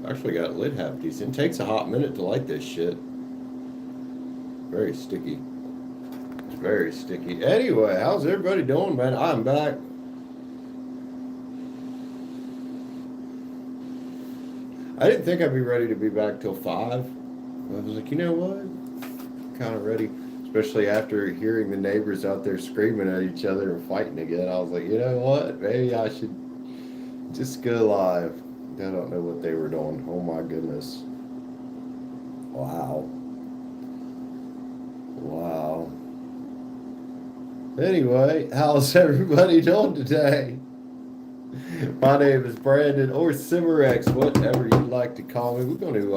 Actually got lit half decent. Takes a hot minute to light this shit. Very sticky. It's very sticky. Anyway, how's everybody doing, man? I'm back. I didn't think I'd be ready to be back till 5. I was like, you know what? Kind of ready. Especially after hearing the neighbors out there screaming at each other and fighting again. I was like, you know what? Maybe I should just go live. I don't know what they were doing. Oh my goodness. Wow. Wow. Anyway, how's everybody doing today? My name is Brandon or Cimarex, whatever you'd like to call me. We're going to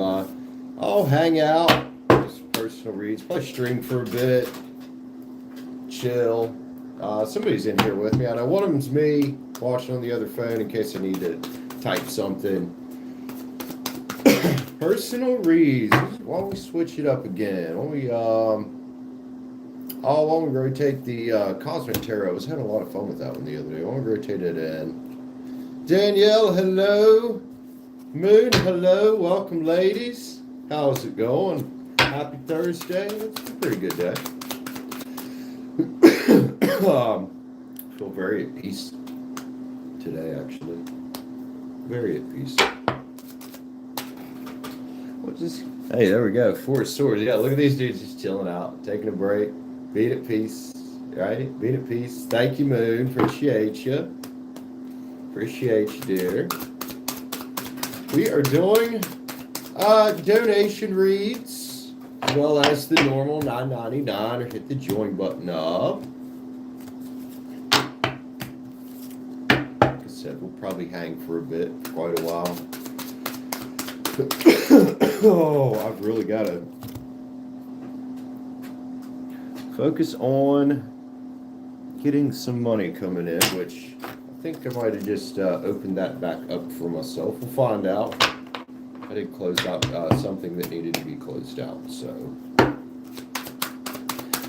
all hang out, just personal reads, probably stream for a bit, chill. Somebody's in here with me. I know one of them's me watching on the other phone in case I need to type something. Personal reads. Why don't we switch it up again? Why don't we rotate the Cosmic Tarot? I was having a lot of fun with that one the other day. I want to rotate it in. Danielle, hello. Moon, hello. Welcome, ladies. How's it going? Happy Thursday. It's a pretty good day. Feel very at peace today, actually. Very at peace. What's this? Hey, there we go. Four of Swords. Yeah, look at these dudes just chilling out, taking a break, being at peace. Right? Being at peace. Thank you, Moon. Appreciate you. Appreciate you, dear. We are doing donation reads, as well as the normal $9.99 or hit the join button up. Like I said, we'll probably hang for a bit, for quite a while. Oh, I've really got to focus on getting some money coming in, which I think I might have just opened that back up for myself. We'll find out. I did close out something that needed to be closed out, so.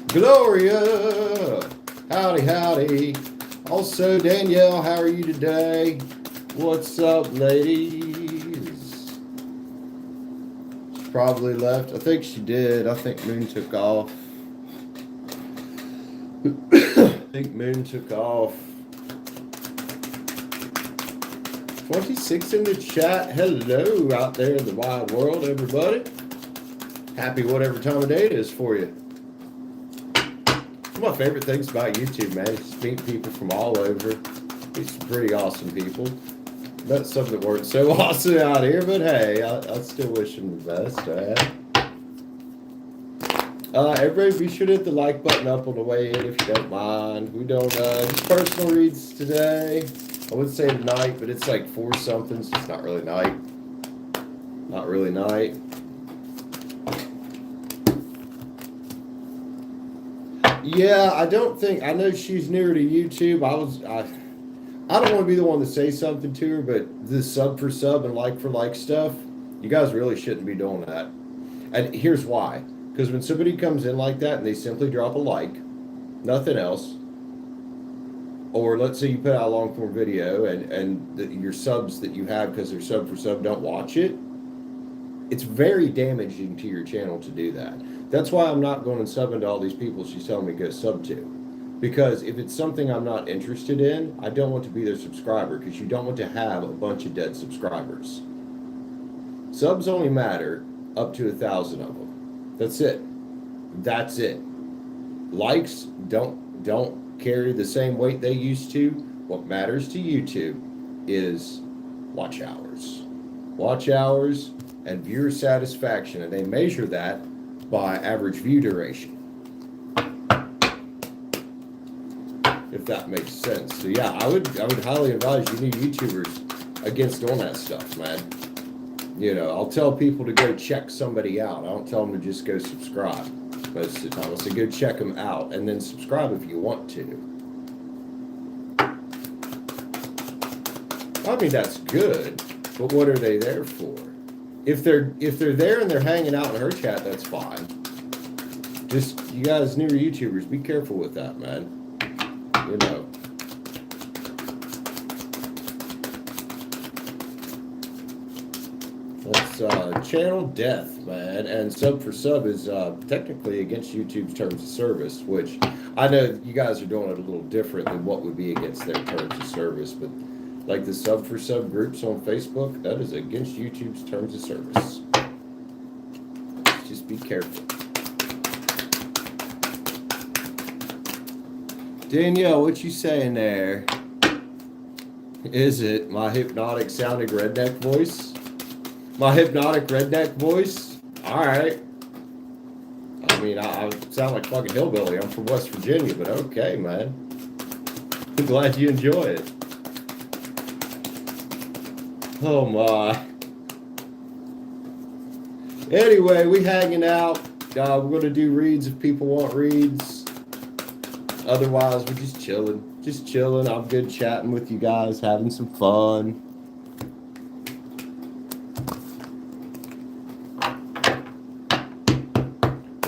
Gloria! Howdy, howdy. Also, Danielle, how are you today? What's up, ladies? She probably left. I think she did. I think Moon took off. I think Moon took off. 26 in the chat. Hello out there in the wide world, everybody. Happy whatever time of day it is for you. One of my favorite things about YouTube, man, is just meet people from all over. Meet some pretty awesome people. Met some that weren't so awesome out here, but hey, I still wish them the best, right? Everybody be sure to hit the like button up on the way in if you don't mind. We don't, just personal reads today. I would say tonight, but it's like 4 something, so it's not really night. Not really night. Yeah, I don't think, I know she's newer to YouTube. I don't want to be the one to say something to her, but the sub for sub and like for like stuff, you guys really shouldn't be doing that. And here's why. Because when somebody comes in like that and they simply drop a like, nothing else, or let's say you put out a long form video and your subs that you have because they're sub for sub don't watch it, it's very damaging to your channel to do that. That's why I'm not going and subbing to all these people she's telling me to go sub to. Because if it's something I'm not interested in, I don't want to be their subscriber, because you don't want to have a bunch of dead subscribers. Subs only matter up to 1,000 of them. That's it. That's it. Likes don't carry the same weight they used to. What matters to YouTube is watch hours. Watch hours and viewer satisfaction, and they measure that by average view duration. If that makes sense. So yeah, I would highly advise you new YouTubers against doing that stuff, man. You know, I'll tell people to go check somebody out. I don't tell them to just go subscribe most of the time. I'll say go check them out and then subscribe if you want to. I mean, that's good, but what are they there for? If they're there and they're hanging out in her chat, that's fine. Just, you guys, newer YouTubers, be careful with that, man. You know. That's channel death, man. And sub for sub is technically against YouTube's terms of service, which I know you guys are doing it a little different than what would be against their terms of service. But like the sub for sub groups on Facebook, that is against YouTube's terms of service. Just be careful. Danielle, what you saying there? Is it my hypnotic sounding redneck voice? My hypnotic redneck voice? Alright. I mean, I sound like fucking hillbilly. I'm from West Virginia, but okay, man. I'm glad you enjoy it. Oh my. Anyway, we hanging out. We're going to do reads if people want reads. Otherwise, we're just chilling. Just chilling. I'm good chatting with you guys, having some fun.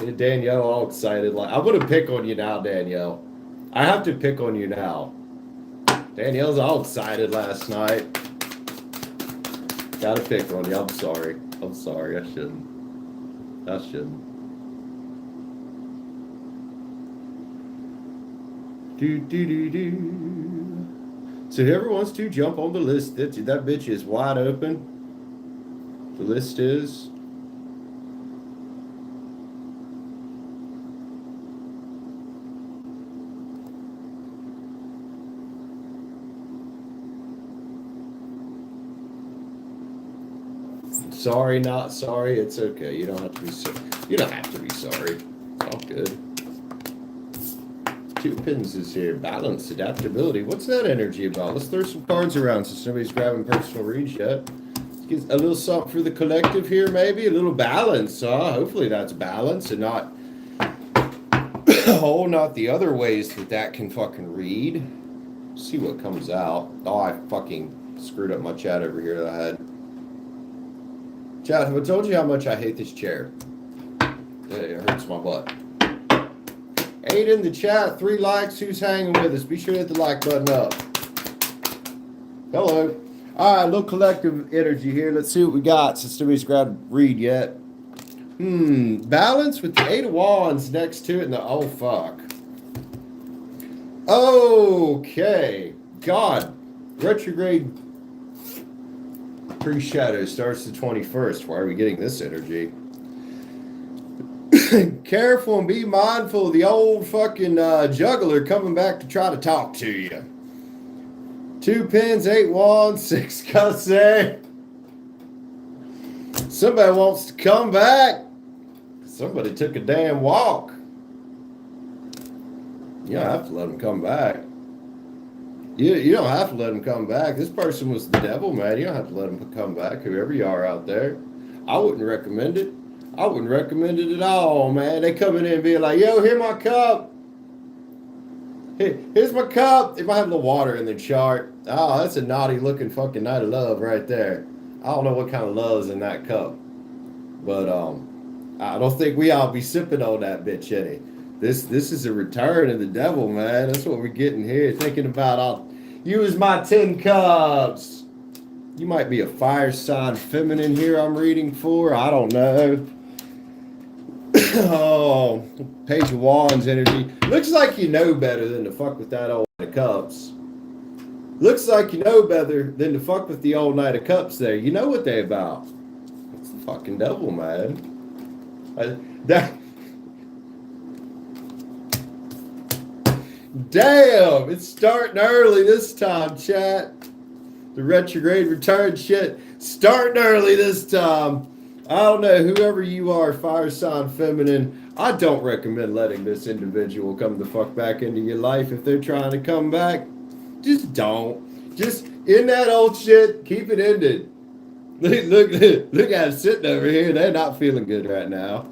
Yeah, Danielle, all excited. Like, I'm going to pick on you now, Danielle. I have to pick on you now. Danielle's all excited last night. Gotta pick on you. I'm sorry. I'm sorry. I shouldn't. I shouldn't. So whoever wants to jump on the list, that bitch is wide open. The list is. Sorry, not sorry. It's okay. You don't have to be sorry. You don't have to be sorry. It's all good. Two pins is here. Balance, adaptability. What's that energy about? Let's throw some cards around since nobody's grabbing personal reads yet. Let's get a little something for the collective here, maybe. A little balance, huh? Hopefully that's balance and not not the other ways that can fucking read. See what comes out. Oh, I fucking screwed up my chat over here that I had. Chat, have I told you how much I hate this chair? It hurts my butt. 8 in the chat, 3 likes. Who's hanging with us? Be sure to hit the like button up. Hello. All right, a little collective energy here. Let's see what we got since nobody's grabbed read yet. Balance with the 8 of Wands next to it and the oh fuck. Okay. God. Retrograde pre-shadow starts the 21st. Why are we getting this energy? Careful and be mindful of the old fucking juggler coming back to try to talk to you. 2 pins, 8 wands, 6 cups there. Somebody wants to come back. Somebody took a damn walk. You don't have to let them come back. You don't have to let them come back. This person was the devil, man. You don't have to let them come back, whoever you are out there. I wouldn't recommend it. I wouldn't recommend it at all, man. They come in and be like, yo, here's my cup. Here's my cup. They might have a little water in their chart. Oh, that's a naughty looking fucking night of love right there. I don't know what kind of love's in that cup. But I don't think we all be sipping on that bitch any. This is a return of the devil, man. That's what we're getting here. Thinking about I'll use my 10 cups. You might be a fire sign feminine here I'm reading for. I don't know. Oh, Page of Wands energy. Looks like you know better than to fuck with that old Knight of Cups. Looks like you know better than to fuck with the old Knight of Cups there. You know what they about. It's the fucking devil, man. Damn, it's starting early this time, chat. The retrograde return shit starting early this time. I don't know, whoever you are, fire sign feminine, I don't recommend letting this individual come the fuck back into your life. If they're trying to come back, just don't. Just end that old shit, keep it ended. Look at it sitting over here. They're not feeling good right now.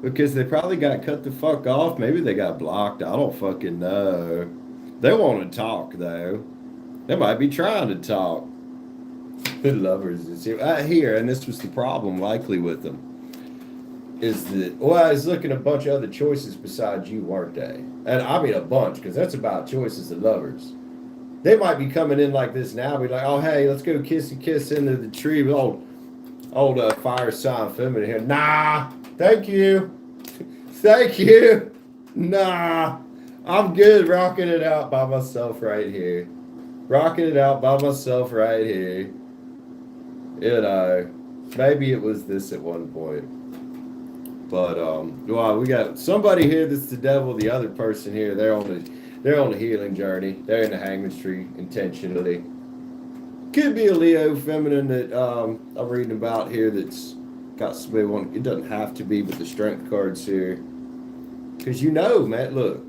Because they probably got cut the fuck off. Maybe they got blocked. I don't fucking know. They want to talk, though. They might be trying to talk. The lovers is here, and this was the problem likely with them. Is that, well, I was looking at a bunch of other choices besides you, weren't they? And I mean a bunch, because that's about choices of lovers. They might be coming in like this now, be like, oh, hey, let's go kiss into the tree. Oh, Old fire sign feminine here. Nah, thank you. Thank you. Nah, I'm good rocking it out by myself right here. Rocking it out by myself right here. You know, maybe it was this at one point. But well, we got somebody here that's the devil. The other person here, they're on the healing journey. They're in the hangman's tree intentionally. Could be a Leo feminine that I'm reading about here that's got somebody one. It doesn't have to be, but the strength cards here. Cause you know, man, look,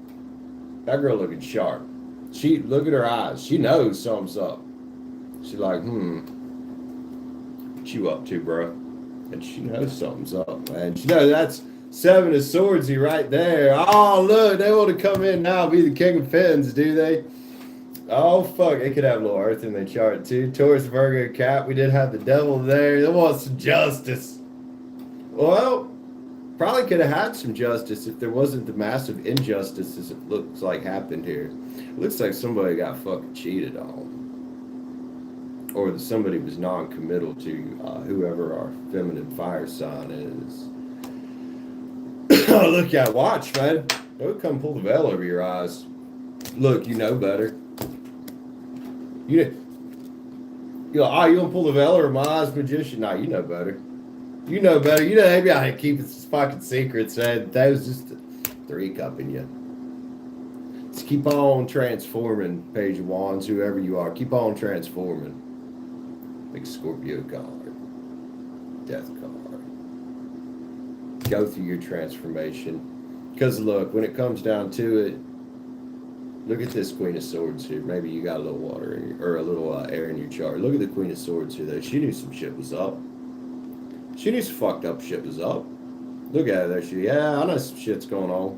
that girl looking sharp. She look at her eyes. She knows something's up. She's like, what you up to, bro? And she knows something's up, man. She knows that's Seven of Swordsy right there. Oh, look, they want to come in now, be the King of Pens, do they? Oh, fuck. They could have a little earth in their chart, too. Taurus, Virgo, Cap. We did have the devil there. They want some justice. Well, probably could have had some justice if there wasn't the massive injustice as it looks like happened here. It looks like somebody got fucking cheated on. Or that somebody was non-committal to whoever our feminine fire sign is. Look at watch, man. Don't come pull the veil over your eyes. Look, you know better. You gonna pull the veil over my eyes, magician? Nah, you know better. You know better. You know maybe I keep it fucking secrets, man. That was just three cupping you. Just keep on transforming, Page of Wands, whoever you are. Keep on transforming. Big Scorpio card. Death card. Go through your transformation. Because look, when it comes down to it, look at this Queen of Swords here. Maybe you got a little water in your, or a little air in your chart. Look at the Queen of Swords here, though. She knew some shit was up. She knew some fucked up shit was up. Look at her there. Yeah, I know some shit's going on.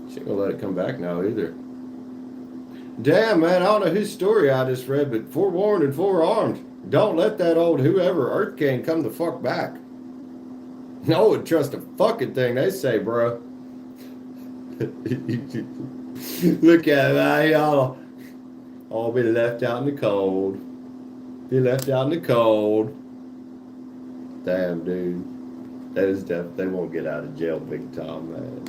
She ain't gonna let it come back now either. Damn, man, I don't know whose story I just read, but forewarned and forearmed. Don't let that old whoever Earth King come the fuck back. No one trust a fucking thing they say, bro. Look at that, y'all. All be left out in the cold. Be left out in the cold. Damn, dude. That is definitely, they won't get out of jail big time, man.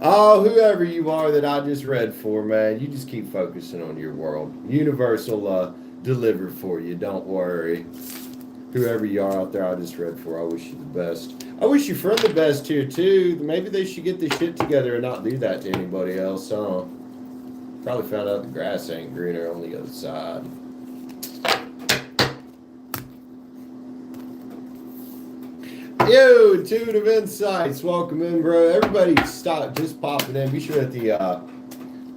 Oh, whoever you are that I just read for, man, you just keep focusing on your world. Universe will deliver for you, don't worry. Whoever you are out there I just read for, I wish you the best. I wish your friend the best here, too. Maybe they should get this shit together and not do that to anybody else, huh? Probably found out the grass ain't greener on the other side. Yo, Intuitive Insights, welcome in, bro. Everybody stop just popping in. Be sure to hit the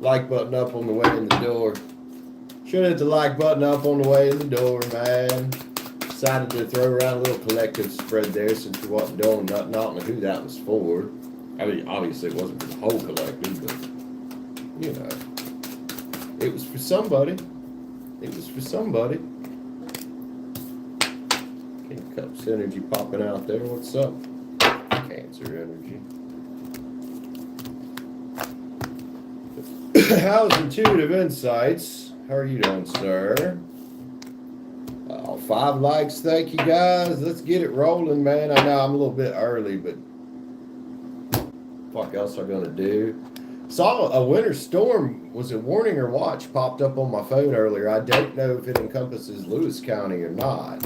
like button up on the way in the door. Sure to hit the like button up on the way in the door, man. Decided to throw around a little collective spread there since we wasn't doing nothing. I don't know who that was for. I mean, obviously it wasn't for the whole collective, but, you know. It was for somebody. It was for somebody. King Cups energy popping out there. What's up? Cancer energy. How's Intuitive Insights? How are you doing, sir? 5 likes, thank you guys. Let's get it rolling, man. I know I'm a little bit early, but fuck else I'm gonna do. Saw a winter storm, was it warning or watch, popped up on my phone earlier. I don't know if it encompasses Lewis County or not.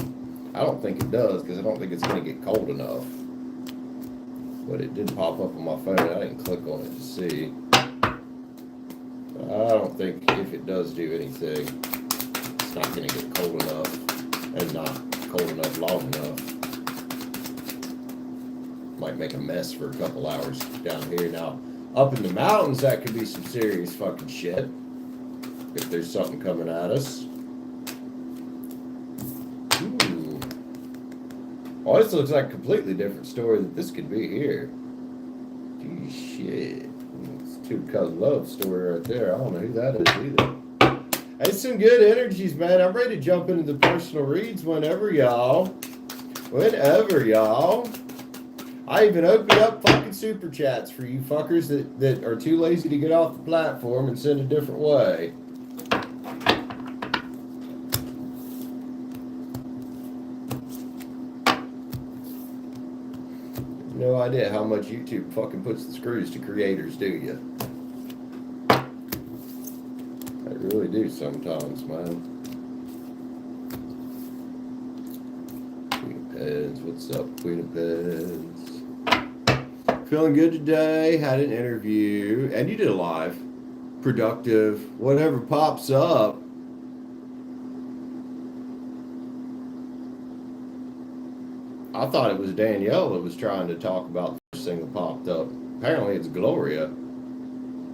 I don't think it does because I don't think it's going to get cold enough. But it did pop up on my phone. I didn't click on it to see. But I don't think if it does do anything, it's not going to get cold enough and not cold enough long enough. Might make a mess for a couple hours down here. Now, up in the mountains, that could be some serious fucking shit. If there's something coming at us. Oh, this looks like a completely different story that this could be here. Gee, shit. It's a two-color love story right there. I don't know who that is either. Hey, some good energies, man. I'm ready to jump into the personal reads whenever, y'all. Whenever, y'all. I even opened up fucking super chats for you fuckers that are too lazy to get off the platform and send a different way. no idea how much YouTube fucking puts the screws to creators, do you? I really do sometimes, man. Queen of Pens, what's up, Queen of Pens? Feeling good today, had an interview, and you did a live. Productive, whatever pops up. I thought it was Danielle that was trying to talk about the first thing that popped up. Apparently it's Gloria.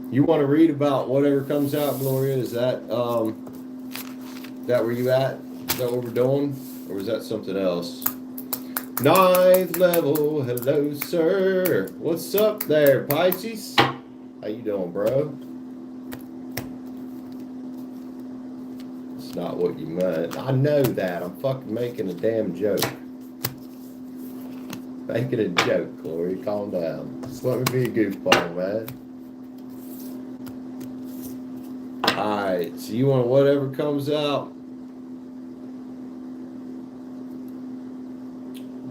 You want to read about whatever comes out, Gloria? Is that where you at? Is that what we're doing? Or is that something else? 9th level, hello sir. What's up there, Pisces? How you doing, bro? It's not what you meant. I know that. I'm fucking making a damn joke. Making a joke, Gloria. Calm down. Just let me be a goofball, man. Alright, so you want whatever comes out?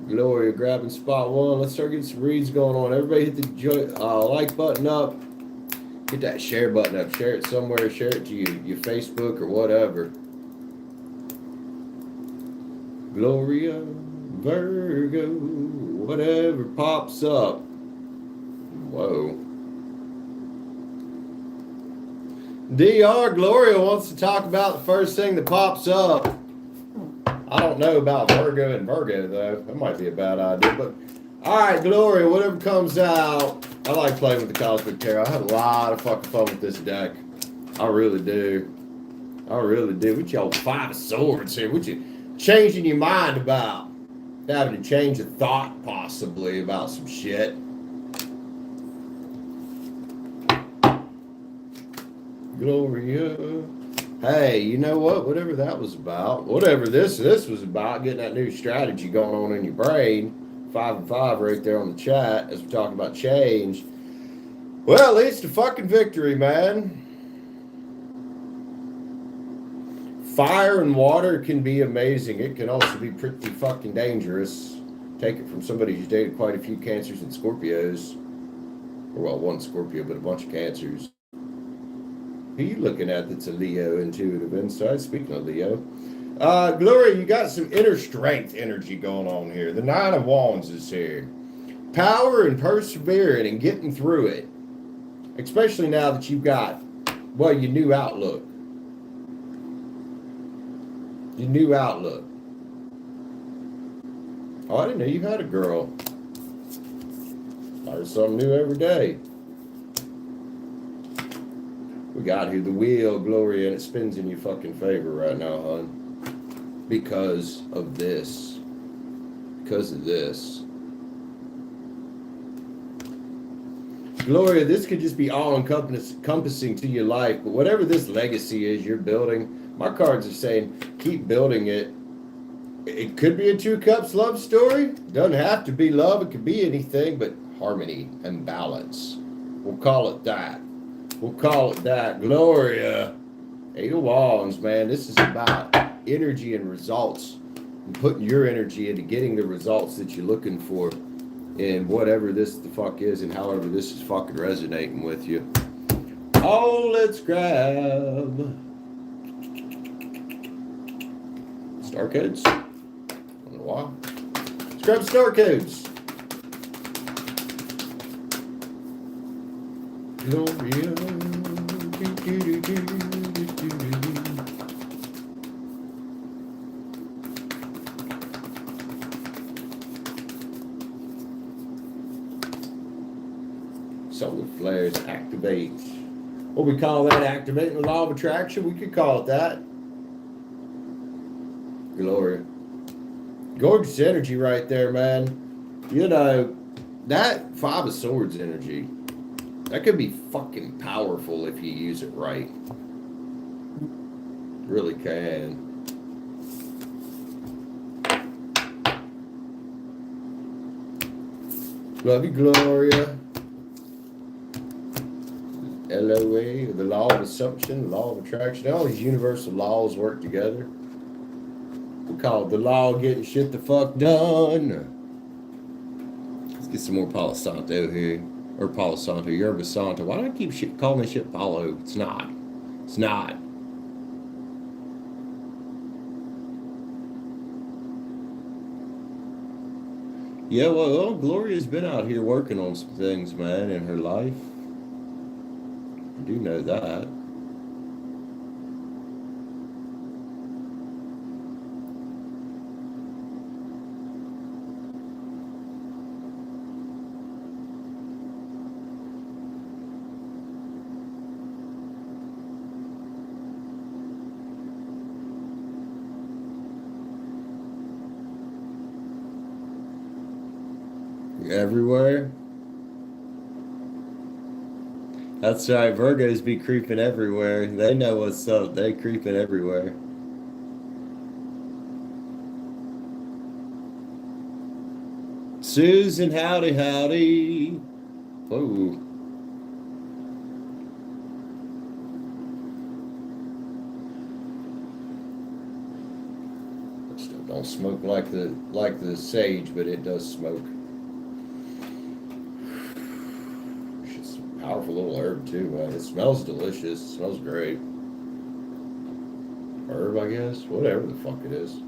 Gloria grabbing spot one. Let's start getting some reads going on. Everybody hit the like button up. Hit that share button up. Share it somewhere. Share it to your Facebook or whatever. Gloria, Virgo, whatever pops up. Whoa. DR Gloria wants to talk about the first thing that pops up. I don't know about Virgo and Virgo, though. That might be a bad idea. But, all right, Gloria, whatever comes out. I like playing with the Cosmic Tarot. I had a lot of fucking fun with this deck. I really do. I really do. What y'all 5 of Swords here? What you changing your mind about? Having to change a thought, possibly, about some shit. Gloria. Hey, you know what? Whatever that was about, whatever this was about, getting that new strategy going on in your brain. 5 and 5 right there on the chat as we're talking about change. Well, it leads to fucking victory, man. Fire and water can be amazing. It can also be pretty fucking dangerous. Take it from somebody who's dated quite a few Cancers and Scorpios. Or, well, one Scorpio, but a bunch of Cancers. Who are you looking at that's a Leo intuitive insight? Speaking of Leo. Gloria, you got some inner strength energy going on here. The 9 of Wands is here. Power and persevering and getting through it. Especially now that you've got, well, your new outlook. Your new outlook. Oh, I didn't know you had a girl. Learn something new every day. We got here the wheel, Gloria, and it spins in your fucking favor right now, hon. Because of this. Because of this. Gloria, this could just be all encompassing to your life, but whatever this legacy is you're building, my cards are saying keep building it. It could be a 2 Cups love story. Doesn't have to be love. It could be anything, but harmony and balance. We'll call it that. We'll call it that. Gloria. 8 of Wands, man. This is about energy and results. And putting your energy into getting the results that you're looking for in whatever this the fuck is and however this is fucking resonating with you. Oh, let's grab star codes. I don't know why. Let's grab star codes. Gloria. Solar flares activate. What we call that, activating the law of attraction? We could call it that. Gloria. Gorgeous energy right there, man. You know, that 5 of Swords energy, that could be fucking powerful if you use it right. It really can. Love you, Gloria. LOA, the law of assumption, the law of attraction. All these universal laws work together. We call it the law of getting shit the fuck done. get some more Palo Santo here. Or Palo Santo, Yerba Santo. Why do I keep calling this shit Palo? It's not. It's not. Yeah, well, Gloria's been out here working on some things, man, in her life. I do know that. Everywhere. That's right. Virgos be creeping everywhere. They know what's up. They creeping everywhere. Susan, howdy, howdy. Whoa. Still don't smoke like the sage, but it does smoke. Powerful little herb too, man. It smells delicious. It smells great. Herb, I guess. Whatever the fuck it is.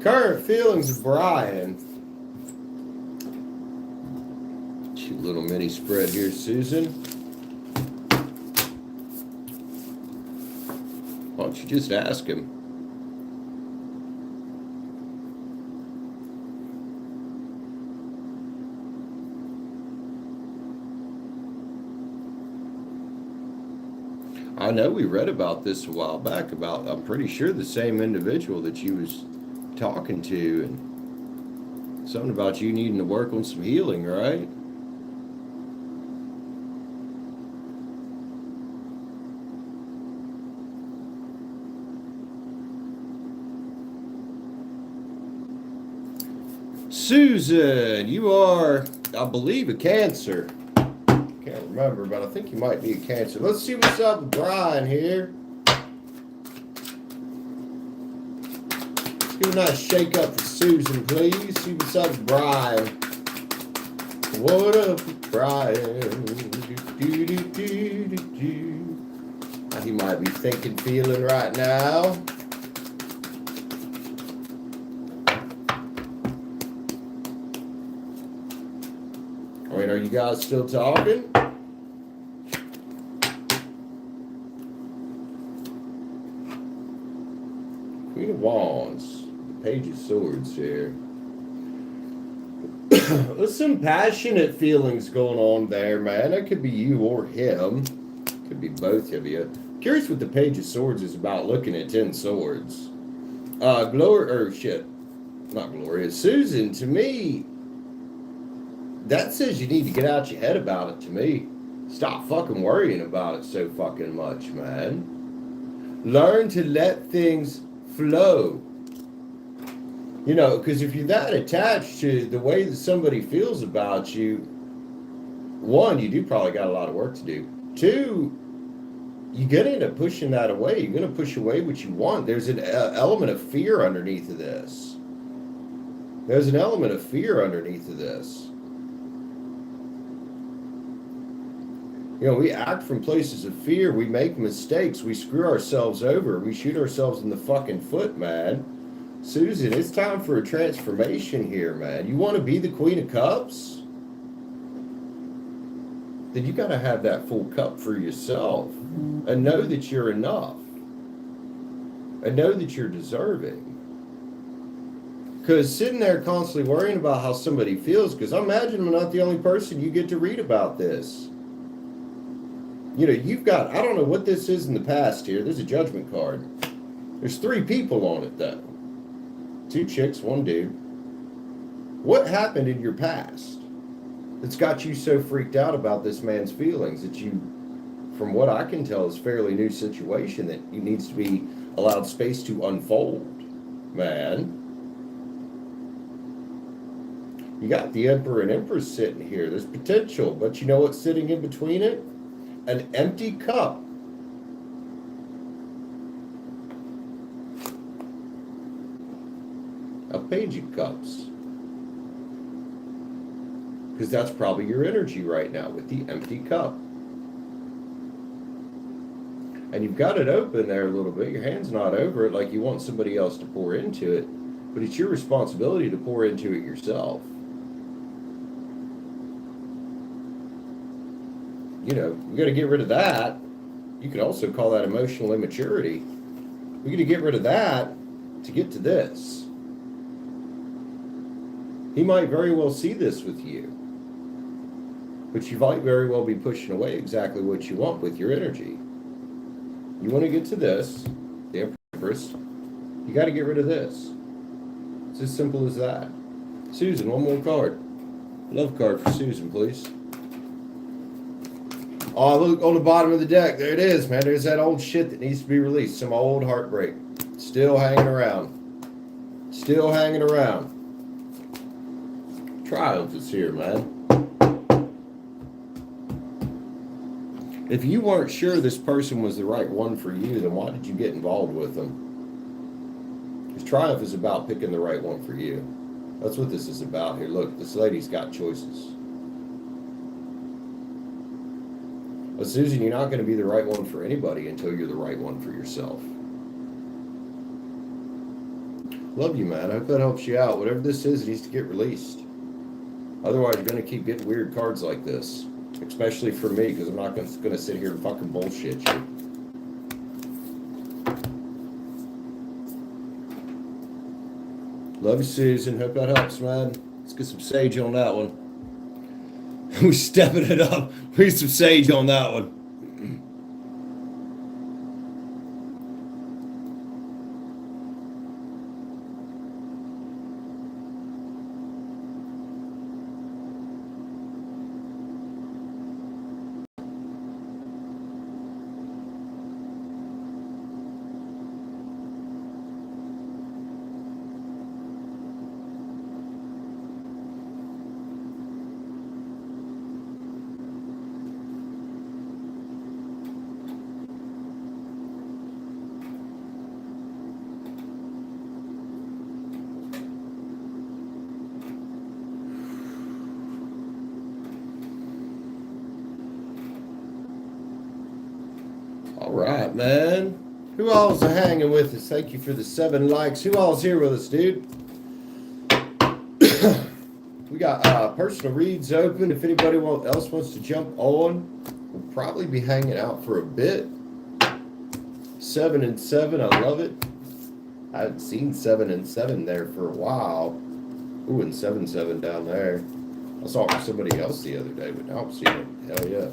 Current feelings of Brian. Cute little mini spread here, Susan. Why don't you just ask him? I know we read about this a while back about, I'm pretty sure, the same individual that you was talking to, and something about you needing to work on some healing, right? Susan, you are, I believe, a Cancer. Can't remember, but I think you might be a Cancer. Let's see what's up with Brian here. Let's give a nice shake up for Susan, please. See what's up with Brian. What up with Brian? He might be thinking, feeling right now. I mean, are you guys still talking? Queen of Wands, the Page of Swords here. There's some passionate feelings going on there, man. That could be you or him. Could be both of you. Curious what the Page of Swords is about looking at 10 swords. Not Gloria. Susan, to me, that says you need to get out your head about it to me. Stop fucking worrying about it so fucking much, man. Learn to let things flow. You know, because if you're that attached to the way that somebody feels about you, one, you do probably got a lot of work to do. Two, you're going to end up pushing that away. You're going to push away what you want. There's an element of fear underneath of this. There's an element of fear underneath of this. You know, we act from places of fear. We make mistakes. We screw ourselves over. We shoot ourselves in the fucking foot, man. Susan, it's time for a transformation here, man. You want to be the Queen of Cups? Then you got to have that full cup for yourself. And know that you're enough. And know that you're deserving. Because sitting there constantly worrying about how somebody feels, because I imagine I'm not the only person you get to read about this. You know, you've got, I don't know what this is in the past here. There's a judgment card. There's 3 people on it, though. 2 chicks, 1 dude. What happened in your past that's got you so freaked out about this man's feelings that you, from what I can tell, is a fairly new situation that needs to be allowed space to unfold, man? You got the Emperor and Empress sitting here. There's potential, but you know what's sitting in between it? An empty cup. a Page of Cups. Because that's probably your energy right now with the empty cup. And you've got it open there a little bit. Your hand's not over it like you want somebody else to pour into it. But it's your responsibility to pour into it yourself. You know, we got to get rid of that. You could also call that emotional immaturity. We got to get rid of that to get to this. He might very well see this with you. But you might very well be pushing away exactly what you want with your energy. You want to get to this, the Empress, you got to get rid of this. It's as simple as that. Susan, one more card. Love card for Susan, please. Oh, look on the bottom of the deck. There it is, man. There's that old shit that needs to be released. Some old heartbreak. Still hanging around. Still hanging around. Triumph is here, man. If you weren't sure this person was the right one for you, then why did you get involved with them? Because Triumph is about picking the right one for you. That's what this is about here. Look, this lady's got choices. But Susan, you're not going to be the right one for anybody until you're the right one for yourself. Love you, man. I hope that helps you out. Whatever this is, it needs to get released. Otherwise, you're going to keep getting weird cards like this. Especially for me, because I'm not going to sit here and fucking bullshit you. Love you, Susan. Hope that helps, man. Let's get some sage on that one. We're stepping it up. We need some sage on that one. All right, man. Who all's hanging with us? Thank you for the 7 likes. Who all's here with us, dude? We got personal reads open. If anybody else wants to jump on, we'll probably be hanging out for a bit. 7 and 7, I love it. I haven't seen 7 and 7 there for a while. Ooh, and 7-7 down there. I saw it with somebody else the other day, but now I'm seeing it. Hell yeah.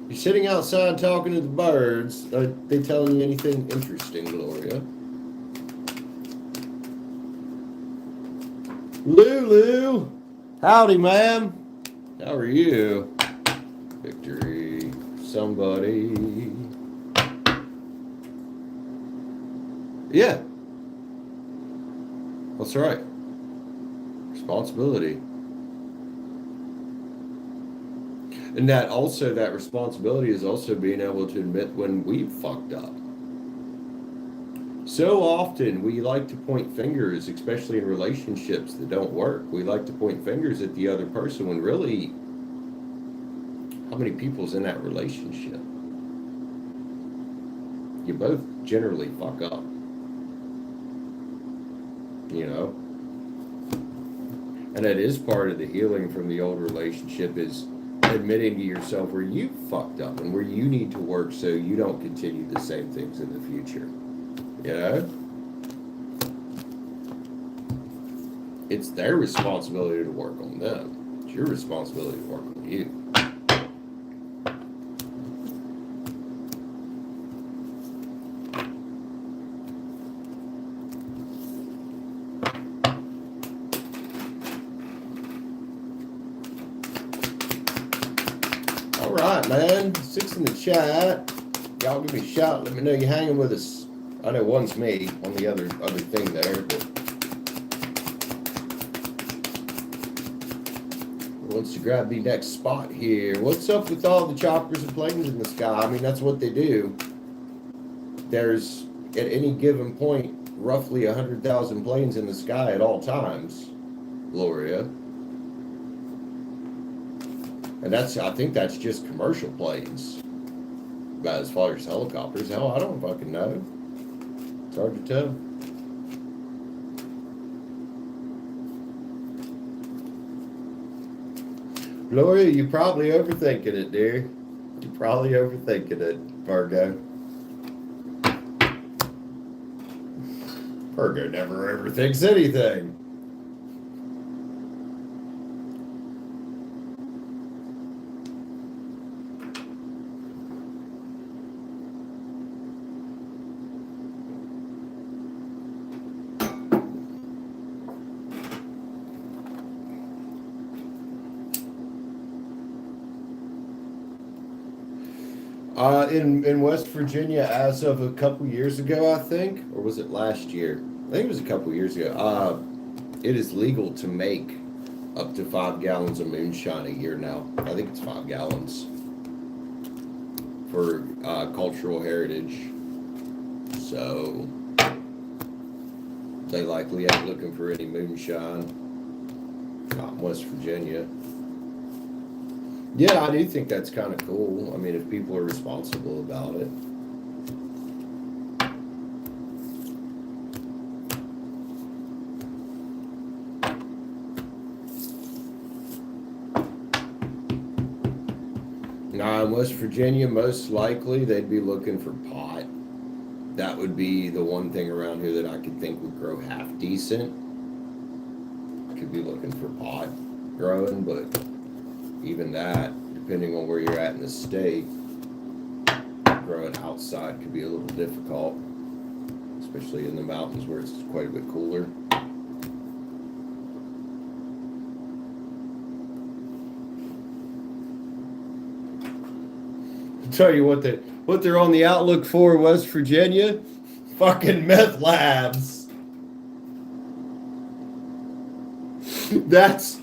You're sitting outside talking to the birds. Are they telling you anything interesting, Gloria? Lulu! Howdy, ma'am. How are you? Victory. Somebody. Yeah. That's right. Responsibility. And that responsibility is also being able to admit when we've fucked up. So often we like to point fingers, especially in relationships that don't work. We like to point fingers at the other person when really, how many people's in that relationship? You both generally fuck up. You know? And that is part of the healing from the old relationship, is admitting to yourself where you fucked up and where you need to work so you don't continue the same things in the future. You know? It's their responsibility to work on them. It's your responsibility to work on you. All right, man. 6 in the chat. Y'all give me a shout. Let me know you're hanging with us. I know one's me on the other thing there, but who wants to grab the next spot here? What's up with all the choppers and planes in the sky? I mean, that's what they do. There's, at any given point, roughly 100,000 planes in the sky at all times, Gloria. And I think that's just commercial planes. About as far as helicopters, hell, I don't fucking know. It's hard to tell. Gloria, you're probably overthinking it, dear. You're probably overthinking it, Virgo. Virgo never overthinks anything. In West Virginia, as of a couple years ago, I think, or was it last year? I think it was a couple years ago. It is legal to make up to 5 gallons of moonshine a year now. I think it's 5 gallons for cultural heritage. So they likely ain't looking for any moonshine. Not in West Virginia. Yeah, I do think that's kind of cool. I mean, if people are responsible about it. Now, in West Virginia, most likely they'd be looking for pot. That would be the one thing around here that I could think would grow half decent. Could be looking for pot growing, but even that, depending on where you're at in the state, growing outside could be a little difficult, especially in the mountains where it's quite a bit cooler. I'll tell you what they're on the outlook for, West Virginia, fucking meth labs. That's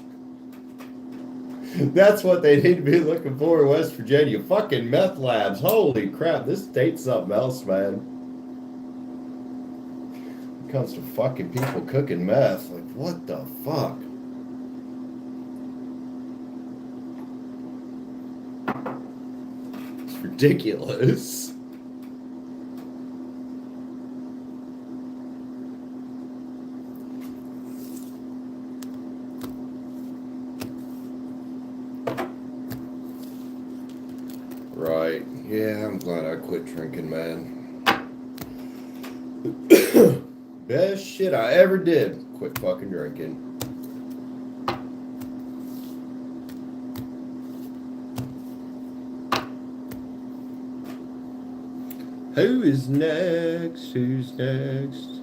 what they need to be looking for in West Virginia. Fucking meth labs. Holy crap, this state's something else, man. When it comes to fucking people cooking meth, like, what the fuck? It's ridiculous. Right. Yeah, I'm glad I quit drinking, man. Best shit I ever did. Quit fucking drinking. Who is next? Who's next?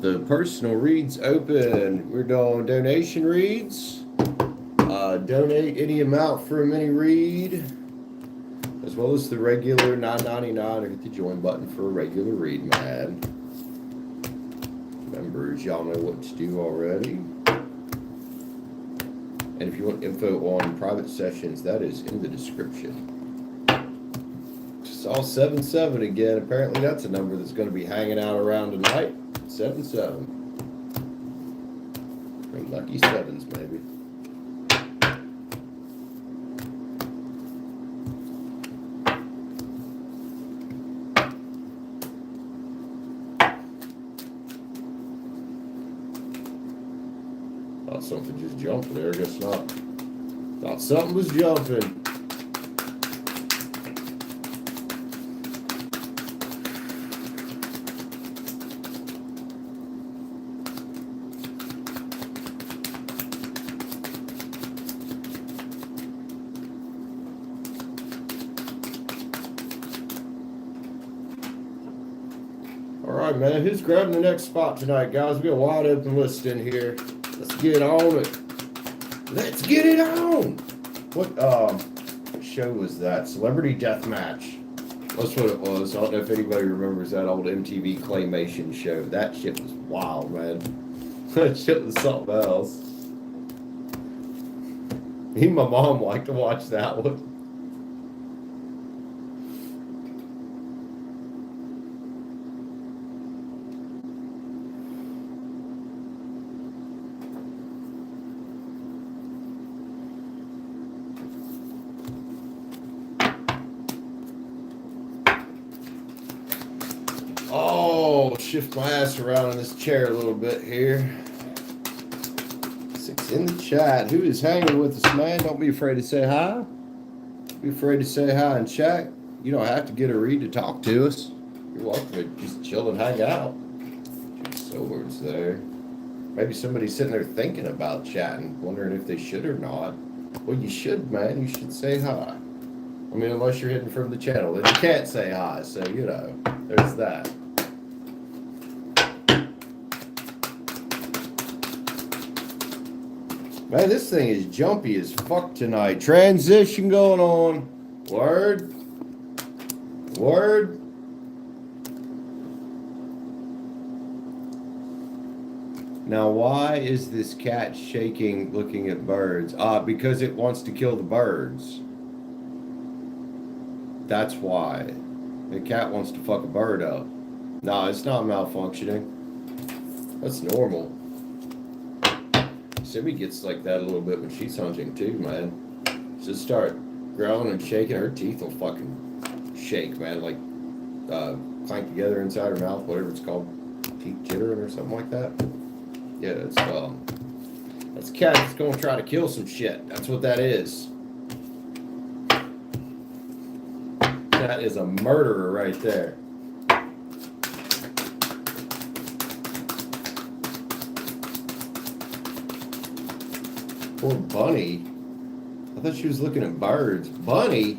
The personal reads open. We're doing donation reads. Donate any amount for a mini read, as well as the regular $9.99, or hit the join button for a regular read, man. Members, y'all know what to do already. And if you want info on private sessions, that is in the description. Saw 77 again. Apparently that's a number that's going to be hanging out around tonight. 77. Lucky sevens, maybe. Thought something just jumped there. I guess not. Thought something was jumping. Alright, man, who's grabbing the next spot tonight, guys? We got a wide open list in here. Let's get on it. Let's get it on! What show was that? Celebrity Deathmatch. That's what it was. I don't know if anybody remembers that old MTV claymation show. That shit was wild, man. That shit was something else. Me and my mom liked to watch that one. Oh, shift my ass around in this chair a little bit here. Six in the chat. Who is hanging with us, man? Don't be afraid to say hi. Be afraid to say hi in chat. You don't have to get a read to talk to us. You're welcome to just chill and hang out. Swords there. Maybe somebody's sitting there thinking about chatting, wondering if they should or not. Well, you should, man. You should say hi. I mean, unless you're hidden from the channel, then you can't say hi. So, you know, there's that. Man, this thing is jumpy as fuck tonight. Transition going on. Word. Word. Now, why is this cat shaking looking at birds? Because it wants to kill the birds. That's why. The cat wants to fuck a bird up. No, it's not malfunctioning. That's normal. Simi gets like that a little bit when she's hunting too, man. Just start growling and shaking. Her teeth will fucking shake, man. Like clank together inside her mouth, whatever it's called. Teeth jittering or something like that. Yeah, it's that's a cat that's gonna try to kill some shit. That's what that is. That is a murderer right there. Poor Bunny. I thought she was looking at birds. Bunny?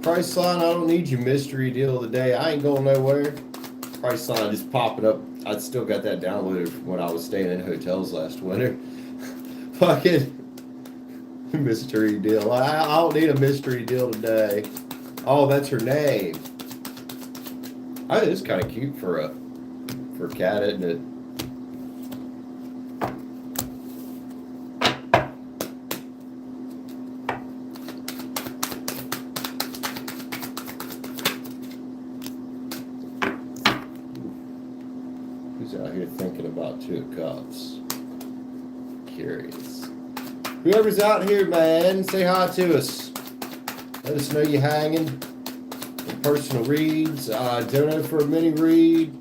Priceline, I don't need your mystery deal of the day. I ain't going nowhere. Priceline just popping up. I still got that downloaded from when I was staying in hotels last winter. Fucking mystery deal. I don't need a mystery deal today. Oh, that's her name. I think it's kind of cute for a cat, isn't it? Out here thinking about 2 of Cups. Curious. Whoever's out here, man, say hi to us. Let us know you're hanging. For personal reads. Donate for a mini read.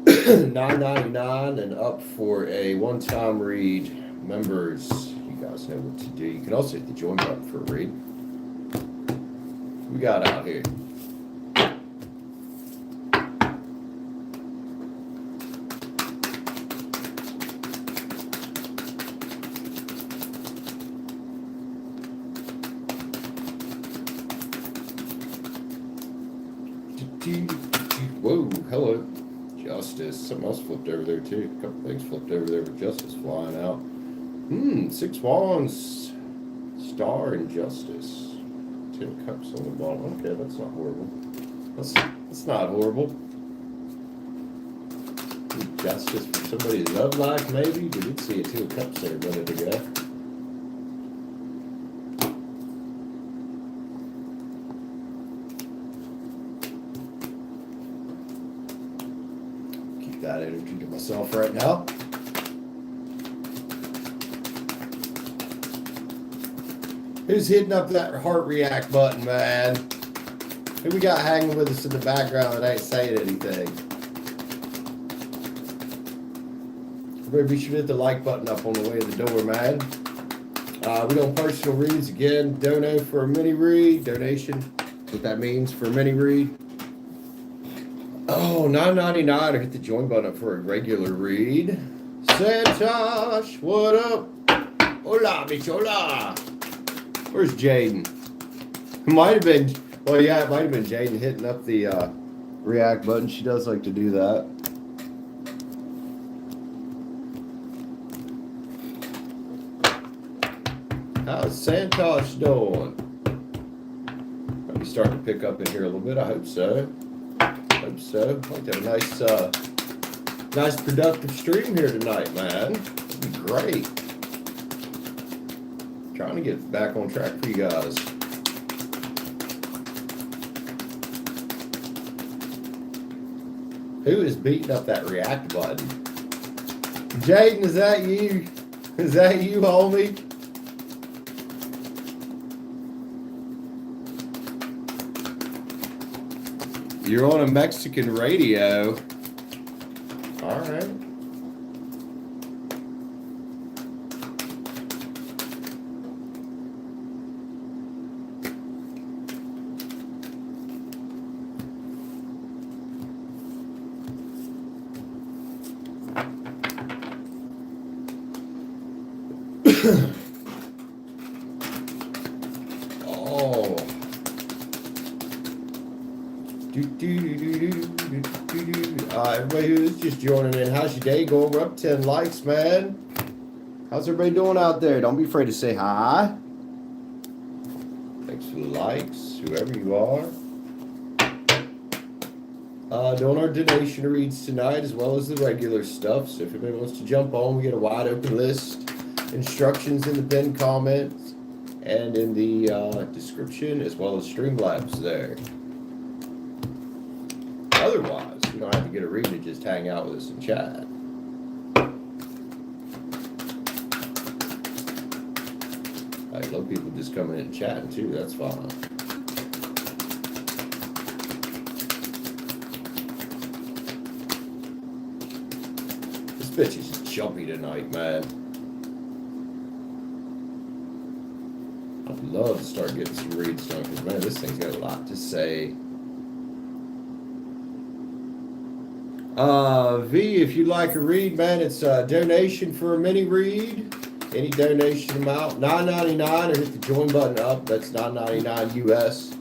$9.99 and up for a one-time read. Members, you guys know what to do. You can also hit the join button for a read. We got out here. Whoa, hello. Justice. Something else flipped over there too. A couple things flipped over there with Justice flying out. 6 Wands. Star and Justice. 10 of Cups on the bottom. Okay, that's not horrible. That's not horrible. Justice for somebody's love life, maybe? We did see a 2 of Cups there a minute ago. That energy to myself right now. Who's hitting up that heart react button, man? Who we got hanging with us in the background that ain't saying anything? Everybody be sure to hit the like button up on the way to the door, man. We don't personal reads again. Donate for a mini read. Donation, what that means for a mini read. Oh, $9.99 or hit the join button for a regular read. Santosh, what up? Hola, bichola. Where's Jaden? Might have been, well, yeah, it might have been Jaden hitting up the react button. She does like to do that. How's Santosh doing? Maybe starting to pick up in here a little bit. I hope so. Hope so. I'd like to have a nice productive stream here tonight, man. It'd be great. Trying to get back on track for you guys. Who is beating up that react button? Jaden, is that you? Is that you, homie? You're on a Mexican radio. All right. Oh. Everybody who's just joining in, how's your day going? We're up 10 likes, man. How's everybody doing out there? Don't be afraid to say hi. Thanks for the likes, whoever you are. Doing our donation reads tonight as well as the regular stuff. So if anybody wants to jump on, we get a wide open list. Instructions in the pinned comments and in the description as well as Streamlabs there. Otherwise, you don't have to get a read to just hang out with us and chat. I love people just coming in and chatting too. That's fine. This bitch is jumpy tonight, man. I'd love to start getting some reads done because, man, this thing's got a lot to say. V, if you'd like a read, man, it's a donation for a mini read. Any donation amount, $9.99, or hit the join button up. That's $9.99 US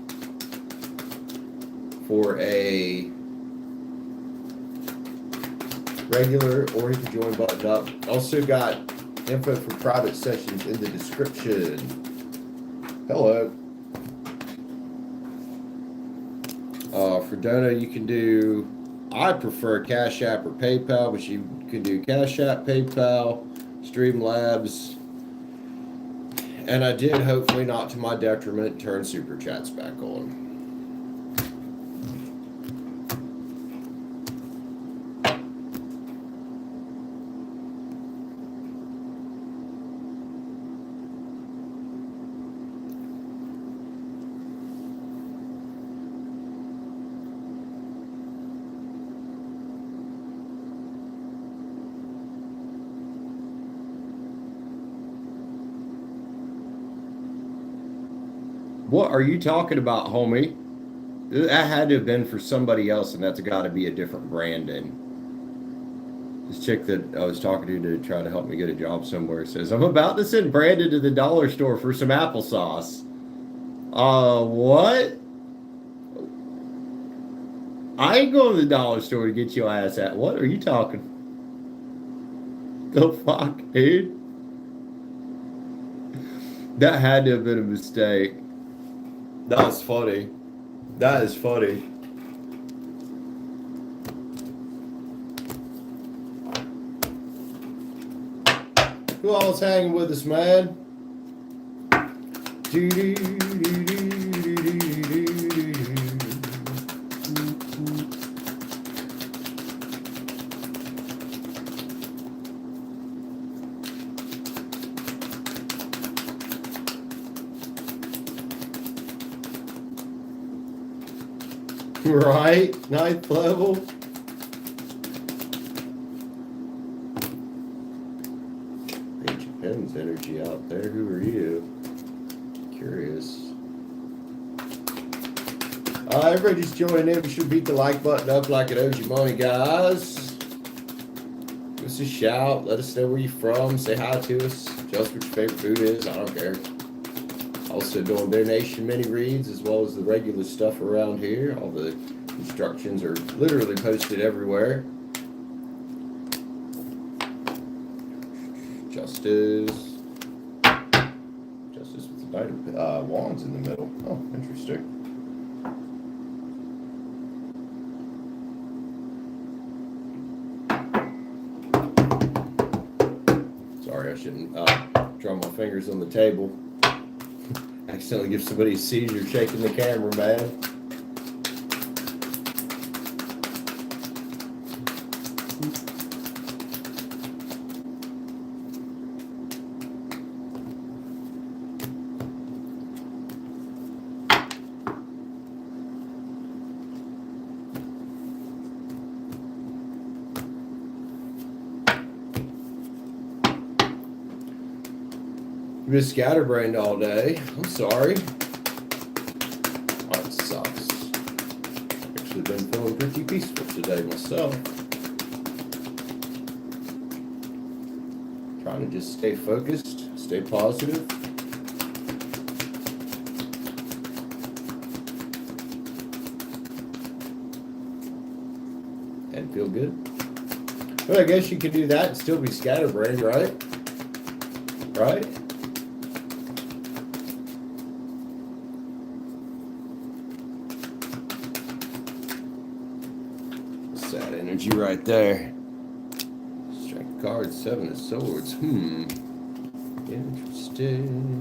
for a regular, or hit the join button up. Also got info for private sessions in the description. Hello. For Dono, you can do, I prefer Cash App or PayPal, but you can do Cash App, PayPal, Streamlabs, and I did, hopefully not to my detriment, turn Super Chats back on. What are you talking about, homie? That had to have been for somebody else, and that's got to be a different branding. This chick that I was talking to try to help me get a job somewhere says, I'm about to send Brandon to the dollar store for some applesauce. What? I ain't going to the dollar store to get your ass at. What are you talking? The fuck, dude? That had to have been a mistake. That was funny. That is funny. Who all's hanging with us, man? Right? 9th level. Ancient Pen's energy out there. Who are you? Curious. Everybody just joining in. We should beat the like button up like it owes you money, guys. Give us a shout. Let us know where you're from. Say hi to us. Tell us what your favorite food is. I don't care. Also doing donation mini reads as well as the regular stuff around here. All the instructions are literally posted everywhere. Justice with the Knight of Wands in the middle. Oh, interesting. Sorry, I shouldn't drum my fingers on the table. Accidentally give somebody a seizure shaking the camera, man. You've been scatterbrained all day. I'm sorry. Oh, it sucks. Actually been feeling pretty peaceful today myself. Trying to just stay focused, stay positive. And feel good. Well, I guess you could do that and still be scatterbrained, right? Right? Sad energy right there. Strength card, 7 of Swords. Interesting.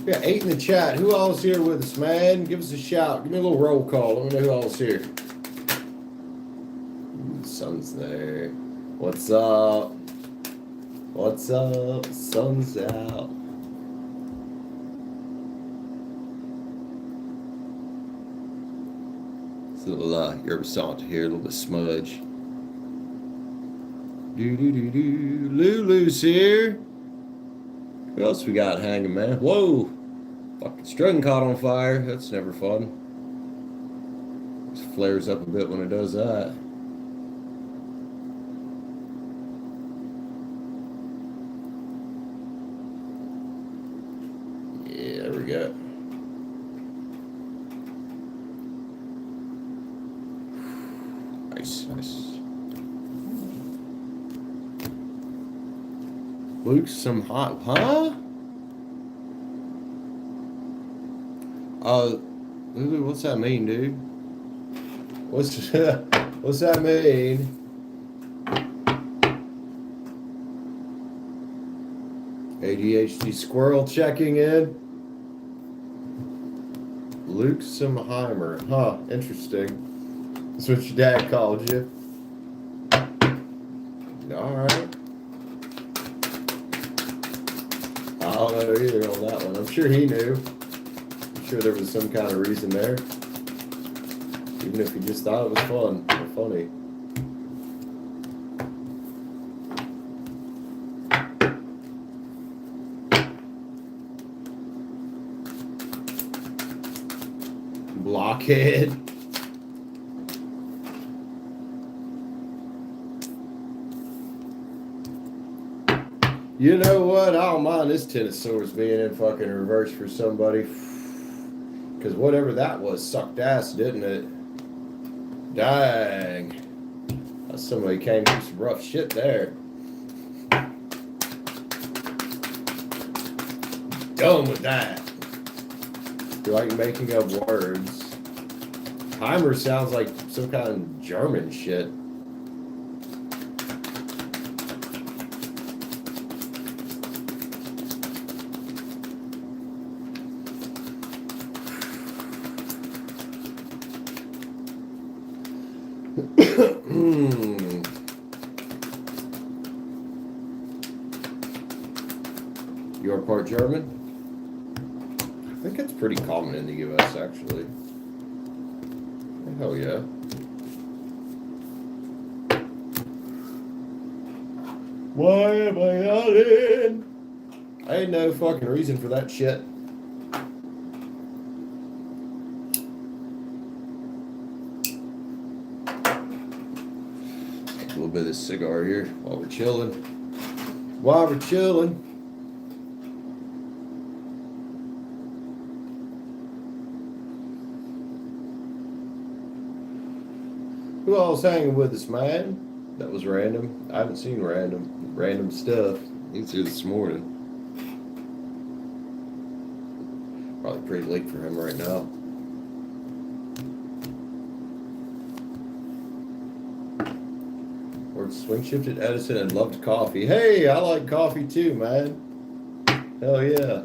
We got 8 in the chat. Who all's here with us, man? Give us a shout. Give me a little roll call. Let me know who all's here. Ooh, the sun's there. What's up? What's up? Sun's out. It's a little Yerbasant here, a little bit smudge. Lulu's here. Who else we got hanging, man? Whoa! Fucking string caught on fire. That's never fun. It flares up a bit when it does that. Yeah, there we go. Nice, nice. Luke, some hot, huh? Lulu, what's that mean, dude? What's that mean? ADHD squirrel checking in. Luke Simheimer, huh? Interesting. That's what your dad called you. All right. I don't know either on that one. I'm sure he knew. I'm sure there was some kind of reason there. Even if he just thought it was fun or funny. Blockhead. You know what? I don't mind this 10 of Swords being in fucking reverse for somebody. Because whatever that was sucked ass, didn't it? Dang. Somebody came through some rough shit there. Done with that. You're like making up words. Heimer sounds like some kind of German shit. You're part German? I think it's pretty common in the U.S. actually. Hell yeah. Why am I yelling? Ain't no fucking reason for that shit. A little bit of this cigar here while we're chilling. While we're chilling. Who all's hanging with us, man? That was random. I haven't seen random stuff. He's here this morning. Probably pretty late for him right now. Worked swing shift at Edison and loved coffee. Hey, I like coffee too, man. Hell yeah.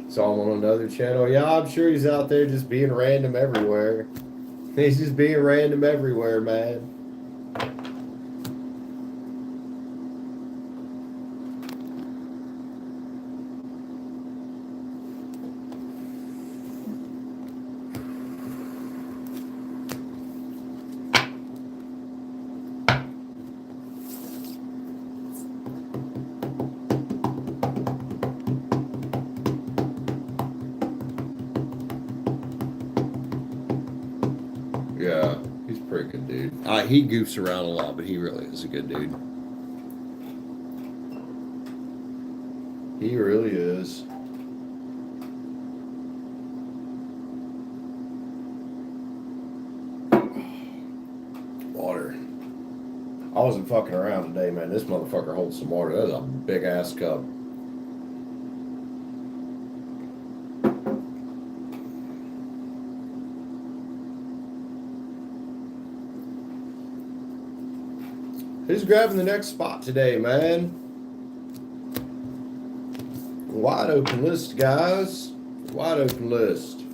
Saw him on another channel. Yeah, I'm sure he's out there just being random everywhere. He's just being random everywhere, man. Yeah, he's a pretty good dude. He goofs around a lot, but he really is a good dude. He really is. Water. I wasn't fucking around today, man. This motherfucker holds some water. That was a big ass cup. Who's grabbing the next spot today, man? Wide open list, guys. Wide open list.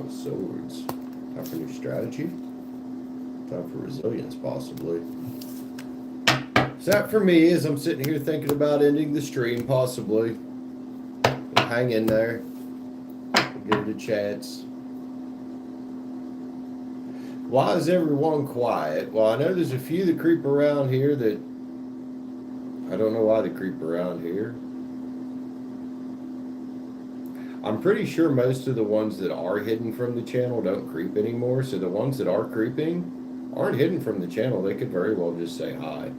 Swords. Time for new strategy. Time for resilience, possibly. So that for me is I'm sitting here thinking about ending the stream, possibly. We'll hang in there. We'll give it a chance. Why is everyone quiet? Well, I know there's a few that creep around here that I don't know why they creep around here. I'm pretty sure most of the ones that are hidden from the channel don't creep anymore. So the ones that are creeping aren't hidden from the channel. They could very well just say hi.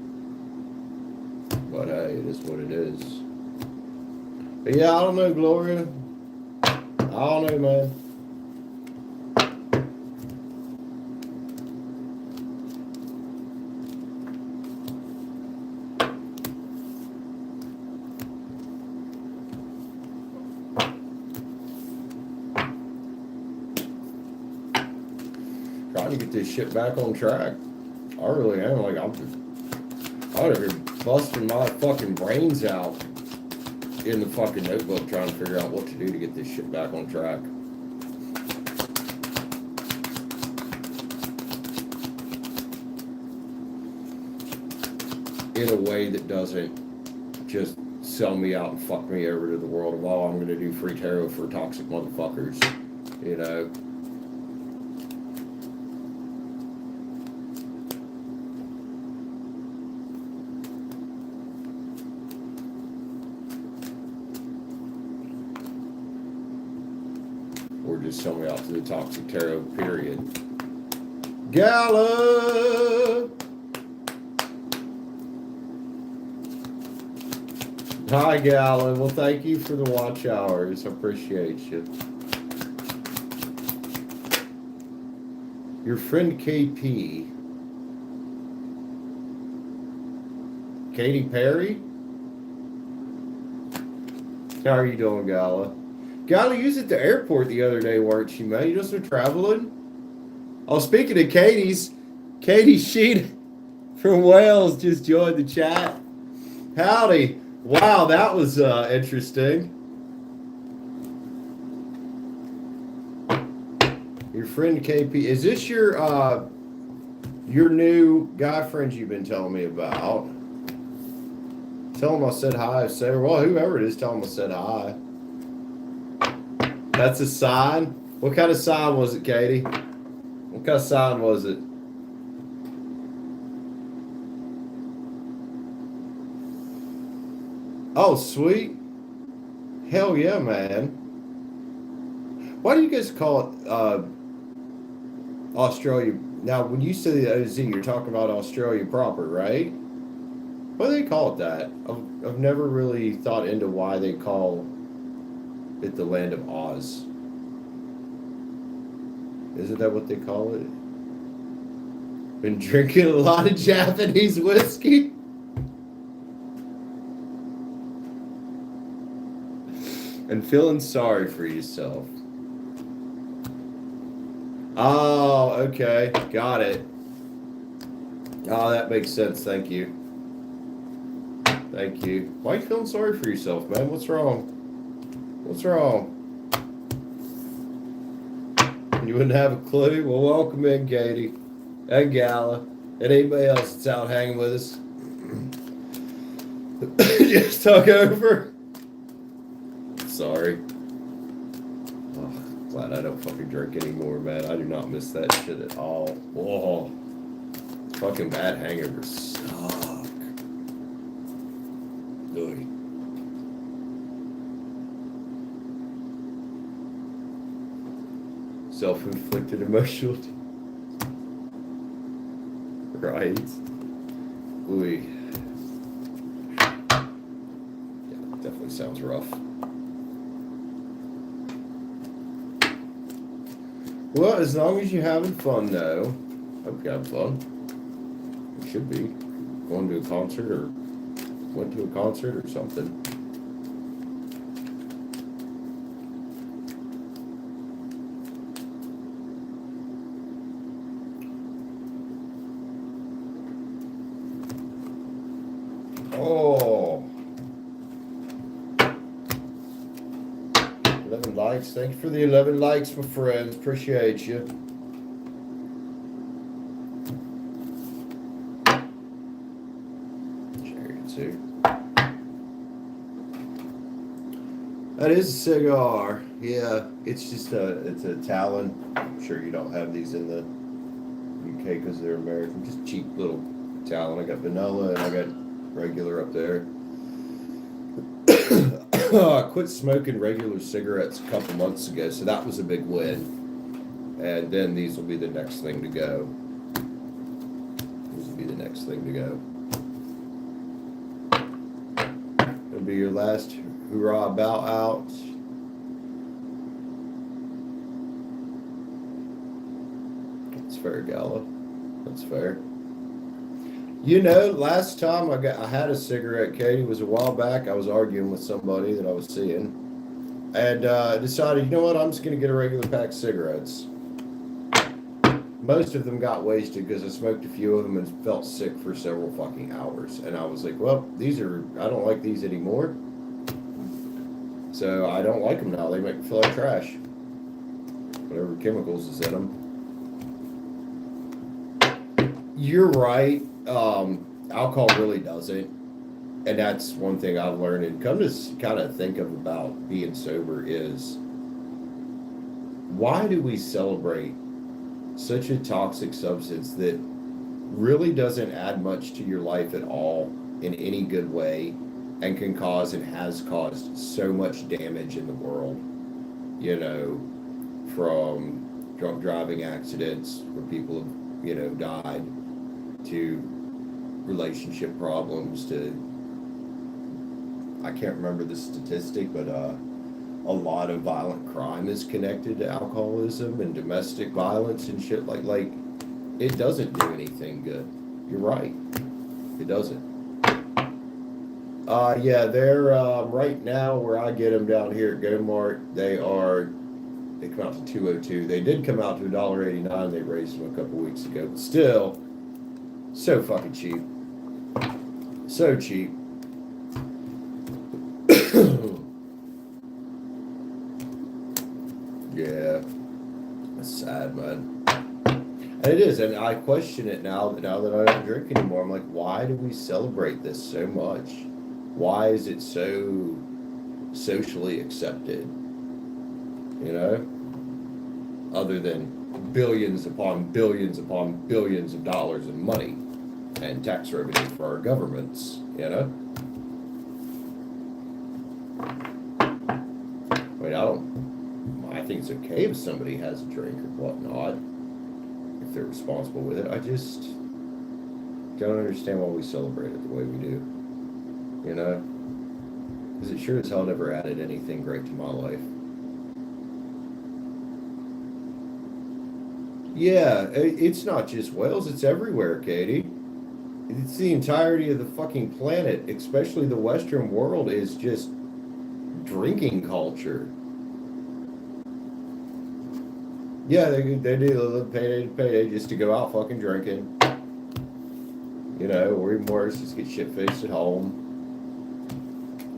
But hey, it is what it is. But yeah, I don't know, Gloria. I don't know, man. Trying to get this shit back on track. I really am. Like, I'm out here busting my fucking brains out in the fucking notebook trying to figure out what to do to get this shit back on track. In a way that doesn't just sell me out and fuck me over to the world of, oh, I'm going to do free tarot for toxic motherfuckers. You know? Or just sell me out to the toxic tarot, period. Gala! Hi, Gala. Well, thank you for the watch hours. I appreciate you. Your friend KP. Katy Perry? How are you doing, Gala? Gala, you was at the airport the other day, weren't you, man? You just been traveling? Oh, speaking of Katie's, Katie Sheen from Wales just joined the chat. Howdy. Wow, that was interesting. Your friend KP, is this your new guy friend you've been telling me about? Tell him I said hi. Say, well, whoever it is, tell him I said hi. That's a sign. What kind of sign was it, Katie? What kind of sign was it? Oh, sweet. Hell yeah, man. Why do you guys call it Australia? Now, when you say the OZ, you're talking about Australia proper, right? Why do they call it that? I've never really thought into why they call it the land of Oz. Isn't that what they call it? Been drinking a lot of Japanese whiskey? And feeling sorry for yourself. Oh, okay. Got it. Oh, that makes sense. Thank you. Thank you. Why are you feeling sorry for yourself, man? What's wrong? What's wrong? You wouldn't have a clue? Well, welcome in, Katie. And Gala. And anybody else that's out hanging with us. Just took over. Sorry. Oh, glad I don't fucking drink anymore, man. I do not miss that shit at all. Oh, fucking bad hangovers suck. Ugh. Self-inflicted emotional. Right. Ooh. Yeah, definitely sounds rough. Well, as long as you're having fun, though. Hope you have fun. You should be. Going to a concert or went to a concert or something. Oh. 11 likes. Thank you for the 11 likes, my friends. Appreciate you. Share it too. That is a cigar. Yeah, it's just it's a Talon. I'm sure you don't have these in the UK because they're American. Just cheap little Talon. I got vanilla and I got regular up there. I quit smoking regular cigarettes a couple months ago, so that was a big win. And then these will be the next thing to go. These will be the next thing to go. It'll be your last hurrah bow out. That's fair, Gala. That's fair. You know, last time I had a cigarette, Katie, was a while back. I was arguing with somebody that I was seeing, and decided, you know what, I'm just gonna get a regular pack of cigarettes. Most of them got wasted because I smoked a few of them and felt sick for several fucking hours. And I was like, well, I don't like these anymore. So I don't like them now. They make me feel like trash. Whatever chemicals is in them. You're right. Alcohol really doesn't. And that's one thing I've learned and come to kind of think of about being sober is, why do we celebrate such a toxic substance that really doesn't add much to your life at all in any good way and can cause and has caused so much damage in the world? You know, from drunk driving accidents where people have, you know, died, to relationship problems, to, I can't remember the statistic, but a lot of violent crime is connected to alcoholism and domestic violence and shit like it doesn't do anything good. You're right. It doesn't. Yeah, they're right now where I get them down here at Go Mart, they are They come out to 202. They did come out to $1.89. They raised them a couple weeks ago, but still, so fucking cheap. So cheap. Yeah, that's sad, man. And it is, and I question it now that I don't drink anymore. I'm like, why do we celebrate this so much? Why is it so socially accepted? You know, other than billions upon billions upon billions of dollars in money and tax revenue for our governments. You know, I think it's okay if somebody has a drink or whatnot, if they're responsible with it. I just don't understand why we celebrate it the way we do. You know? Because it sure as hell never added anything great to my life. Yeah, it's not just Wales, it's everywhere, Katie. It's the entirety of the fucking planet, especially the Western world, is just drinking culture. Yeah, they do live payday to payday just to go out fucking drinking. You know, or even worse, just get shit faced at home.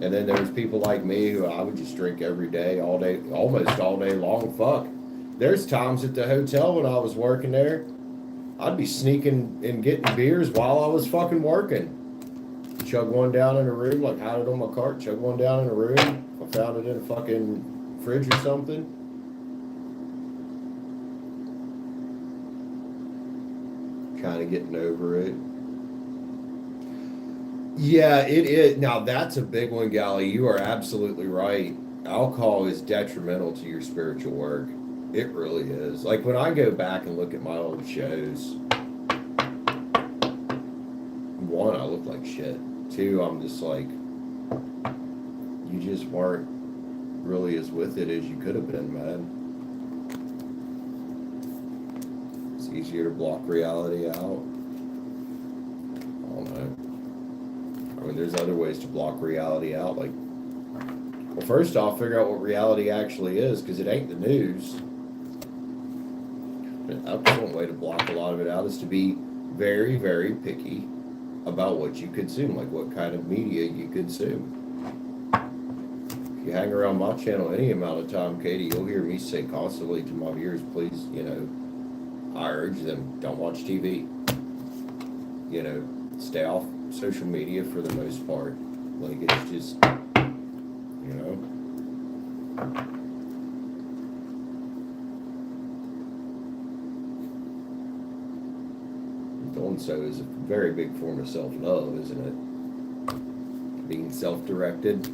And then there's people like me who I would just drink every day, all day, almost all day long. Fuck. There's times at the hotel when I was working there, I'd be sneaking and getting beers while I was fucking working. Chug one down in a room, like had it on my cart, chug one down in a room. I found it in a fucking fridge or something. Kind of getting over it. Yeah, it is. Now that's a big one, Gally. You are absolutely right. Alcohol is detrimental to your spiritual work. It really is. Like when I go back and look at my old shows, one, I look like shit. Two, I'm just like, you just weren't really as with it as you could have been, man. It's easier to block reality out. I don't know. I mean, there's other ways to block reality out. Like, well, first off, figure out what reality actually is, because it ain't the news. That's one way to block a lot of it out, is to be very, very picky about what you consume, like what kind of media you consume. If you hang around my channel any amount of time, Katie, you'll hear me say constantly to my viewers, please, you know, I urge them, don't watch TV. You know, stay off social media for the most part. Like, it's just, you know. Doing so is a very big form of self-love, isn't it? Being self-directed.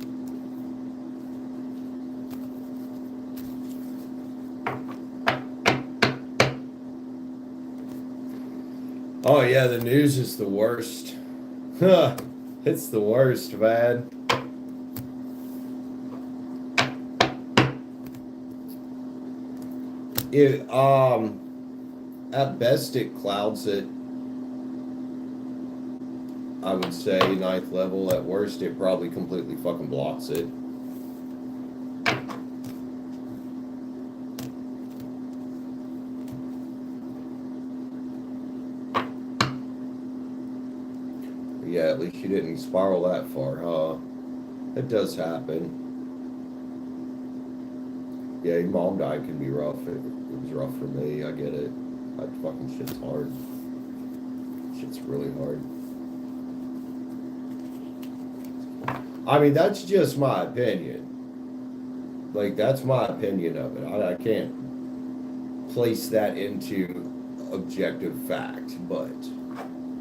Oh yeah, the news is the worst. It's the worst, man. It at best it clouds it. I would say 9th level. At worst, it probably completely fucking blocks it. Yeah, at least you didn't spiral that far, huh? It does happen. Yeah, your mom died can be rough. It was rough for me. I get it. That fucking shit's hard. Shit's really hard. I mean, that's just my opinion. Like, that's my opinion of it. I can't place that into objective fact, but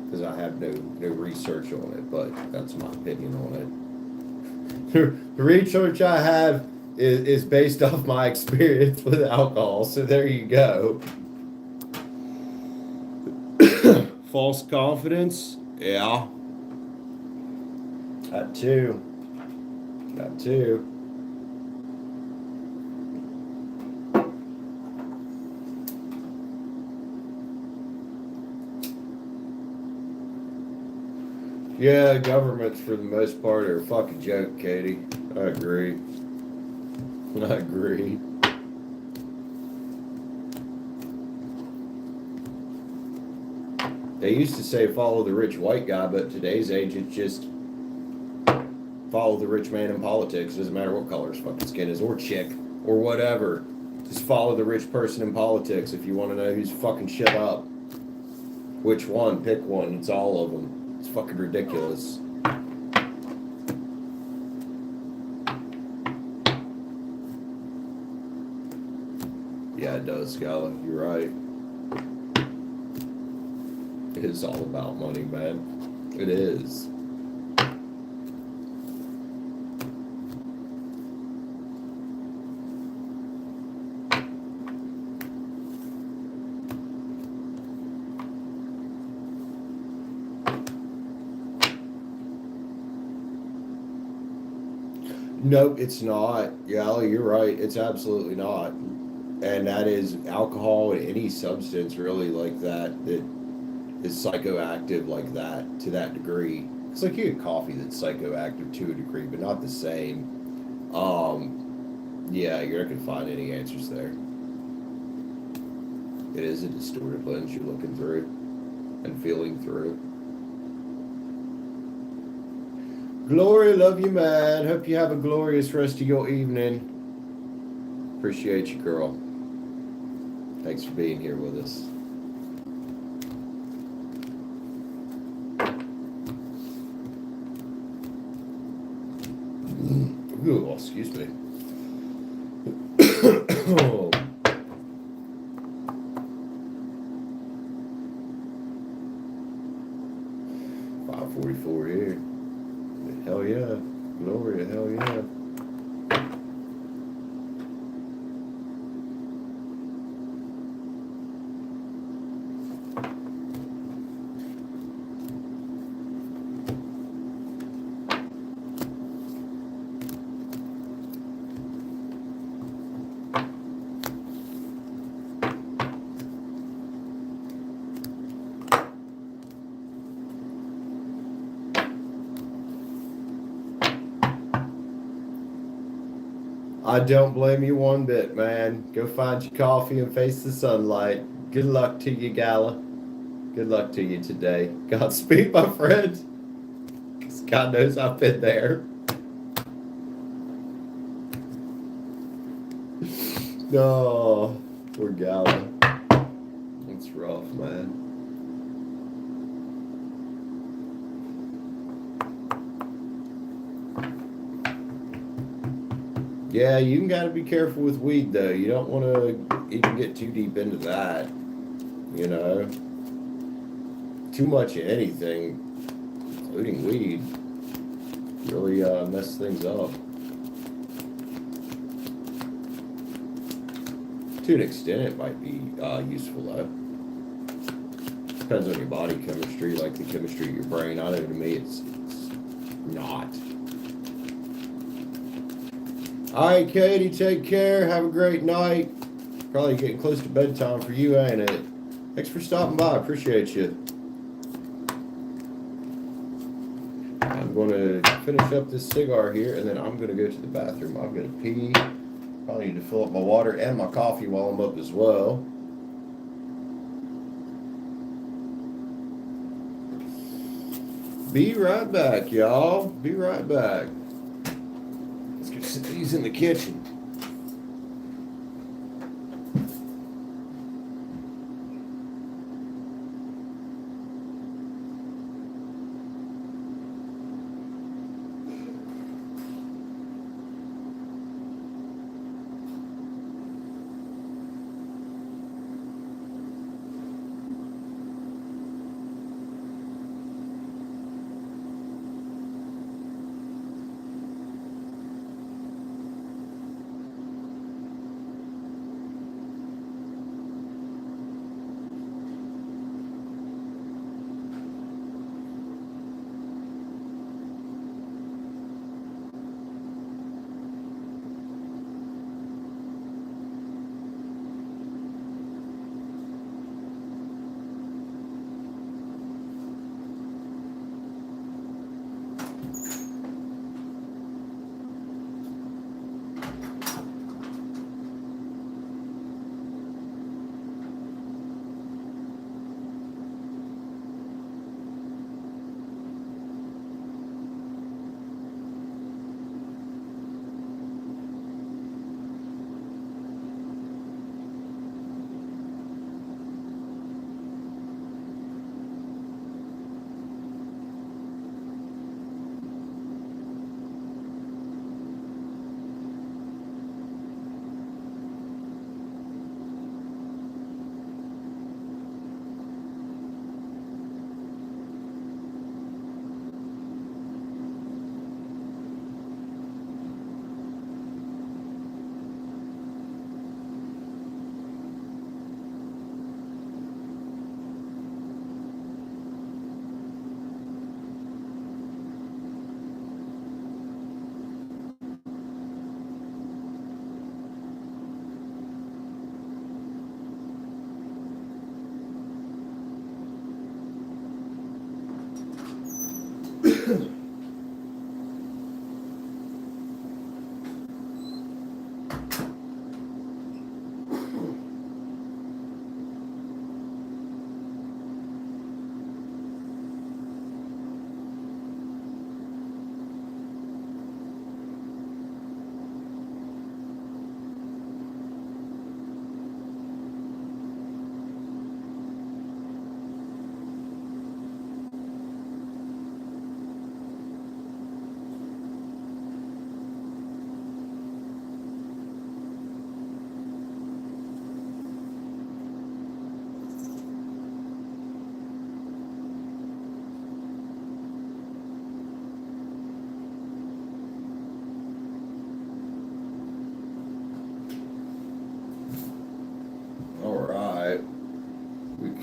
because I have no research on it, but that's my opinion on it. The research I have is based off my experience with alcohol, so there you go. False confidence? Yeah. That too. That too. Yeah, governments for the most part are a fucking joke, Katie. I agree. I agree. They used to say follow the rich white guy, but today's age it's just follow the rich man in politics. It doesn't matter what color his fucking skin is, or chick, or whatever. Just follow the rich person in politics if you want to know who's fucking shit up. Which one? Pick one. It's all of them. It's fucking ridiculous. Yeah, it does, Scala. You're right. It is all about money, man. It is. Nope, it's not. Yeah, you're right. It's absolutely not. And that is alcohol and any substance really like that that is psychoactive like that to that degree. It's like you get coffee that's psychoactive to a degree, but not the same. Yeah, you're not gonna find any answers there. It is a distorted lens you're looking through and feeling through. Glory, love you, man. Hope you have a glorious rest of your evening. Appreciate you, girl. Thanks for being here with us. Ooh, excuse me. Oh. 5:44 here. Hell yeah. Gloria, hell yeah. I don't blame you one bit, man. Go find your coffee and face the sunlight. Good luck to you, Gala. Good luck to you today. Godspeed, my friend. Because God knows I've been there. No, poor Gala. It's rough, man. Yeah, you got to be careful with weed, though. You don't want to even get too deep into that. You know, too much of anything, including weed, really mess things up. To an extent, it might be useful, though. Depends on your body chemistry, like the chemistry of your brain. I know to me, it's not. All right, Katie, take care. Have a great night. Probably getting close to bedtime for you, ain't it? Thanks for stopping by. Appreciate you. I'm going to finish up this cigar here, and then I'm going to go to the bathroom. I'm going to pee. Probably need to fill up my water and my coffee while I'm up as well. Be right back, y'all. Be right back. Let's go sit these in the kitchen.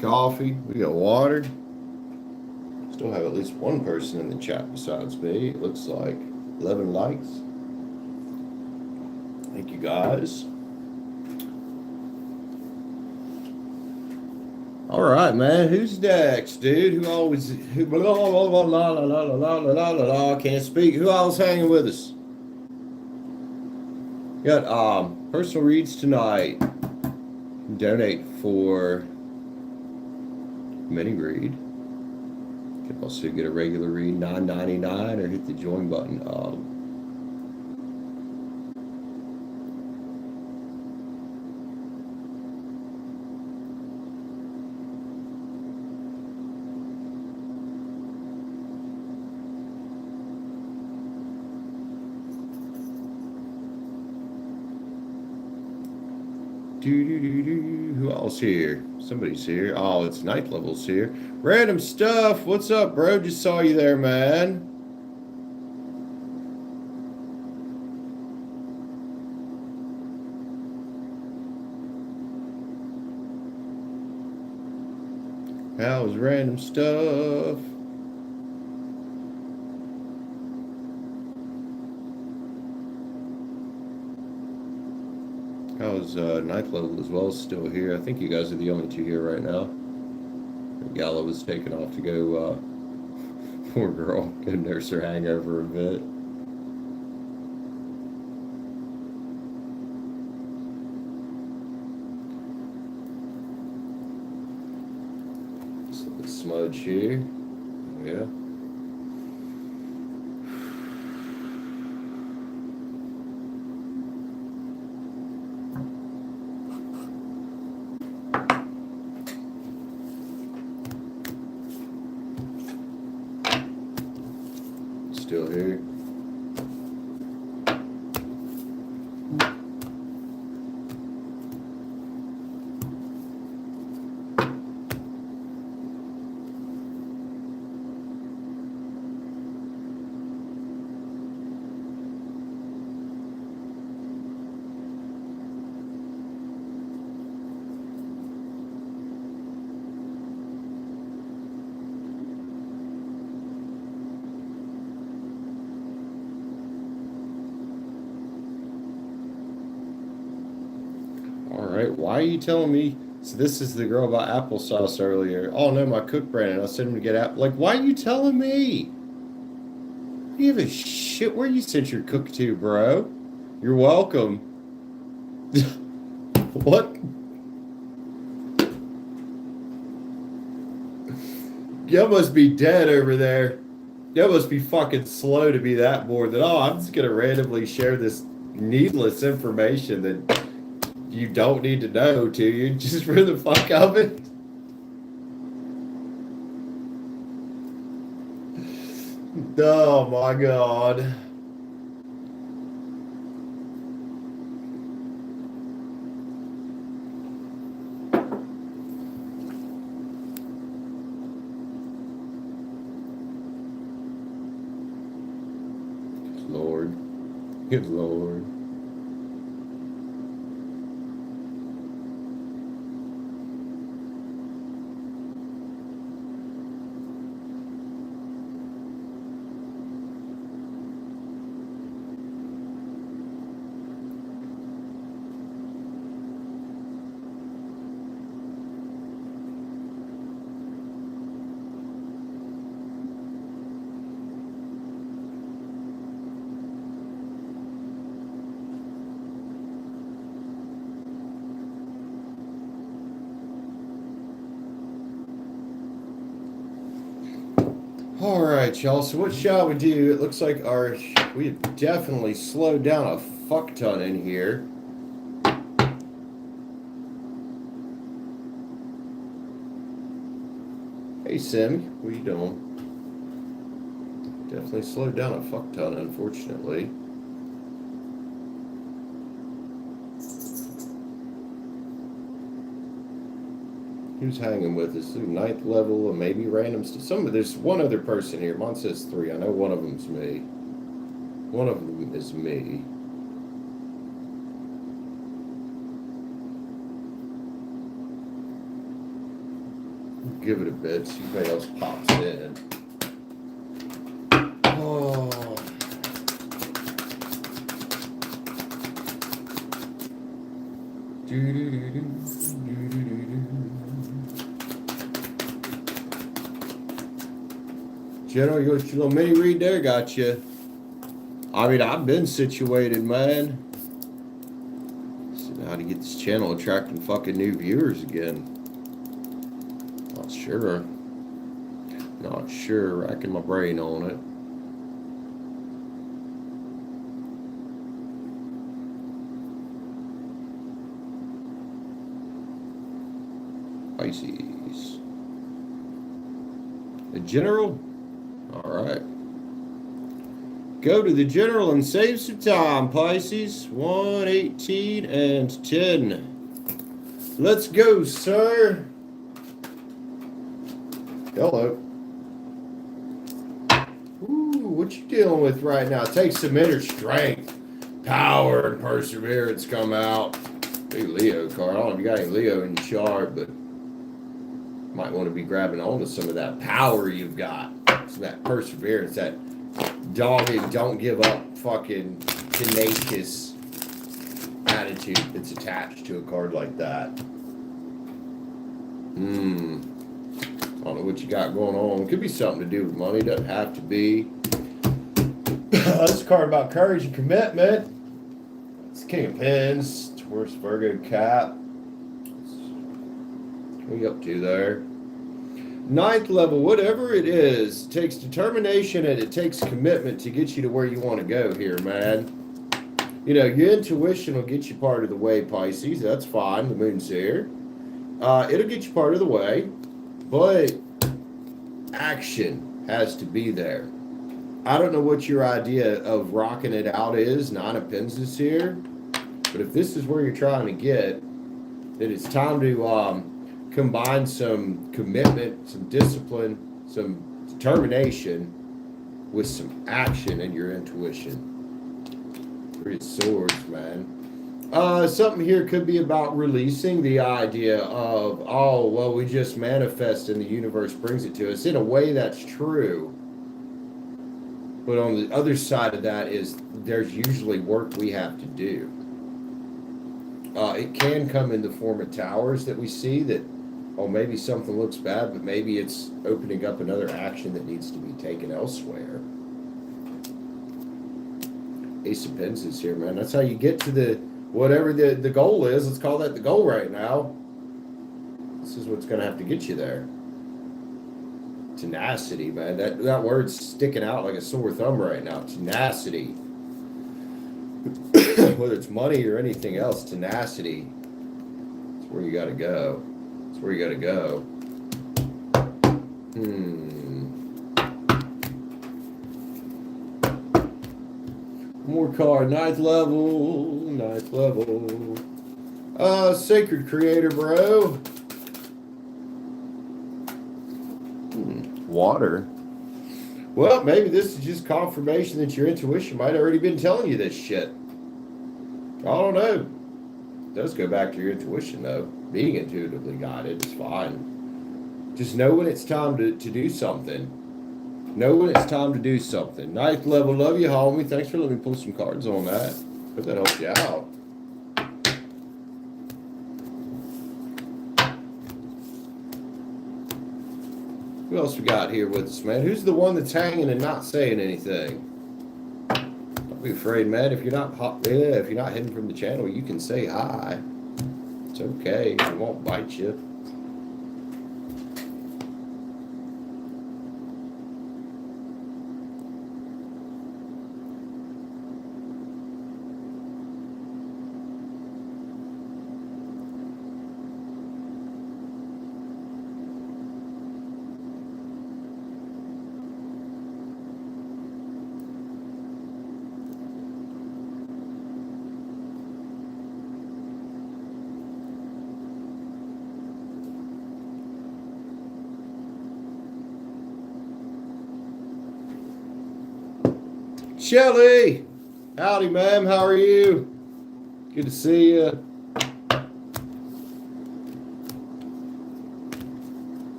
coffee. We got water. Still have at least one person in the chat besides me. It looks like 11 likes. Thank you guys. All right, man. Who's next, dude? Who blah, blah, blah, blah, blah, blah, blah, blah, blah, blah, blah, can't speak. Who else hanging with us? Got personal reads tonight. Donate for mini read. You can also get a regular read, $9.99, or hit the join button. Who else here? Somebody's here. Oh, it's Ninth Level's here. Random Stuff. What's up, bro? Just saw you there, man. How's Random Stuff? How's Ninth Level as well? Still here. I think you guys are the only two here right now. Gala was taken off to go, poor girl, go nurse her hangover a bit. So the smudge here. Yeah. Still here. Why are you telling me? So this is the girl about applesauce earlier. Oh no, my cook Brandon. I sent him to get apple. Like, why are you telling me? You give a shit where you sent your cook to, bro. You're welcome. What? You must be dead over there. You must be fucking slow to be that bored that, oh, I'm just gonna randomly share this needless information that you don't need to know to you, just for the fuck of it. Oh my god. Good Lord. Good Lord. All right, y'all. So what shall we do? It looks like we have definitely slowed down a fuck ton in here. Hey, Sammy, what are you doing? Definitely slowed down a fuck ton, unfortunately. Who's hanging with us? Ninth Level and maybe random stuff. There's one other person here. Mine says 3. I know one of them's me. One of them is me. Give it a bit. See if anybody else pops in. Oh. General, your little mini read there got you. I mean, I've been situated, man. So how to get this channel attracting fucking new viewers again. Not sure. Not sure. Racking my brain on it. Pisces. The general? Alright. Go to the general and save some time, Pisces. 1:18 and 10. Let's go, sir. Hello. Ooh, what you dealing with right now? Take some inner strength. Power and perseverance come out. Big Leo card. I don't know if you got any Leo in your chart, but might want to be grabbing onto some of that power you've got. Some of that perseverance, that dogged, don't give up, fucking tenacious attitude that's attached to a card like that. I don't know what you got going on. It could be something to do with money. Doesn't have to be. This card about courage and commitment. It's King of Pens. Taurus, Virgo, Cap. What are you up to there? Ninth level, whatever it is, it takes determination and it takes commitment to get you to where you want to go here, man. You know, your intuition will get you part of the way, Pisces. That's fine. The moon's here. It'll get you part of the way, but action has to be there. I don't know what your idea of rocking it out is. Nine of Pens is here. But if this is where you're trying to get, then it's time to combine some commitment, some discipline, some determination with some action and your intuition. Three of Swords, man. Something here could be about releasing the idea of, oh, well, we just manifest and the universe brings it to us. In a way, that's true. But on the other side of that is there's usually work we have to do. It can come in the form of towers that we see that, oh, maybe something looks bad, but maybe it's opening up another action that needs to be taken elsewhere. Ace of Pens is here, man. That's how you get to the, whatever the goal is. Let's call that the goal right now. This is what's going to have to get you there. Tenacity, man. That word's sticking out like a sore thumb right now. Tenacity. Whether it's money or anything else, tenacity. That's where you got to go. That's where you got to go. More card. Ninth level. Ninth level. Sacred Creator, bro. Water. Well, maybe this is just confirmation that your intuition might have already been telling you this shit. I don't know. It does go back to your intuition, though. Being intuitively guided is fine. Just know when it's time to do something. Know when it's time to do something. Ninth level. Love you, homie. Thanks for letting me pull some cards on that. Hope that helps you out. Who else we got here with us, man? Who's the one that's hanging and not saying anything? Don't be afraid, man. If you're not hidden from the channel, you can say hi. It's okay. It won't bite you. Shelly! Howdy, ma'am. How are you? Good to see you.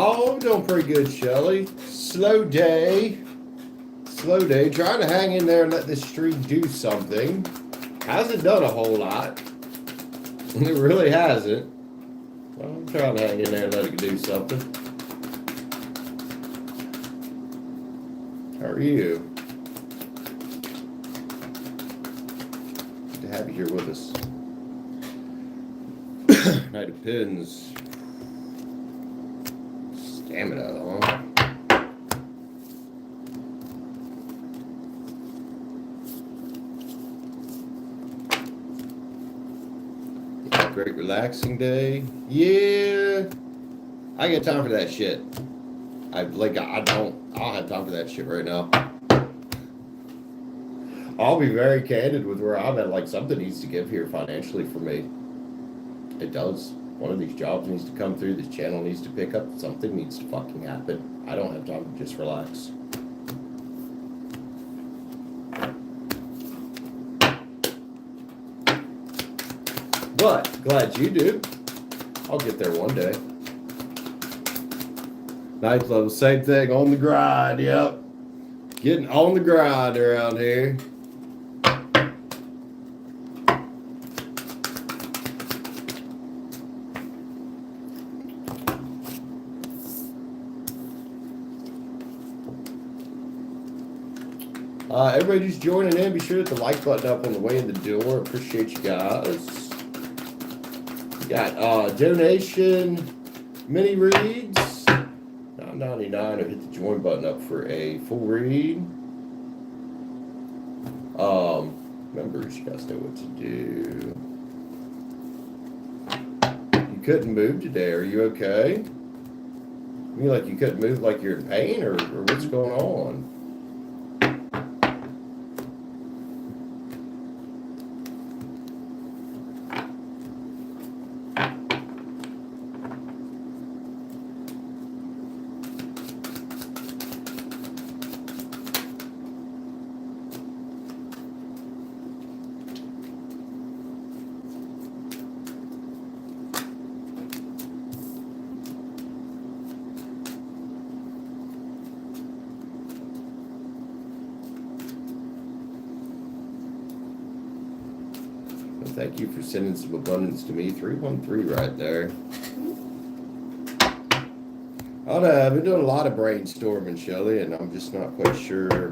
Oh, I'm doing pretty good, Shelly. Slow day. Slow day. Trying to hang in there and let this streak do something. Hasn't done a whole lot. It really hasn't. Well, I'm trying to hang in there and let it do something. How are you? Good to have you here with us. Knight of Pins. Stamina, huh? Great relaxing day. Yeah. I get time for that shit. I don't have time for that shit right now. I'll be very candid with where I'm at. Like, something needs to give here financially for me. It does. One of these jobs needs to come through. This channel needs to pick up. Something needs to fucking happen. I don't have time to just relax. But glad you do. I'll get there one day. Night level, same thing, on the grind. Yep, getting on the grind around here. Everybody just joining in. Be sure to hit the like button up on the way in the door. Appreciate you guys. Got donation mini reads. $9.99. Or hit the join button up for a full read. Members, you guys know what to do. You couldn't move today. Are you okay? You mean like you couldn't move like you're in pain, or what's going on? Thank you for sending some abundance to me. 313 right there. I've been doing a lot of brainstorming, Shelly, and I'm just not quite sure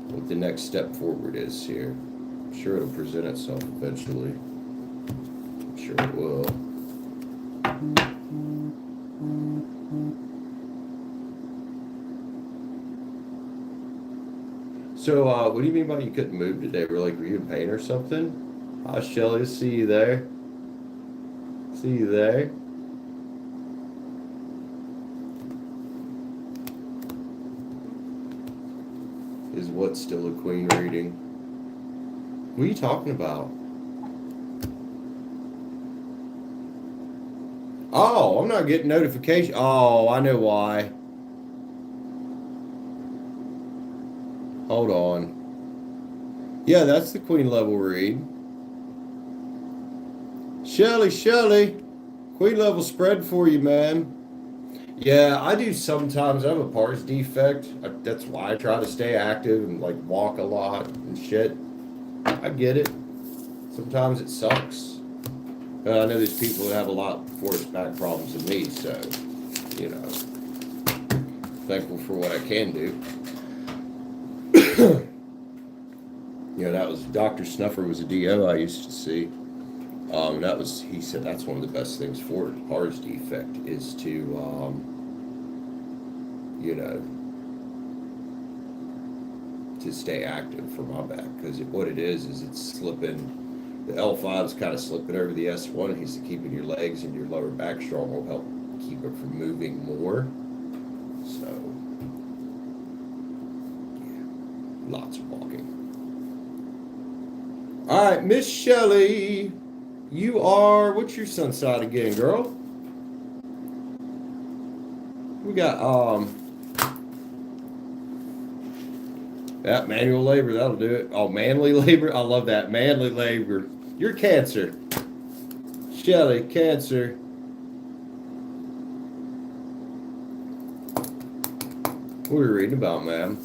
what the next step forward is here. I'm sure it'll present itself eventually. I'm sure it will. So, what do you mean by you couldn't move today? Were you in pain or something? Hi, Shelly. See you there. See you there. Is what still a queen reading? What are you talking about? Oh, I'm not getting notification. Oh, I know why. Hold on. Yeah, that's the queen level read. Shelly. Queen level spread for you, man. Yeah, I do sometimes. I have a pars defect. That's why I try to stay active and walk a lot and shit. I get it. Sometimes it sucks. I know there's people that have a lot worse back problems than me, so, thankful for what I can do. That was Dr. Snuffer was a DO I used to see. He said that's one of the best things for pars defect is to, to stay active for my back. Because what it is it's slipping, the L5 is kind of slipping over the S1. He's keeping your legs and your lower back strong, will help keep it from moving more. So, yeah, lots of walking. All right, Miss Shelley, you are, what's your sun side again, girl? We got, yeah, manual labor, that'll do it. Oh, manly labor, I love that, manly labor. You're Cancer. Shelley, Cancer. What are you reading about, ma'am?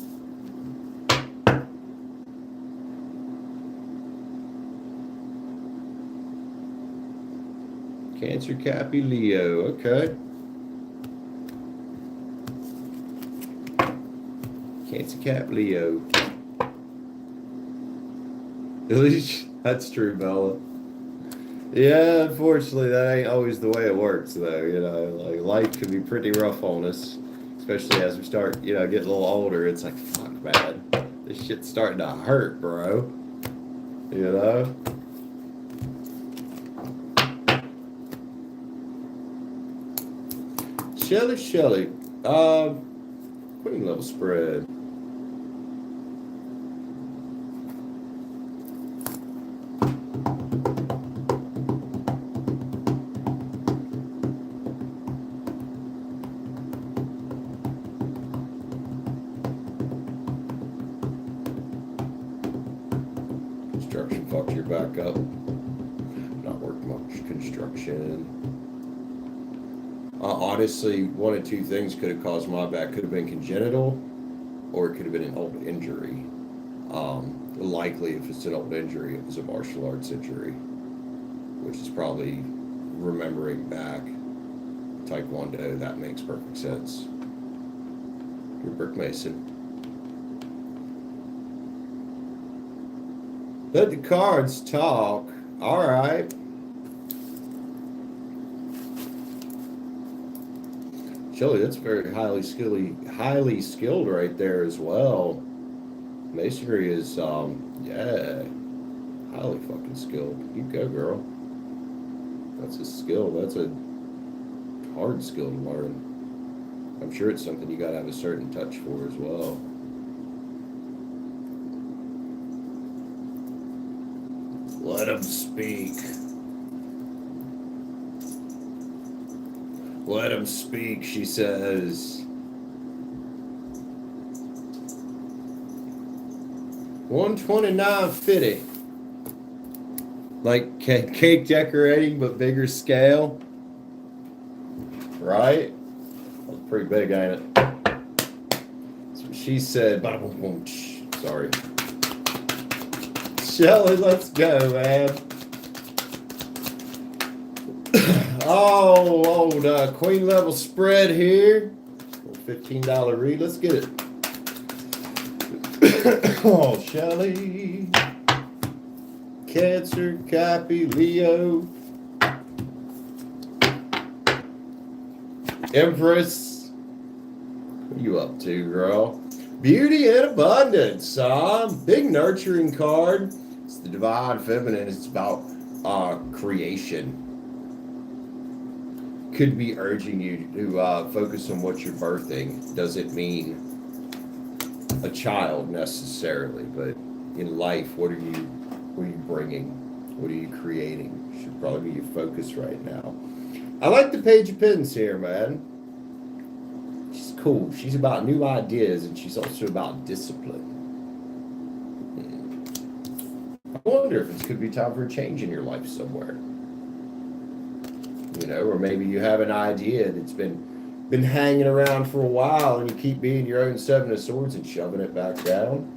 Cancer, Cappy, Leo. Okay. Cancer, Cap, Leo. At least that's true, Bella. Yeah, unfortunately, that ain't always the way it works, though. You know, like life can be pretty rough on us, especially as we start, you know, getting a little older. It's like, fuck, man, this shit's starting to hurt, bro. You know. Shelly. Queen level spread. Construction fucks your back up. Not work much construction. Honestly, one of two things could have caused my back. Could have been congenital, or it could have been an old injury. Likely, if it's an old injury, it was a martial arts injury, which is probably, remembering back, Taekwondo. That makes perfect sense. You're Brick Mason. Let the cards talk. All right. Shelly, that's very highly skilled right there as well. Masonry is, yeah, highly fucking skilled. You go, girl. That's a skill. That's a hard skill to learn. I'm sure it's something you gotta have a certain touch for as well. Let him speak. Let him speak, she says. 129.50. Like cake decorating, but bigger scale. Right? That's pretty big, ain't it? That's what she said. Sorry. Shelly, let's go, man. Oh, old queen level spread here. $15 read. Let's get it. Oh, Shelly. Cancer, Cappy, Leo. Empress. What are you up to, girl? Beauty and abundance. Big nurturing card. It's the divine feminine. It's about creation. Could be urging you to focus on what you're birthing. Doesn't mean a child necessarily, but in life, what are you bringing? What are you creating? Should probably be your focus right now. I like the Page of Pens here, man. She's cool. She's about new ideas, and she's also about discipline. I wonder if it could be time for a change in your life somewhere. You know, or maybe you have an idea that's been hanging around for a while, and you keep being your own Seven of Swords and shoving it back down.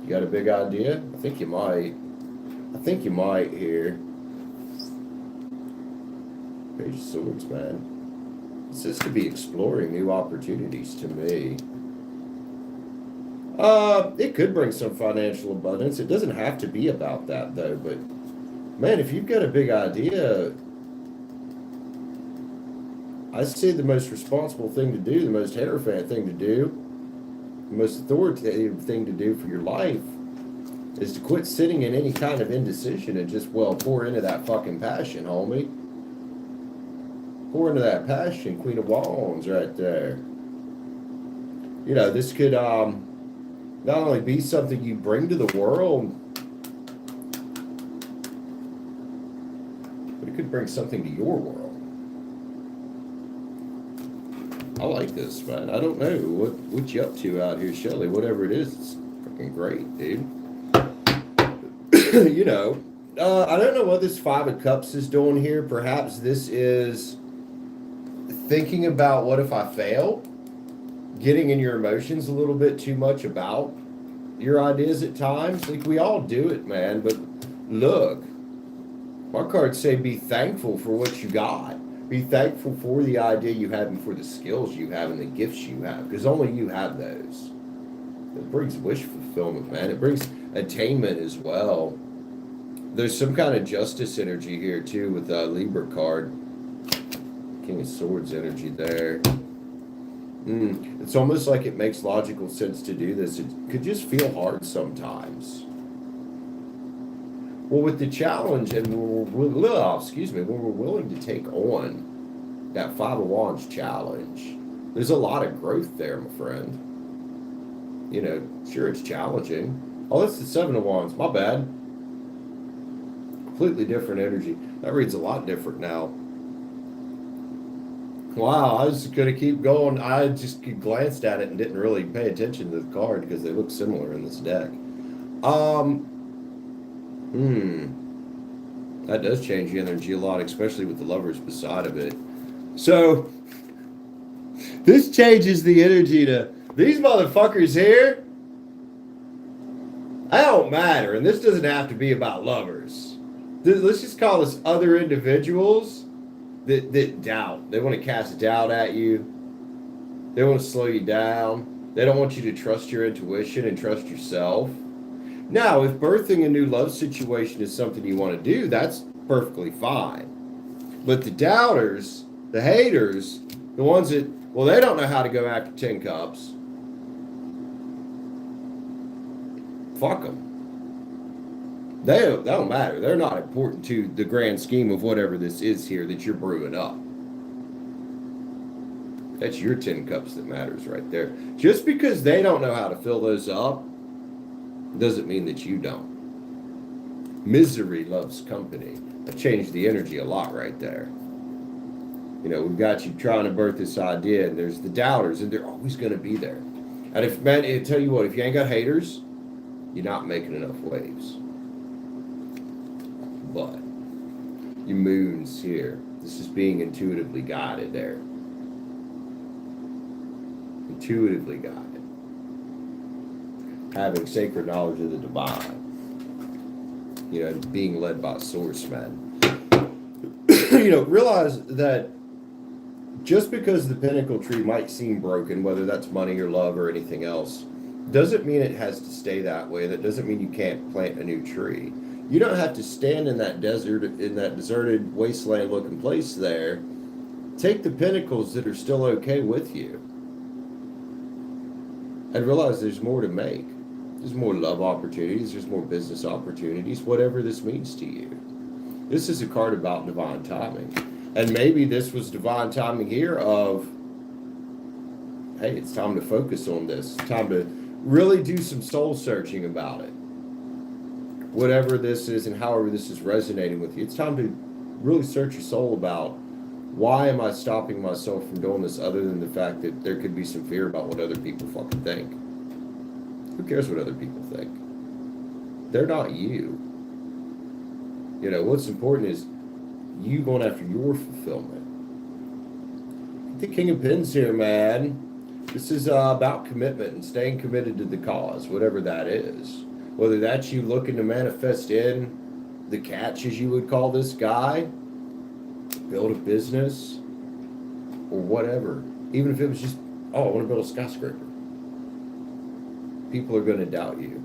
You got a big idea? I think you might. Here. Page of Swords, man. This could be exploring new opportunities to me. It could bring some financial abundance. It doesn't have to be about that, though. But, man, if you've got a big idea, I say the most responsible thing to do, the most Hierophant thing to do, the most authoritative thing to do for your life is to quit sitting in any kind of indecision and just, well, pour into that fucking passion, homie. Pour into that passion, Queen of Wands right there. You know, this could not only be something you bring to the world, but it could bring something to your world. I like this, man. I don't know what you up to out here, Shelly. Whatever it is, it's freaking great, dude. You know, I don't know what this Five of Cups is doing here. Perhaps this is thinking about what if I fail? getting in your emotions a little bit too much about your ideas at times. Like we all do it, man. But look, my cards say be thankful for what you got. Be thankful for the idea you have and for the skills you have and the gifts you have, because only you have those. It brings wish fulfillment, man. It brings attainment as well. There's some kind of justice energy here too with the Libra card. King of Swords energy there. It's almost like it makes logical sense to do this. It could just feel hard sometimes. Well, with the challenge, and when we're willing to take on that Five of Wands challenge, there's a lot of growth there, my friend. You know, sure, it's challenging. Oh, that's the Seven of Wands. My bad. Completely different energy. That reads a lot different now. Wow, I was going to keep going. I just glanced at it and didn't really pay attention to the card because they look similar in this deck. That does change the energy a lot, especially with the Lovers beside of it. So, this changes the energy to these motherfuckers here. That don't matter, and this doesn't have to be about lovers. Let's just call this other individuals that doubt. They want to cast doubt at you. They want to slow you down. They don't want you to trust your intuition and trust yourself. Now, if birthing a new love situation is something you want to do, that's perfectly fine. But the doubters, the haters, the ones that, well, they don't know how to go after 10 cups. Fuck them. They don't matter. They're not important to the grand scheme of whatever this is here that you're brewing up. That's your 10 cups that matters right there. Just because they don't know how to fill those up doesn't mean that you don't. Misery loves company. That changed the energy a lot right there. You know, we've got you trying to birth this idea, and there's the doubters, and they're always going to be there. And if, man, I tell you what, if you ain't got haters, you're not making enough waves. But your moon's here. This is being intuitively guided there. Intuitively guided. Having sacred knowledge of the divine. You know, being led by source, man. You know, realize that just because the pinnacle tree might seem broken, whether that's money or love or anything else, doesn't mean it has to stay that way. That doesn't mean you can't plant a new tree. You don't have to stand in that desert, in that deserted wasteland looking place there. Take the pinnacles that are still okay with you. And realize there's more to make. There's more love opportunities. There's more business opportunities. Whatever this means to you. This is a card about divine timing. And maybe this was divine timing here of, hey, it's time to focus on this. It's time to really do some soul searching about it. Whatever this is and however this is resonating with you, it's time to really search your soul about why am I stopping myself from doing this other than the fact that there could be some fear about what other people fucking think. Who cares what other people think? They're not you. You know, what's important is you going after your fulfillment. The King of Pens here, man. This is about commitment and staying committed to the cause, whatever that is. Whether that's you looking to manifest in the catch, as you would call this guy, build a business, or whatever. Even if it was just, oh, I want to build a skyscraper. People are going to doubt you.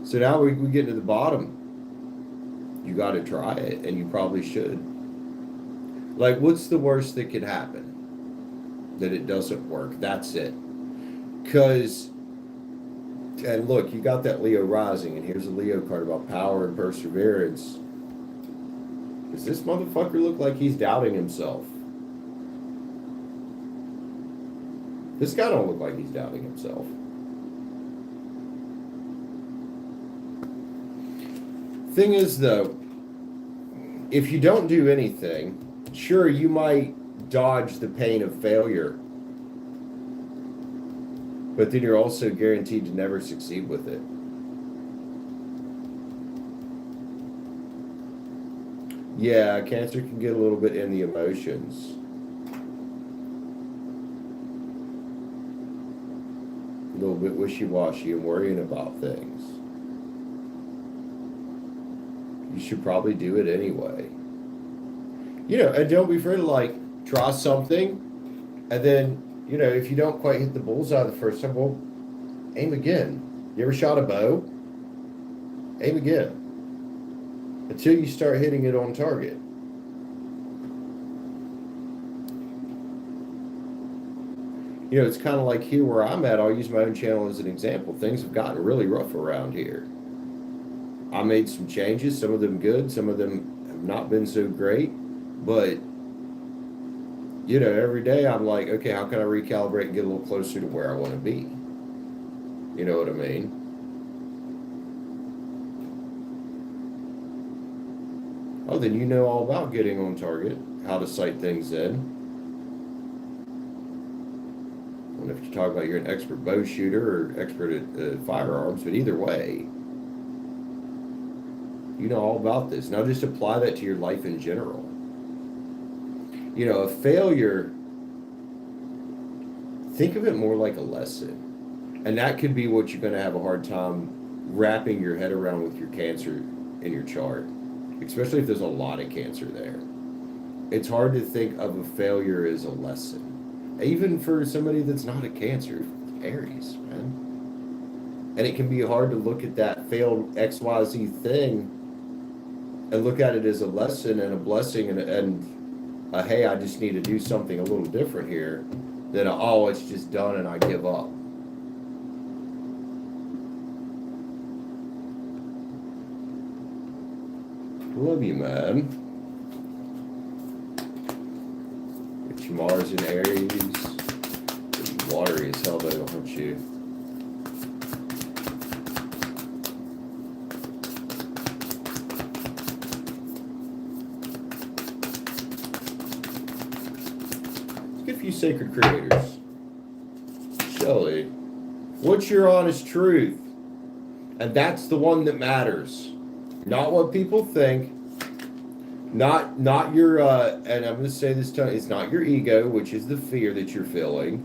So now we get to the bottom. You got to try it, and you probably should. Like, what's the worst that could happen? That it doesn't work. That's it. Because, and look, you got that Leo rising, and here's a Leo card about power and perseverance. Does this motherfucker look like he's doubting himself? This guy don't look like he's doubting himself. Thing is, though, if you don't do anything, sure, you might dodge the pain of failure. But then you're also guaranteed to never succeed with it. Yeah, Cancer can get a little bit in the emotions. little bit wishy-washy and worrying about things, you should probably do it anyway. You know, and don't be afraid to like try something, and then, you know, if you don't quite hit the bullseye the first time, well, aim again. You ever shot a bow? Aim again until you start hitting it on target. You know, it's kind of like here where I'm at. I'll use my own channel as an example. Things have gotten really rough around here. I made some changes, some of them good, some of them have not been so great. But, you know, every day I'm like, okay, how can I recalibrate and get a little closer to where I want to be? You know what I mean? Oh, then you know all about getting on target, how to sight things in. And if you talk about you're an expert bow shooter or expert at firearms, but either way, you know all about this. Now just apply that to your life in general. You know, a failure, think of it more like a lesson. And that could be what you're going to have a hard time wrapping your head around with your cancer in your chart, especially if there's a lot of cancer there. It's hard to think of a failure as a lesson, even for somebody that's not a cancer, Aries, man. And it can be hard to look at that failed XYZ thing and look at it as a lesson and a blessing and hey, I just need to do something a little different here, than oh, it's just done and I give up. Love you, man. Get your Mars in Aries. You're watery as hell, though, aren't you? Get a few sacred creators. Shelly, what's your honest truth? And that's the one that matters. Not what people think. Not your and I'm going to say this time, it's not your ego, which is the fear that you're feeling.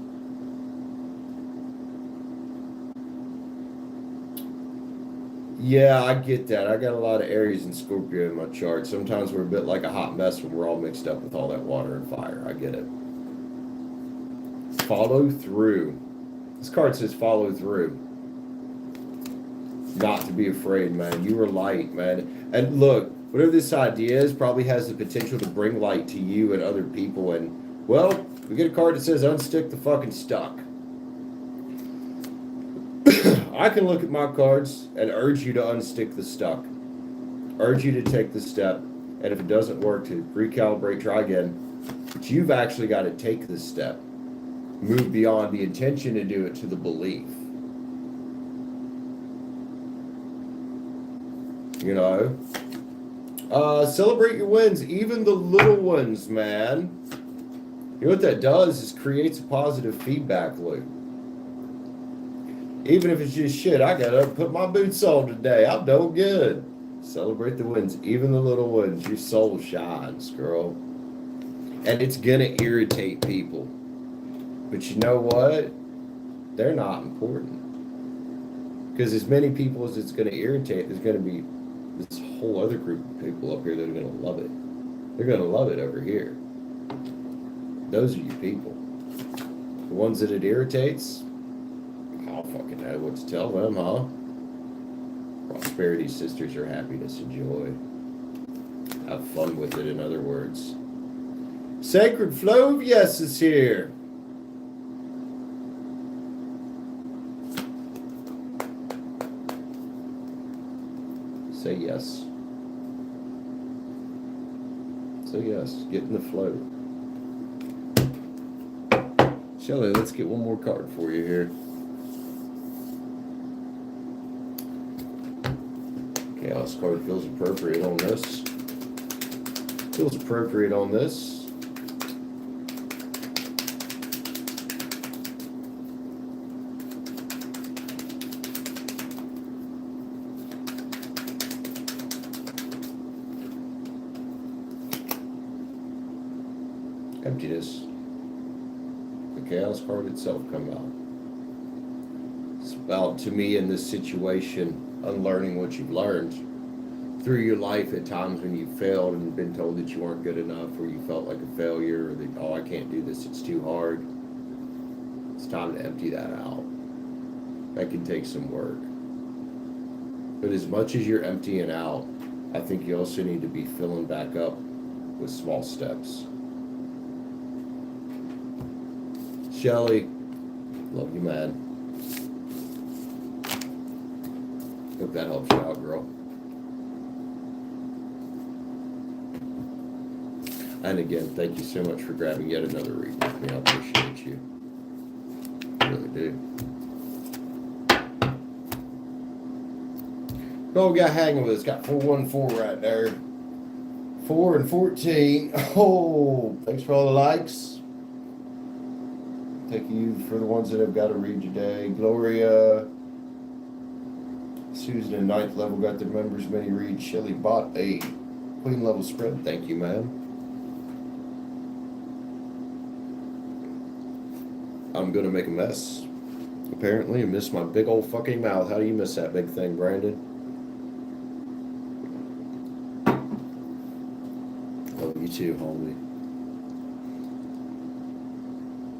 Yeah, I get that. I got a lot of Aries and Scorpio in my chart. Sometimes we're a bit like a hot mess when we're all mixed up with all that water and fire. I get it. Follow through. This card says follow through. Not to be afraid, man. You are light, man. And look, whatever this idea is probably has the potential to bring light to you and other people. And, well, we get a card that says unstick the fucking stuck. I can look at my cards and urge you to unstick the stuck. Urge you to take the step. And if it doesn't work, to recalibrate, try again. But you've actually got to take the step. Move beyond the intention to do it to the belief. You know? Celebrate your wins, even the little ones, man. You know what that does is creates a positive feedback loop. Even if it's just shit, I gotta put my boots on today. I'm doing good. Celebrate the wins, even the little ones. Your soul shines, girl. And it's gonna irritate people. But you know what? They're not important. Because as many people as it's gonna irritate, there's gonna be this whole other group of people up here that are gonna love it. They're gonna love it over here. Those are your people. The ones that it irritates, I don't fucking know what to tell them, huh? Prosperity, sisters, are happiness and joy. Have fun with it, in other words. Sacred flow of yes is here. Say yes. Say yes. Get in the flow. Shelly, let's get one more card for you here. Chaos card feels appropriate on this. Feels appropriate on this. Emptiness. The chaos card itself come out. Well, to me, in this situation, unlearning what you've learned through your life at times when you failed and been told that you weren't good enough, or you felt like a failure, or that, oh, I can't do this, it's too hard. It's time to empty that out. That can take some work. But as much as you're emptying out, I think you also need to be filling back up with small steps. Shelly, love you, man. Hope that helps you out, girl. And again, thank you so much for grabbing yet another read with me. I appreciate you. I really do. Oh, we got hanging with us. Got 414 right there. 4 and 14. Oh, thanks for all the likes. Thank you for the ones that have got to read today. Gloria, Susan in 9th level got their members mini read. Shelly bought a queen level spread. Thank you, man. I'm gonna make a mess, apparently, and miss my big old fucking mouth. How do you miss that big thing, Brandon? Oh, you too, homie.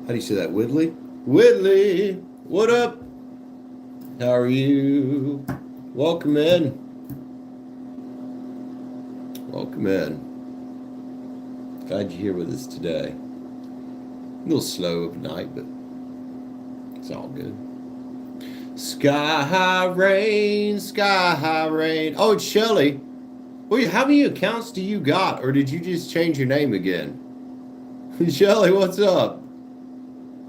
How do you say that, Whitley? Whitley, what up? How are you? Welcome in. Welcome in. Glad you're here with us today. A little slow of night, but it's all good. Sky high rain, sky high rain. Oh, it's Shelly. Wait, how many accounts do you got, or did you just change your name again? Shelly, what's up?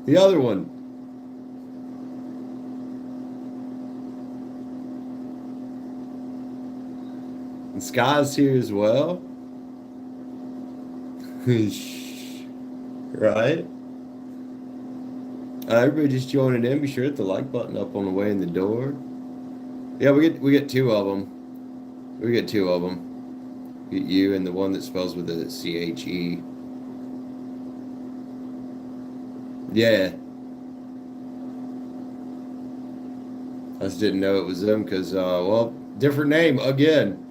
The other one. And Sky's here as well. Right? Everybody just joining in. Be sure to hit the like button up on the way in the door. Yeah, we get two of them. We get two of them. Get you and the one that spells with a CHE. Yeah. I just didn't know it was them because, well, different name again.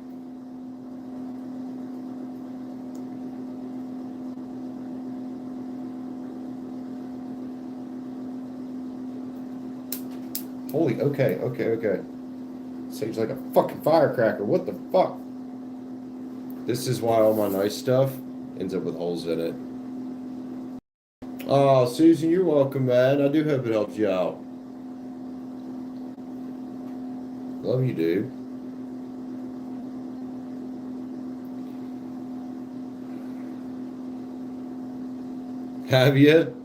Holy, okay. Seems like a fucking firecracker. What the fuck? This is why all my nice stuff ends up with holes in it. Oh, Susan, you're welcome, man. I do hope it helps you out. Love you, dude. Have you?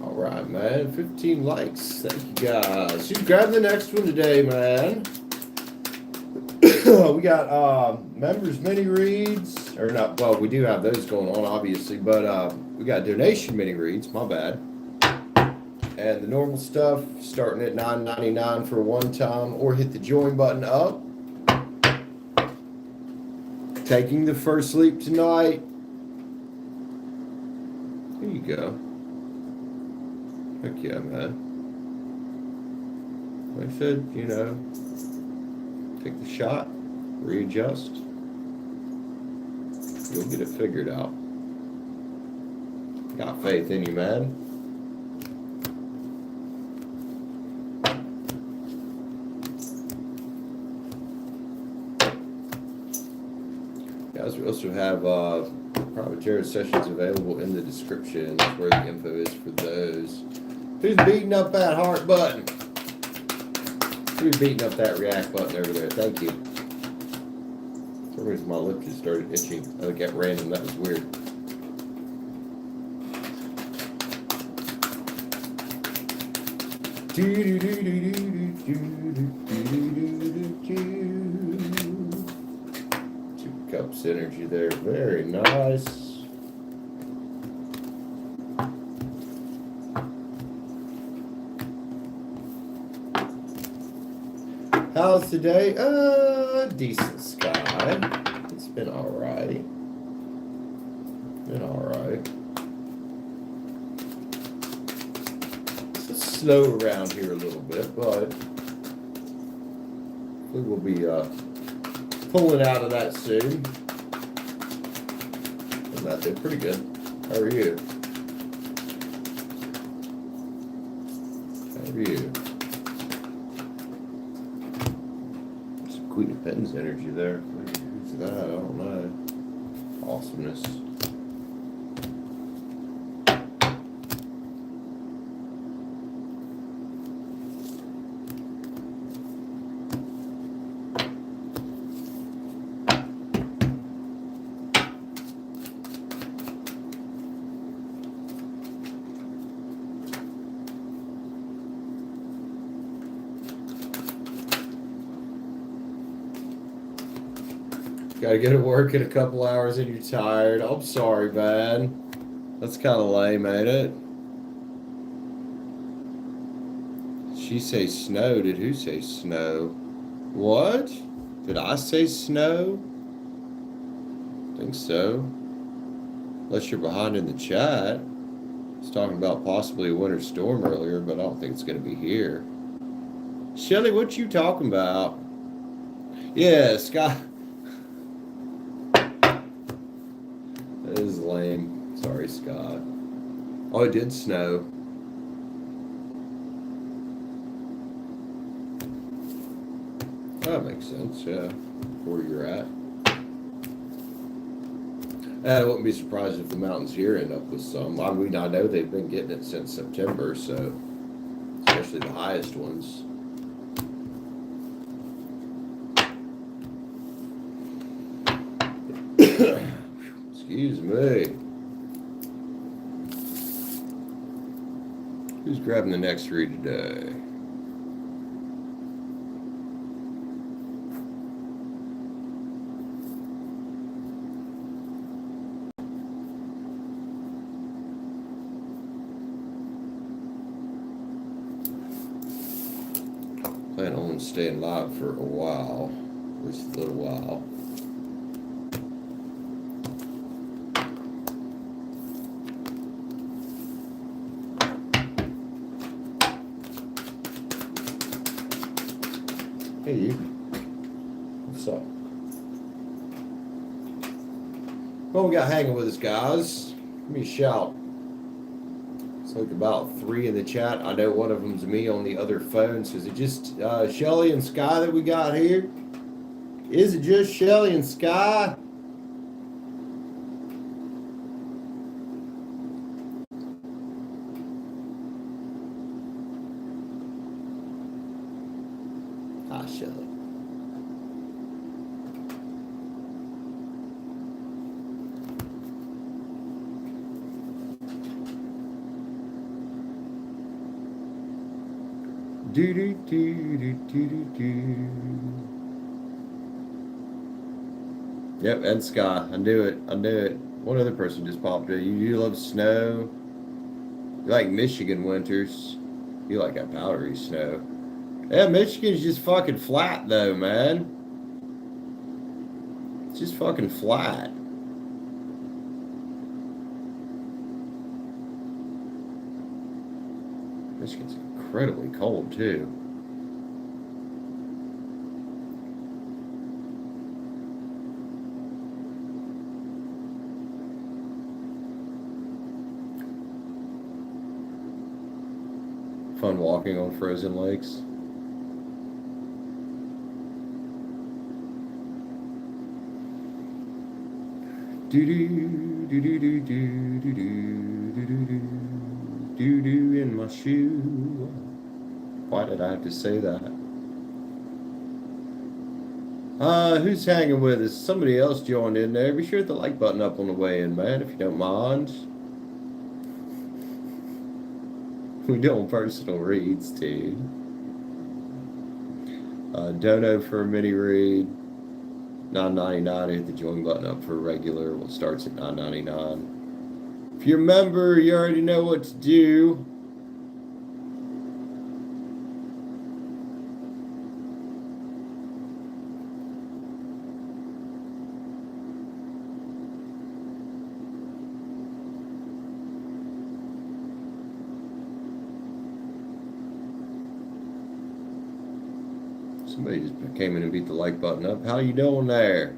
Alright, man. 15 likes. Thank you, guys. You grab the next one today, man. We got members mini reads. Or not, well, we do have those going on, obviously. But we got donation mini reads. My bad. And the normal stuff, starting at $9.99 for one time. Or hit the join button up. Taking the first leap tonight. There you go. Heck yeah, man. Like I said, you know, take the shot, readjust. You'll get it figured out. Got faith in you, man. Guys, we also have private tarot sessions available in the description. That's where the info is for those. Who's beating up that heart button? Who's beating up that react button over there? Thank you. That's what some reason my lip just started itching. I think at random, that was weird. Two cups energy there, very nice. How's today? Decent, Sky. It's been alright. Been alright. It's slow around here a little bit, but we will be pulling out of that soon. I'm not doing pretty good. How are you? How are you? Queen of Pentons energy there. Who's that? I don't know. Awesomeness. Gotta go to work in a couple hours and you're tired. I'm sorry, man. That's kind of lame, ain't it? She say snow. Did who say snow? What? Did I say snow? I think so. Unless you're behind in the chat. I was talking about possibly a winter storm earlier, but I don't think it's going to be here. Shelly, what you talking about? Yeah, Scott. That is lame. Sorry, Scott. Oh, it did snow. That makes sense, yeah. Where you're at. I wouldn't be surprised if the mountains here end up with some. I mean, I know they've been getting it since September, so especially the highest ones. Excuse me. Who's grabbing the next read today? Plan on staying live for a while, at least a little while. Hey, you. What's up? Well, we got hanging with us, guys. Give me a shout. It's like about 3 in the chat. I know one of them's me on the other phone. So is it just Shelly and Sky that we got here? Is it just Shelly and Sky? Hi, Shelly. Do do do do do do do. Yep, and Sky. I knew it. I knew it. One other person just popped in. You love snow. You like Michigan winters. You like that powdery snow. Yeah, Michigan's just fucking flat though, man. It's just fucking flat. Michigan's incredibly cold too. Fun walking on frozen lakes. Do do do do do do do do do do do do in my shoe. Why did I have to say that? Who's hanging with us? Somebody else joined in there. Be sure to hit the like button up on the way in, man, if you don't mind. We doing personal reads, dude. Dono for a mini read. $9.99. Hit the join button up for a regular. Well, it starts at $9.99. If you're a member, you already know what to do. Somebody just came in and beat the like button up. How you doing there?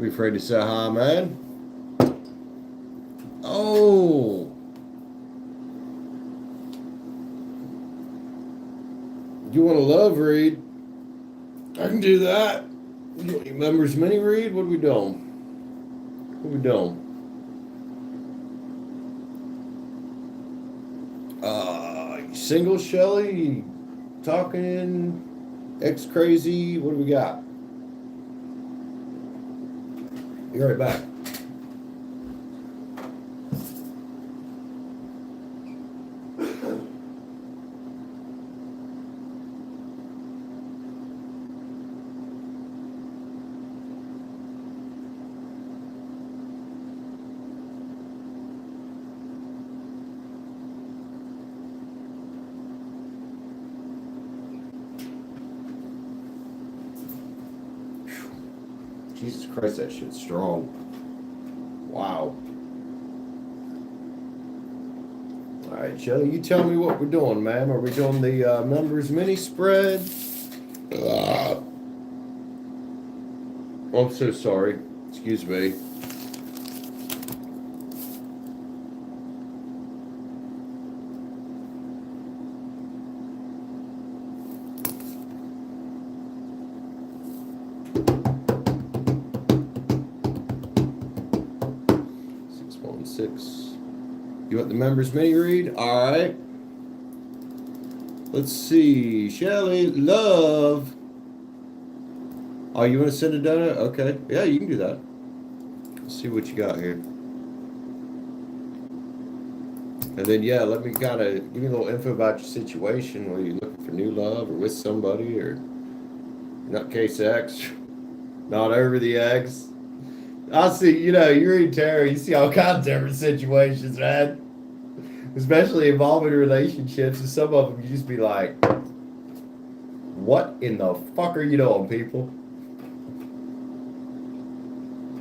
Be afraid to say hi, man. Oh. You want a love read? I can do that. You want your members mini read? What are we doing? What are we doing? Single Shelly? Talking? X crazy? What do we got? Be right back. Jesus Christ, that shit's strong. Wow. All right, Shelly, you tell me what we're doing, ma'am. Are we doing the members mini spread? I'm so sorry. Excuse me. You want the members mini read? All right. Let's see. Shelly, love. Oh, you want to send a donut? Okay. Yeah, you can do that. Let's see what you got here. And then, yeah, let me kind of give me a little info about your situation. Were you looking for new love or with somebody or nutcase X? Not over the X? I see, you read tarot, you see all kinds of different situations, man. Especially involving relationships, and some of them you just be like, what in the fuck are you doing, people?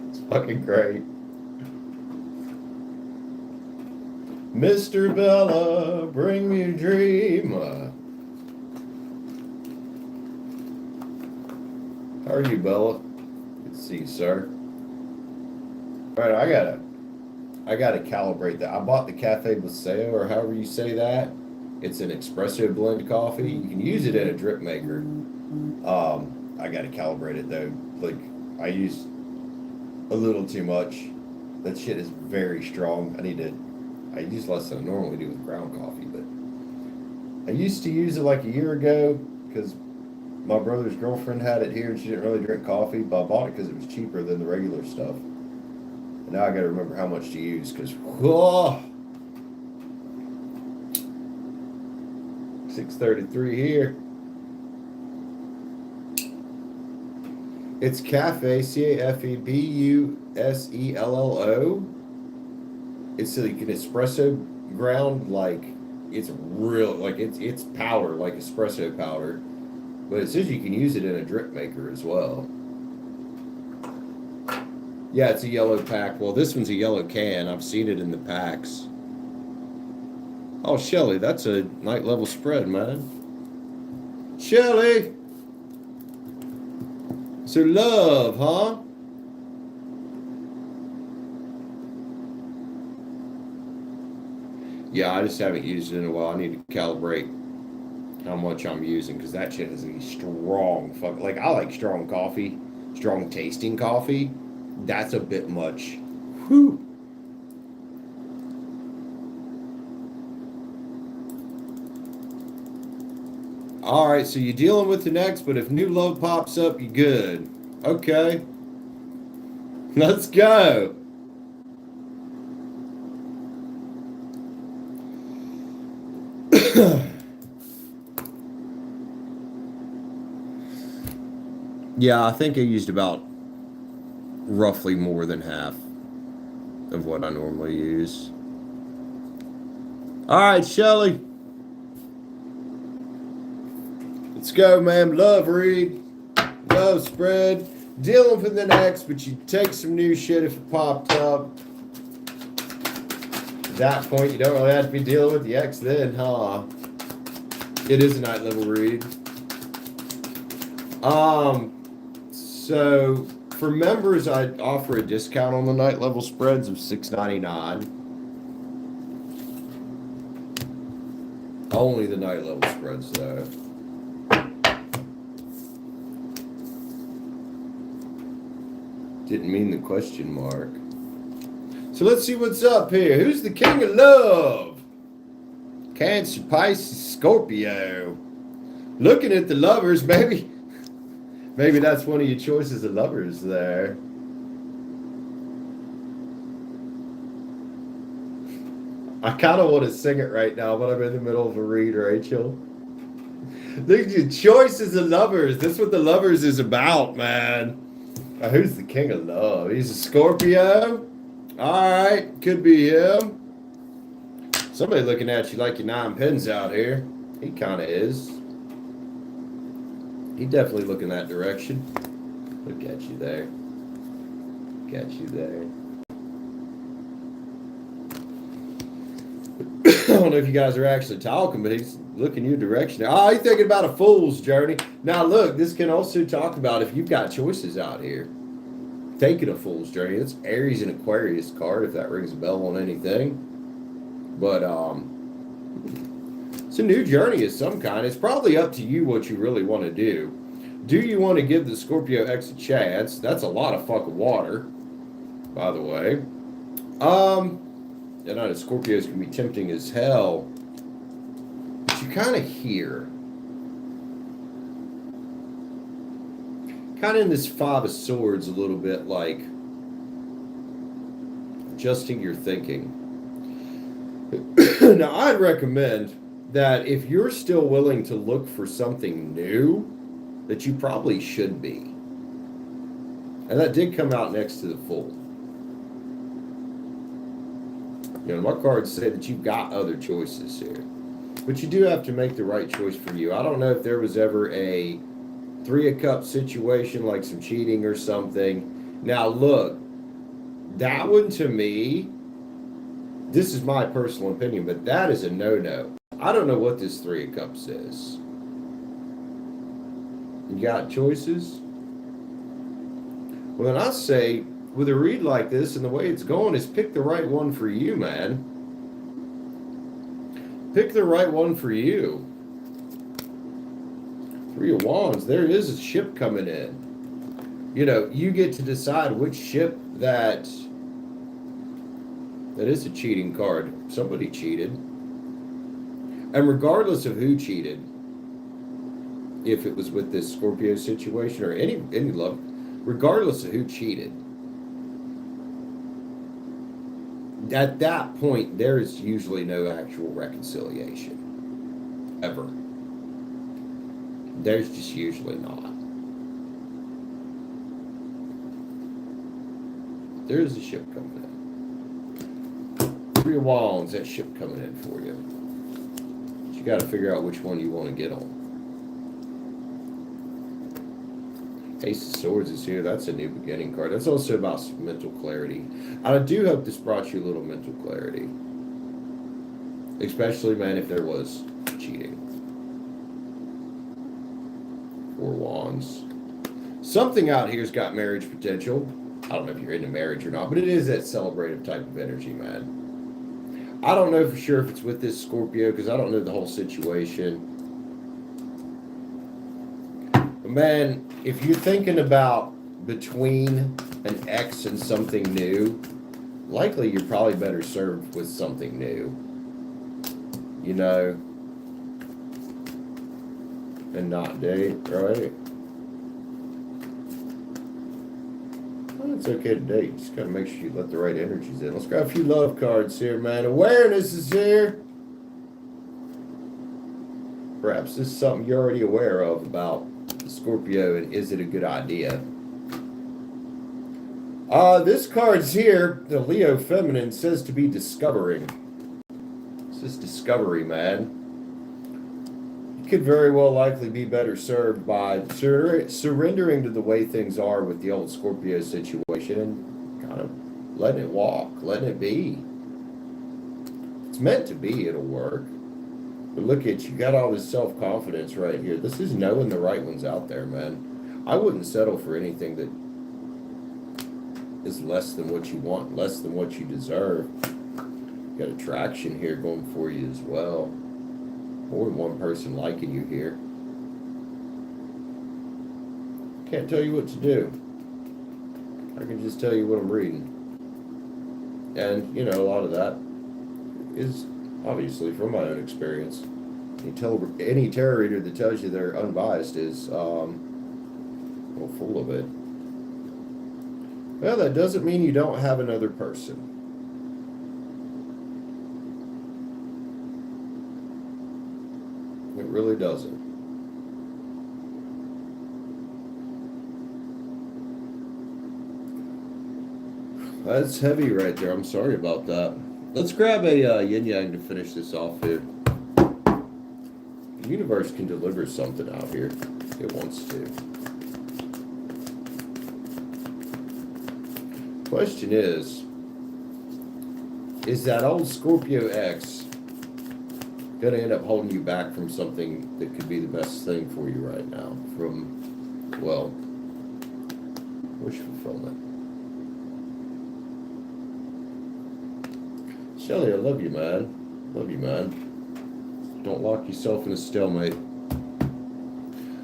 It's fucking great. Mr. Bella, bring me a dream. How are you, Bella? Good to see you, sir. All right, I gotta calibrate that. I bought the Cafe Buceo, or however you say that. It's an espresso blend coffee. You can use it in a drip maker. I gotta calibrate it though. Like I use a little too much. That shit is very strong. I use less than I normally do with ground coffee, but I used to use it like a year ago because my brother's girlfriend had it here and she didn't really drink coffee, but I bought it because it was cheaper than the regular stuff. And now I got to remember how much to use because, whoa, 6:33 here. It's Cafe, CAFEBUSELLO. It's like an espresso ground, like it's real, like it's powder, like espresso powder. But it says you can use it in a drip maker as well. Yeah, it's a yellow pack. Well, this one's a yellow can. I've seen it in the packs. Oh, Shelly, that's a night level spread, man. Shelly! So love, huh? Yeah, I just haven't used it in a while. I need to calibrate how much I'm using because that shit is a strong fuck. Like, I like strong coffee, strong tasting coffee. That's a bit much. Whew. All right, so you're dealing with the next, but if new love pops up, you good. Okay. Let's go. Yeah, I think I used about roughly more than half of what I normally use. All right, Shelly. Let's go, man. Love read. Love spread. Dealing with the next, but you take some new shit if it popped up. At that point, you don't really have to be dealing with the X then, huh? It is a night level read. So for members, I offer a discount on the night level spreads of $6.99. Only the night level spreads, though. Didn't mean the question mark. So let's see what's up here. Who's the king of love? Cancer, Pisces, Scorpio. Looking at the lovers, maybe that's one of your choices of lovers there. I kind of want to sing it right now, but I'm in the middle of a read, Rachel. Look at your choices of lovers. That's what the lovers is about, man. Who's the king of love? He's a Scorpio? All right, could be him. Somebody looking at you like you're 9 pins out here. He kind of is. He definitely looking that direction. Look at you there. Look at you there. I don't know if you guys are actually talking, but he's looking your direction. Oh, he's thinking about a fool's journey. Now, look, this can also talk about if you've got choices out here. Taking a fool's journey. It's Aries and Aquarius card, if that rings a bell on anything. But it's a new journey of some kind. It's probably up to you what you really want to do. Do you want to give the Scorpio X a chance? That's a lot of fucking water, by the way. And I know Scorpios can be tempting as hell. But you kind of hear. Kind of in this Five of Swords a little bit like adjusting your thinking. Now, I'd recommend that if you're still willing to look for something new, that you probably should be. And that did come out next to the Fool. You know, my cards say that you've got other choices here. But you do have to make the right choice for you. I don't know if there was ever a 3 of Cups situation, like some cheating or something. Now, look, that one to me, this is my personal opinion, but that is a no-no. I don't know what this 3 of Cups is. You got choices? Well, then I say, with a read like this and the way it's going, is pick the right one for you, man. Pick the right one for you. 3 of Wands, there is a ship coming in. You know, you get to decide which ship that is a cheating card. Somebody cheated. And regardless of who cheated, if it was with this Scorpio situation or any love, regardless of who cheated, at that point, there is usually no actual reconciliation. Ever. There's just usually not. There's a ship coming in. 3 of Wands, that ship coming in for you. But you got to figure out which one you want to get on. Ace of Swords is here. That's a new beginning card. That's also about some mental clarity. I do hope this brought you a little mental clarity. Especially, man, if there was cheating. 4 Wands. Something out here's got marriage potential. I don't know if you're into marriage or not, but it is that celebrative type of energy, man. I don't know for sure if it's with this Scorpio because I don't know the whole situation. But man, if you're thinking about between an ex and something new, likely you're probably better served with something new. You know? and not date, right? Well, it's okay to date. Just gotta make sure you let the right energies in. Let's grab a few love cards here, man. Awareness is here. Perhaps this is something you're already aware of about Scorpio, and is it a good idea? This card's here, the Leo Feminine, says to be discovering. It's just discovery, man. You could very well likely be better served by surrendering to the way things are with the old Scorpio situation and kind of letting it walk, letting it be. It's meant to be, it'll work. But look at you, got all this self-confidence right here. This is knowing the right one's out there, man. I wouldn't settle for anything that is less than what you want, less than what you deserve. Got attraction here going for you as well. More than one person liking you here. Can't tell you what to do. I can just tell you what I'm reading. And, you know, a lot of that is obviously from my own experience. Any tarot reader that tells you they're unbiased is, well, full of it. Well, that doesn't mean you don't have another person. It really doesn't. That's heavy right there. I'm sorry about that. Let's grab a yin yang to finish this off here. The universe can deliver something out here. It wants to. Question is that old Scorpio X going to end up holding you back from something that could be the best thing for you right now? From, well, wish fulfillment. Shelly, I love you, man. Love you, man. Don't lock yourself in a stalemate. I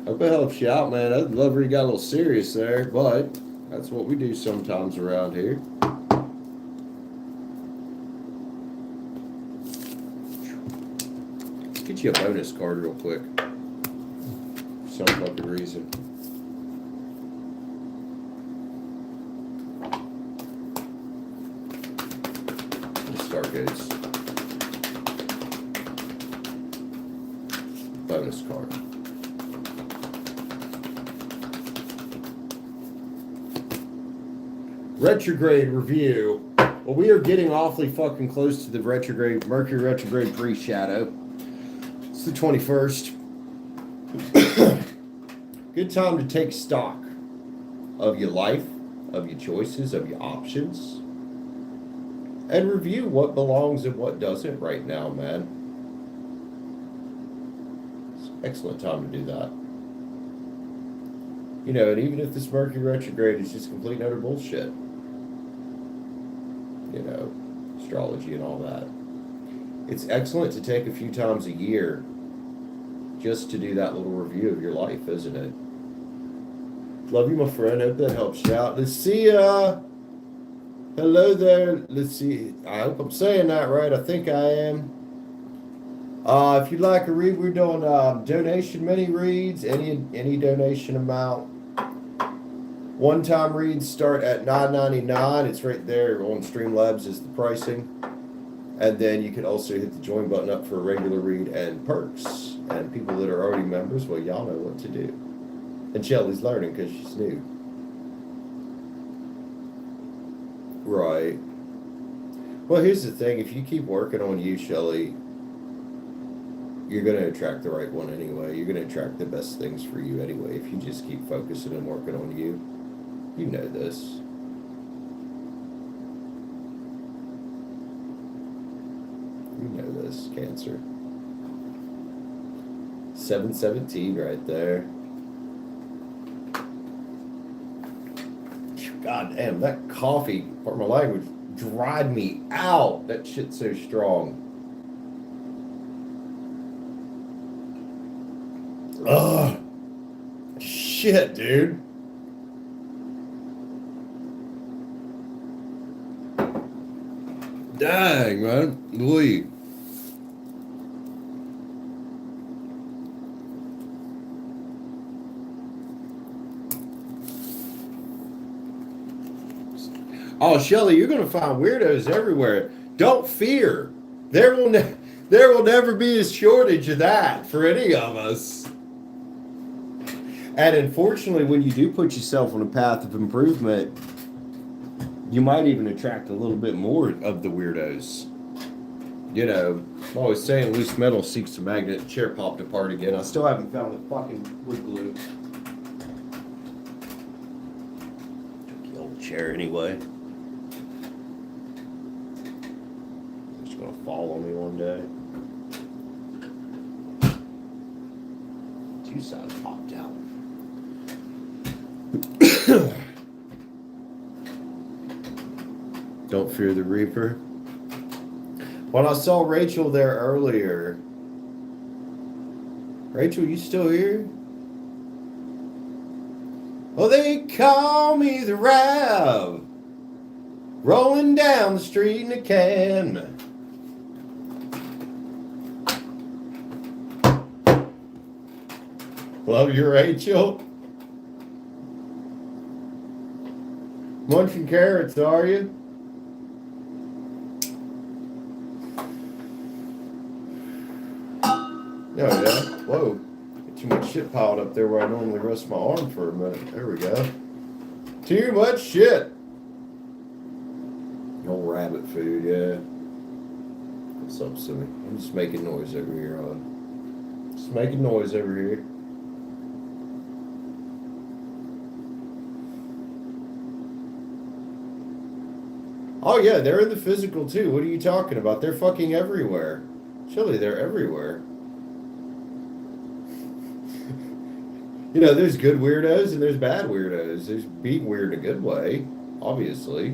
hope it helps you out, man. I'd love for you got a little serious there, but that's what we do sometimes around here. Let's get you a bonus card real quick. For some fucking reason. Stargates. Bonus card. Retrograde review. Well, we are getting awfully fucking close to the retrograde, Mercury retrograde pre-shadow. It's the 21st. Good time to take stock of your life, of your choices, of your options. And review what belongs and what doesn't right now, man. It's an excellent time to do that. You know, and even if this Mercury retrograde is just complete and utter bullshit, you know, astrology and all that, it's excellent to take a few times a year just to do that little review of your life, isn't it? Love you, my friend. Hope that helps you out. Let's see, hello there. Let's see. I hope I'm saying that right. I think I am. If you'd like a read, we're doing donation mini reads. Any donation amount. One-time reads start at $9.99. It's right there on Streamlabs is the pricing. And then you can also hit the join button up for a regular read and perks. And people that are already members, well, y'all know what to do. And Shelly's learning because she's new. Right. Well, here's the thing. If you keep working on you, Shelly, you're going to attract the right one anyway. You're going to attract the best things for you anyway. If you just keep focusing and working on you. You know this. You know this, Cancer. 717 right there. God damn, that coffee, pardon my language, dried me out. That shit's so strong. Ugh. Shit, dude. Dang, man. Lee. Oh, Shelly, you're going to find weirdos everywhere. Don't fear. There will never be a shortage of that for any of us. And unfortunately, when you do put yourself on a path of improvement, you might even attract a little bit more of the weirdos. You know, I'm always saying loose metal seeks a magnet. Chair popped apart again. I still haven't found the fucking wood glue. Took the old chair anyway. It's gonna fall on me one day. Two sides popped out. Don't fear the Reaper. When I saw Rachel there earlier, Rachel, you still here? Oh, they call me the Rav, rolling down the street in a can. Love you, Rachel. Munching carrots, are you? Oh, yeah. Whoa. Got too much shit piled up there where I normally rest my arm for a minute. There we go. Too much shit. Old rabbit food, yeah. What's up, Simmy? I'm just making noise over here, hon. Just making noise over here. Oh, yeah, they're in the physical, too. What are you talking about? They're fucking everywhere. Chili, they're everywhere. You know, there's good weirdos and there's bad weirdos. There's being weird in a good way, obviously.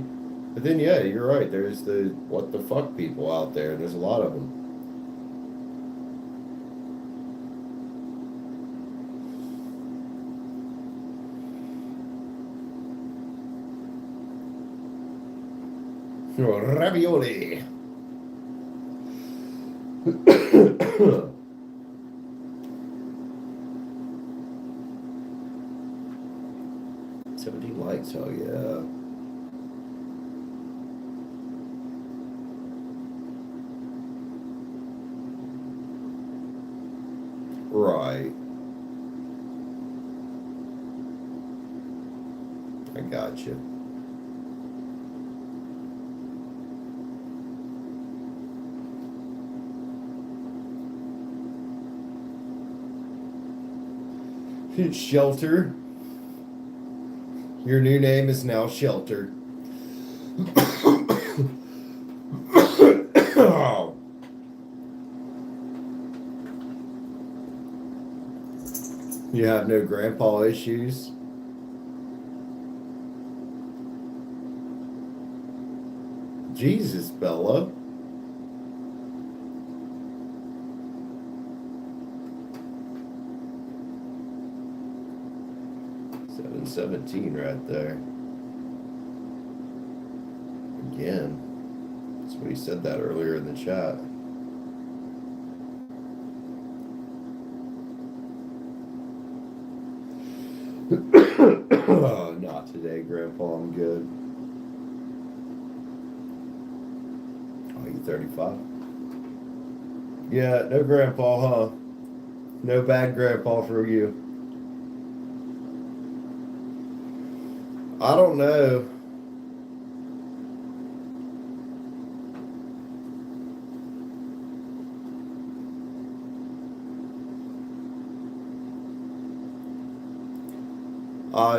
But then, yeah, you're right. There's the what the fuck people out there, and there's a lot of them. Ravioli. 17 likes, oh yeah. Right. I got you. Shelter. Your new name is now Shelter. You have no grandpa issues? Jesus, Bella. $7.17 right there. Again. Somebody said that earlier in the chat. Oh, not today, Grandpa. I'm good. Oh, you 35? Yeah, no Grandpa, huh? No bad Grandpa for you. I don't know.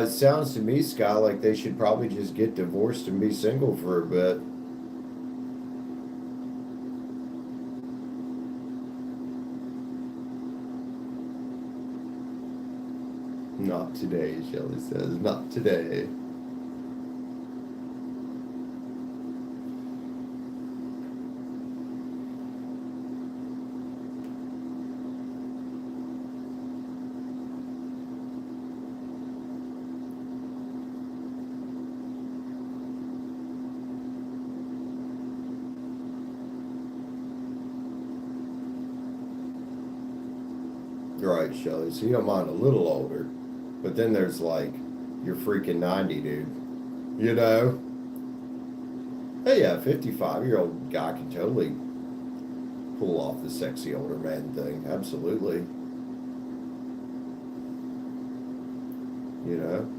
It sounds to me, Sky, like they should probably just get divorced and be single for a bit. Not today, Shelly says. Not today. Right, Shelly. So you don't mind a little older. But then there's like, you're freaking 90, dude. You know? Hey, yeah, 55-year-old guy can totally pull off the sexy older man thing. Absolutely. You know?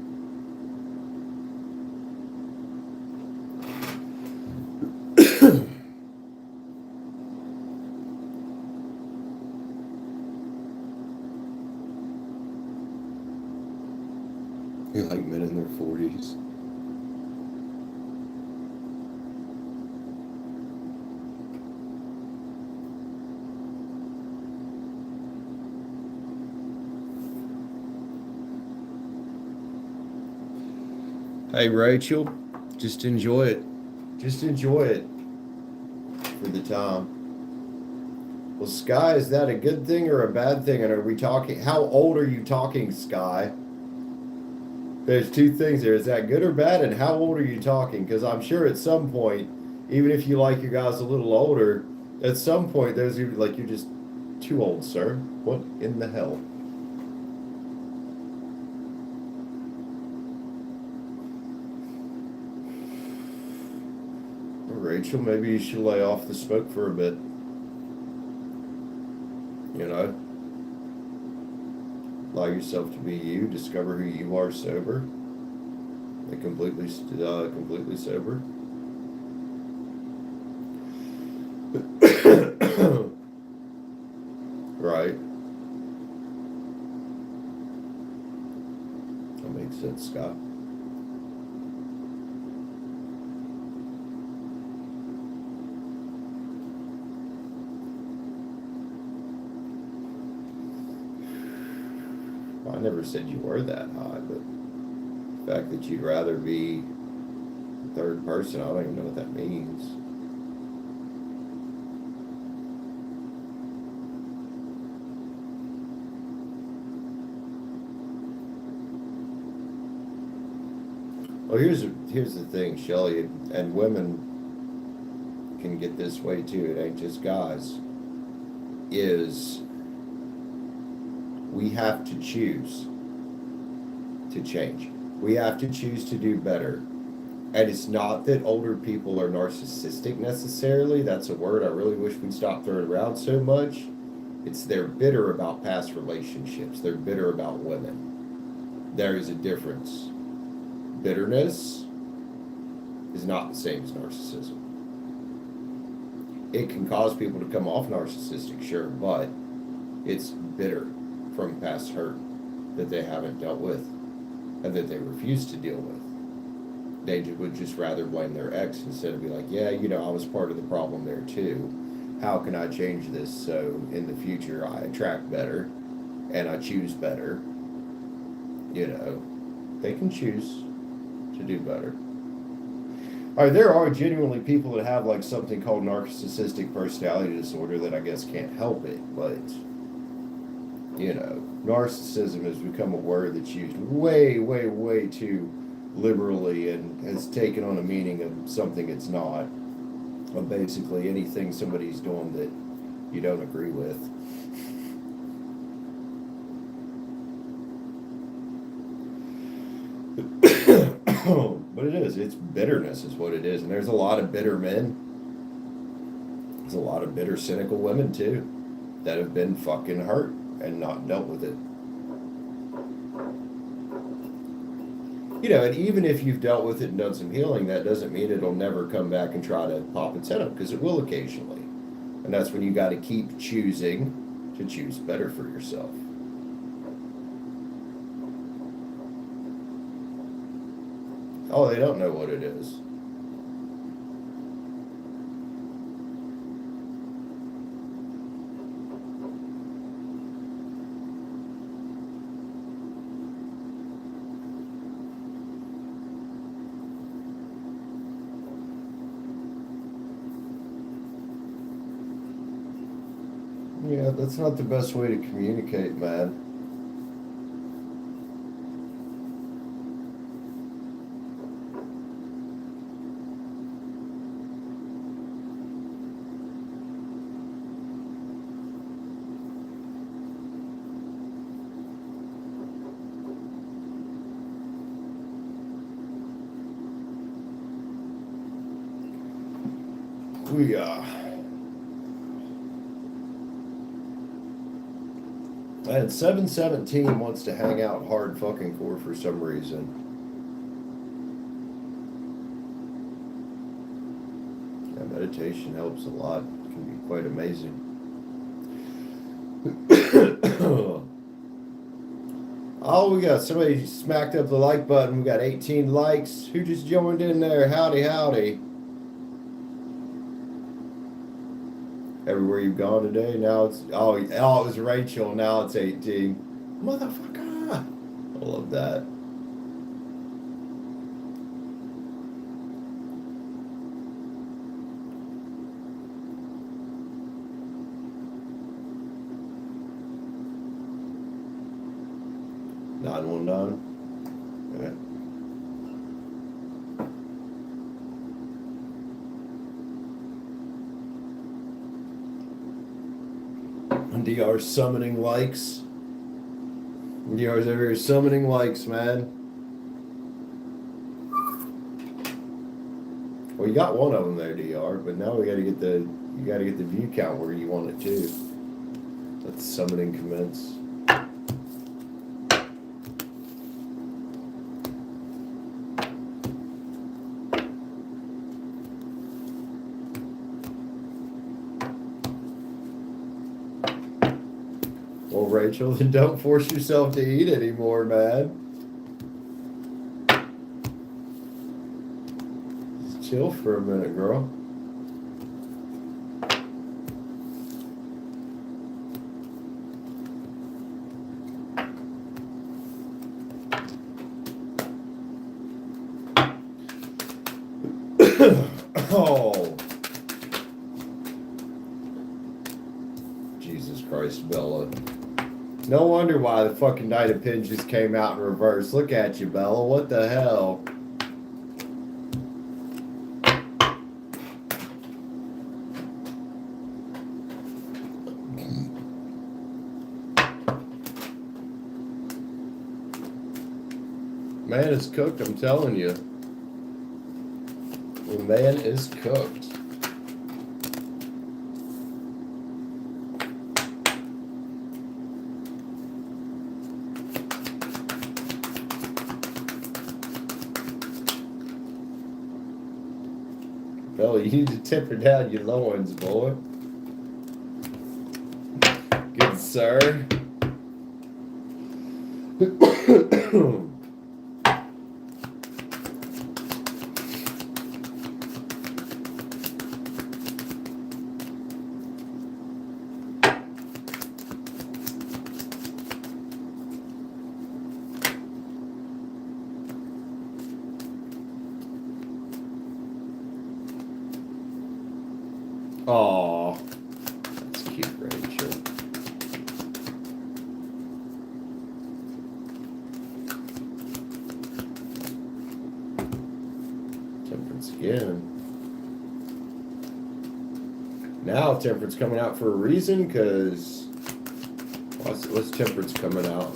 You like men in their 40s. Hey, Rachel, just enjoy it. Just enjoy it for the time. Well, Sky, is that a good thing or a bad thing? And are we talking, how old are you talking, Sky? There's two things there. Is that good or bad? And how old are you talking? Because I'm sure at some point, even if you like your guys a little older, at some point, there's like, you're just too old, sir. What in the hell? Rachel, maybe you should lay off the smoke for a bit. You know? Allow yourself to be you, discover who you are sober, and completely sober. Right. That makes sense, Scott. I never said you were that high, but the fact that you'd rather be third person, I don't even know what that means. Well, here's the thing, Shelly, and women can get this way too. It ain't just guys. Is we have to choose to change. We have to choose to do better. And it's not that older people are narcissistic necessarily. That's a word I really wish we'd stop throwing around so much. It's they're bitter about past relationships. They're bitter about women. There is a difference. Bitterness is not the same as narcissism. It can cause people to come off narcissistic, sure, but it's bitter from past hurt that they haven't dealt with and that they refuse to deal with. They would just rather blame their ex instead of be like, yeah, you know, I was part of the problem there too. How can I change this so in the future I attract better and I choose better? You know, they can choose to do better. All right, there are genuinely people that have like something called narcissistic personality disorder that I guess can't help it, but you know, narcissism has become a word that's used way, way, way too liberally and has taken on a meaning of something it's not. Of basically anything somebody's doing that you don't agree with. But it is. It's bitterness is what it is. And there's a lot of bitter men. There's a lot of bitter, cynical women too that have been fucking hurt and not dealt with it. You know, and even if you've dealt with it and done some healing, that doesn't mean it'll never come back and try to pop its head up, because it will occasionally. And that's when you got to keep choosing to choose better for yourself. Oh, they don't know what it is. Yeah, that's not the best way to communicate, man. We and 717 wants to hang out hard fucking core for some reason. Yeah, meditation helps a lot. It can be quite amazing. Oh, we got somebody smacked up the like button. We got 18 likes. Who just joined in there? Howdy, howdy. Everywhere you've gone today, now it's oh it was Rachel. Now it's 18. Motherfucker! I love that. Nine 1-9. Okay. DR summoning likes. DR's over here summoning likes, man. Well, you got one of them there, DR, but now we gotta get the view count where you want it to. Let the summoning commence. Well, Rachel, then don't force yourself to eat anymore, man. Just chill for a minute, girl. Oh. Jesus Christ, Bella. No wonder why the fucking Knight of Pins just came out in reverse. Look at you, Bella. What the hell? Man is cooked, I'm telling you. The man is cooked. Oh, you need to temper down your loins, boy. Good sir. Aw, that's cute, Rachel. Temperance again. Now Temperance coming out for a reason, because what's Temperance coming out?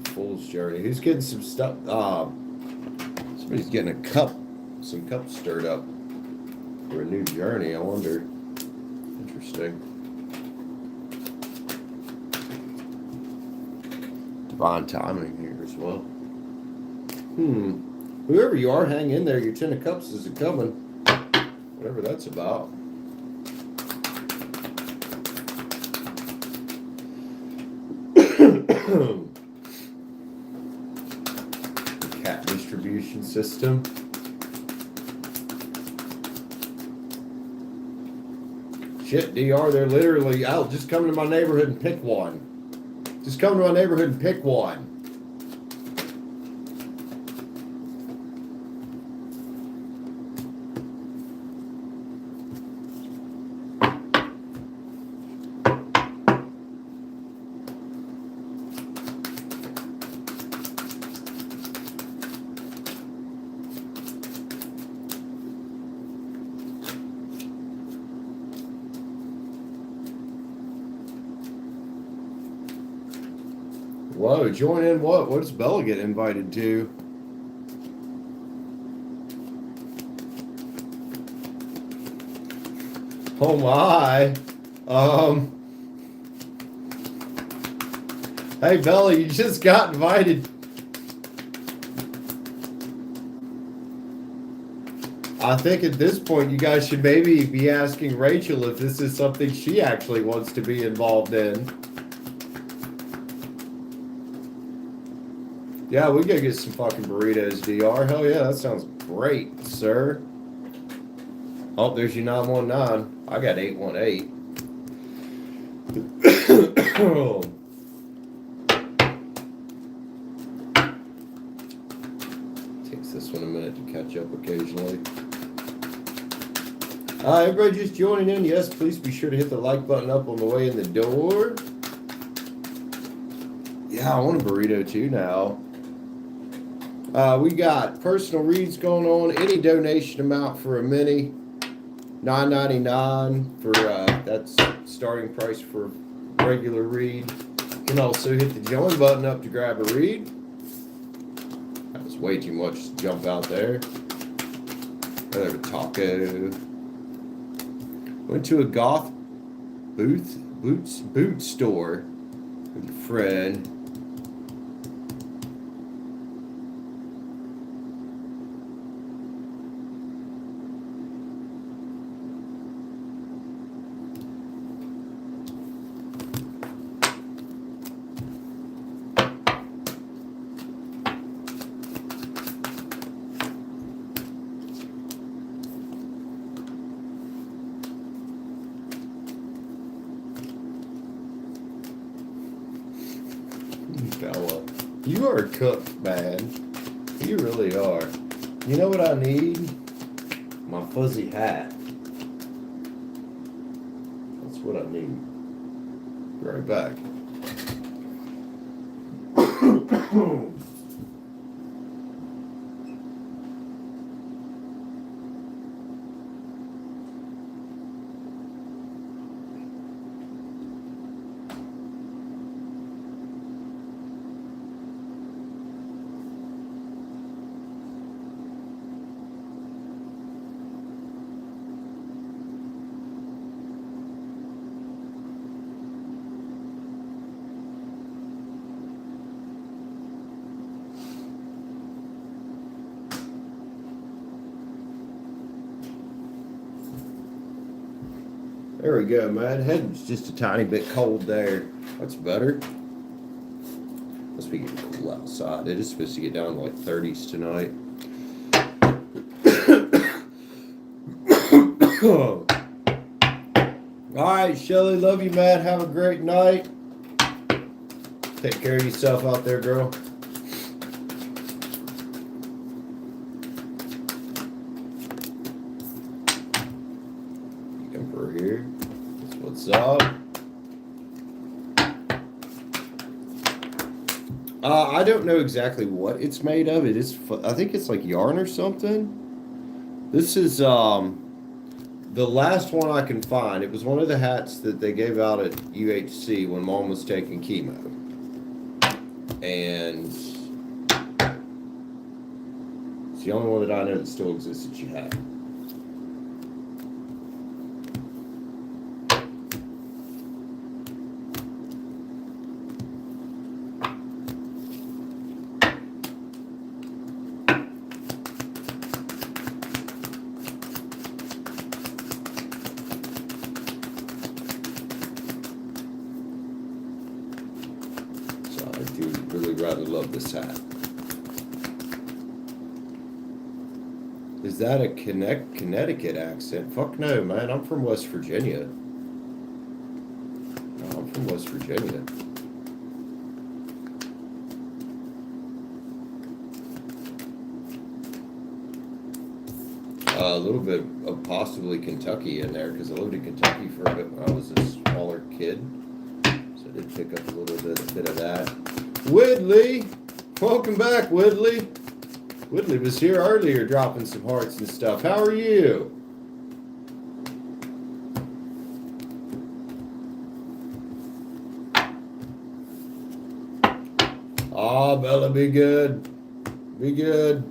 Fool's Journey. Who's getting some stuff? Somebody's getting some cups stirred up. For a new journey, I wonder. Interesting. Divine timing here as well. Whoever you are, hang in there. Your 10 of Cups is coming. Whatever that's about. Cat distribution system. Shit, DR, they're literally out. Just come to my neighborhood and pick one. Just come to my neighborhood and pick one. Whoa, join in what? What does Bella get invited to? Oh my. Hey Bella, you just got invited. I think at this point you guys should maybe be asking Rachel if this is something she actually wants to be involved in. Yeah, we gotta get some fucking burritos, DR. Hell yeah, that sounds great, sir. Oh, there's your 919. I got 818. Takes this one a minute to catch up occasionally. Everybody just joining in. Yes, please be sure to hit the like button up on the way in the door. Yeah, I want a burrito too now. We got personal reads going on. Any donation amount for a mini, $9.99 for that's starting price for regular read. You can also hit the join button up to grab a read. That was way too much to jump out there. Another taco. Went to a goth boot store with a friend. Bella, you are cooked, man. You really are. You know what I need? My fuzzy hat. That's what I need. Be right back. There we go, man. Head's just a tiny bit cold there. That's better. Must be getting cool outside. It is supposed to get down to like 30s tonight. Alright, Shelly, love you, man. Have a great night. Take care of yourself out there, girl. Emperor here. That's what's up. I don't know exactly what it's made of. It is, I think it's like yarn or something. This is the last one I can find. It was one of the hats that they gave out at UHC when Mom was taking chemo. And it's the only one that I know that still exists that she had. I do really rather love this hat. Is that a Connecticut accent? Fuck no, man. I'm from West Virginia. No, I'm from West Virginia. A little bit of possibly Kentucky in there because I lived in Kentucky for a bit when I was a smaller kid. So I did pick up a little bit of that. Woodley! Welcome back, Woodley. Woodley was here earlier dropping some hearts and stuff. How are you? Aw, Bella, be good. Be good.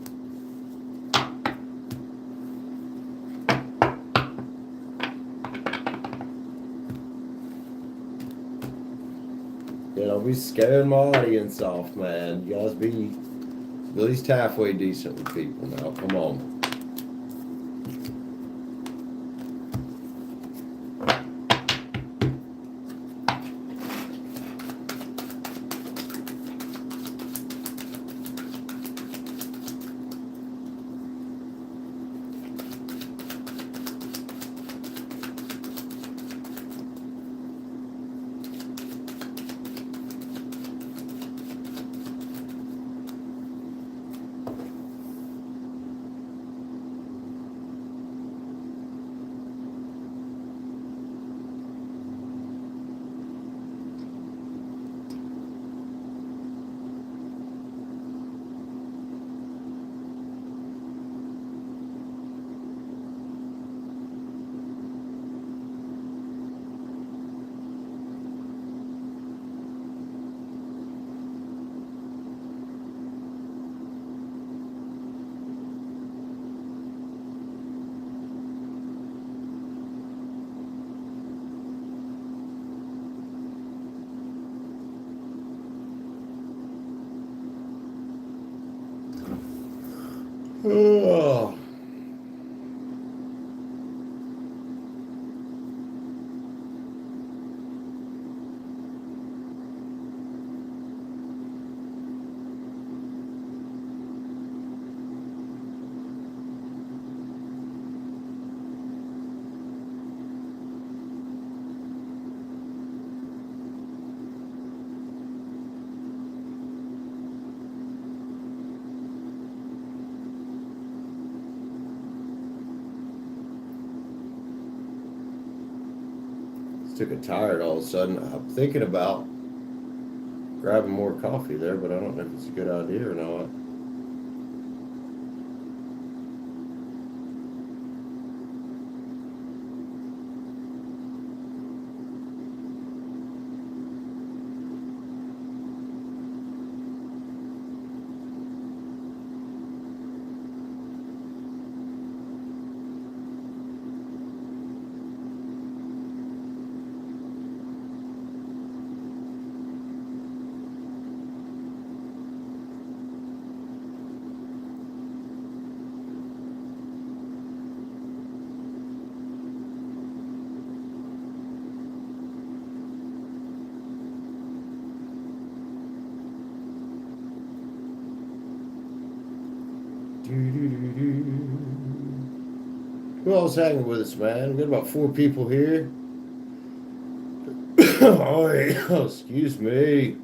Don't be scaring my audience off, man. You guys be at least halfway decent with people now. Come on. Oh. Took a tired all of a sudden. I'm thinking about grabbing more coffee there, but I don't know if it's a good idea or not. Who else hanging with us, man? We got about 4 people here. Oh, excuse me.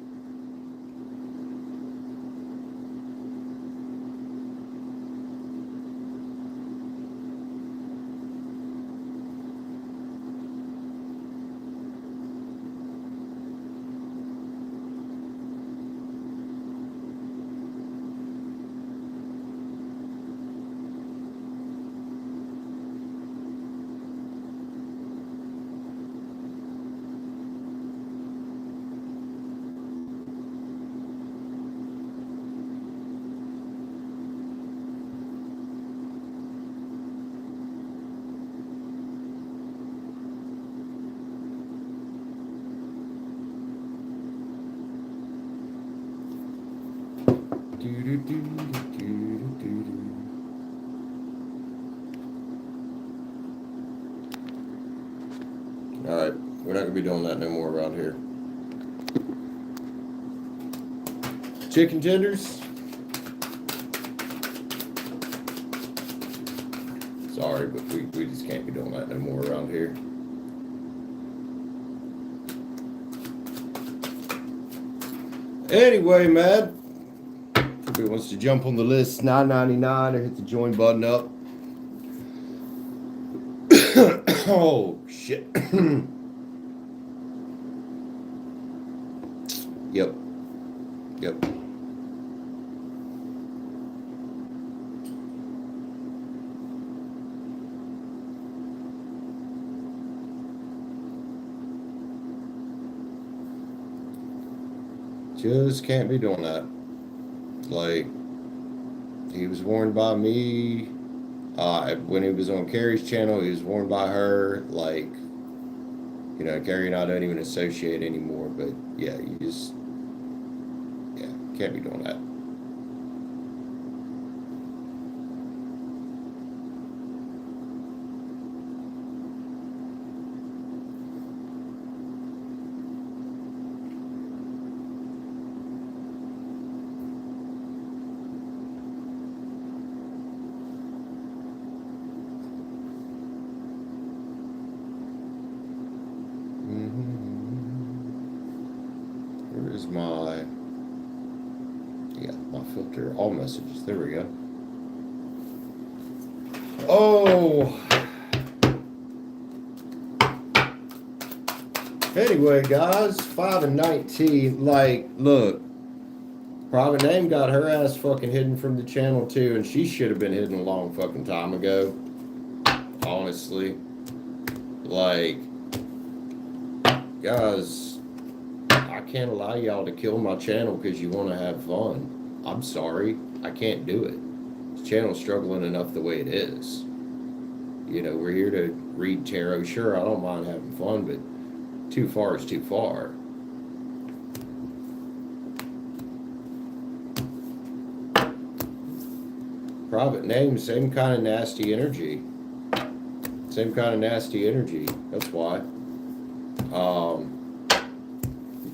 All right, we're not gonna be doing that no more around here. Chicken tenders. Sorry, but we just can't be doing that no more around here. Anyway, man, if he wants to jump on the list, $9.99, or hit the join button up. Oh shit. Yep. Just can't be doing that. Like, he was warned by me. When he was on Carrie's channel, he was warned by her. Like, You know, Gary and I don't even associate anymore, but yeah, you just, yeah, can't be doing that. Where's my, yeah, my filter, all messages, there we go. Oh, anyway, guys, 5 and 19. Like, look, Private Name got her ass fucking hidden from the channel too, and she should have been hidden a long fucking time ago. Honestly, like, guys, I can't allow y'all to kill my channel because you want to have fun. I'm sorry, I can't do it. This channel's struggling enough the way it is. You know, we're here to read tarot. Sure, I don't mind having fun, but too far is too far. Private Name, same kind of nasty energy. Same kind of nasty energy. That's why.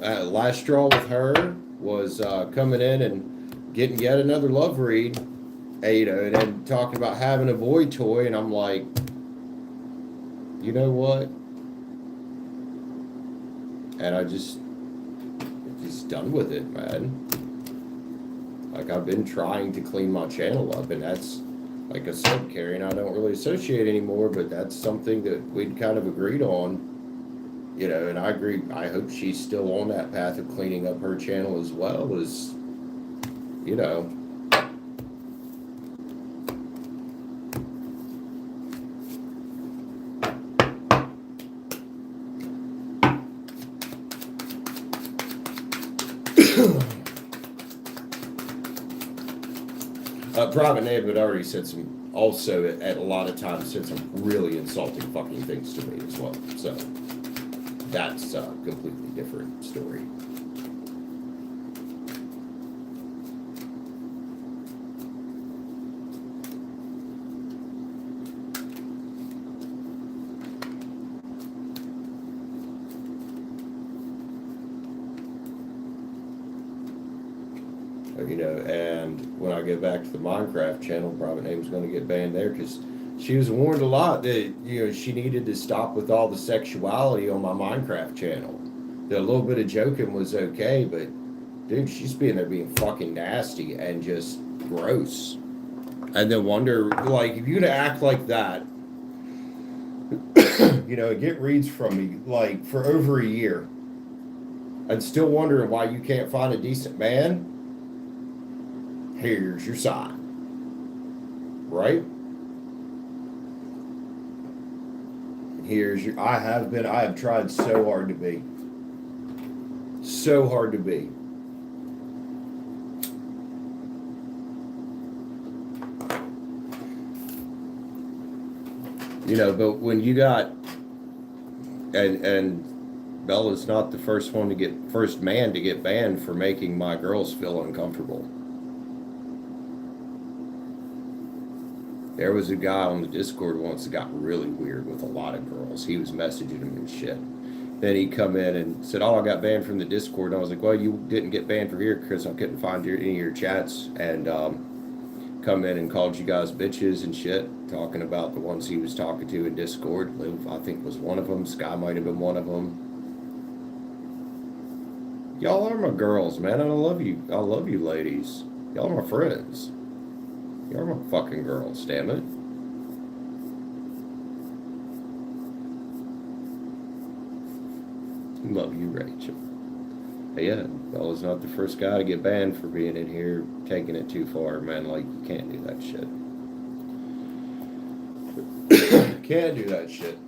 Last straw with her was coming in and getting yet another love read, you know, and then talking about having a boy toy, and I'm like, you know what? And I just done with it, man. Like, I've been trying to clean my channel up, and that's, like I said, Carrie and I don't really associate anymore, but that's something that we'd kind of agreed on, you know, and I agree. I hope she's still on that path of cleaning up her channel as well, as, you know. Private Name had already said some, also at a lot of times said some really insulting fucking things to me as well. So that's a completely different story. You know, and when I go back to the Minecraft channel, Private Name's going to get banned there because she was warned a lot that, you know, she needed to stop with all the sexuality on my Minecraft channel. The little bit of joking was okay, but dude, she's being there being fucking nasty and just gross. And then wonder, like, if you're gonna act like that, you know, get reads from me like for over a year, and still wondering why you can't find a decent man. Here's your sign, right? Here's your, I have tried so hard to be. So hard to be. You know, but when you got, and Bella's not the first man to get banned for making my girls feel uncomfortable. There was a guy on the Discord once that got really weird with a lot of girls. He was messaging them and shit. Then he come in and said, "Oh, I got banned from the Discord." And I was like, "Well, you didn't get banned from here because I couldn't find any of your chats." And come in and called you guys bitches and shit, talking about the ones he was talking to in Discord. Liv, I think, was one of them. Sky might have been one of them. Y'all are my girls, man. I love you. I love you, ladies. Y'all are my friends. Y'all are my fucking girls, damn it. Love you, Rachel. But yeah, Bella's not the first guy to get banned for being in here, taking it too far, man. Like, you can't do that shit. Can't do that shit.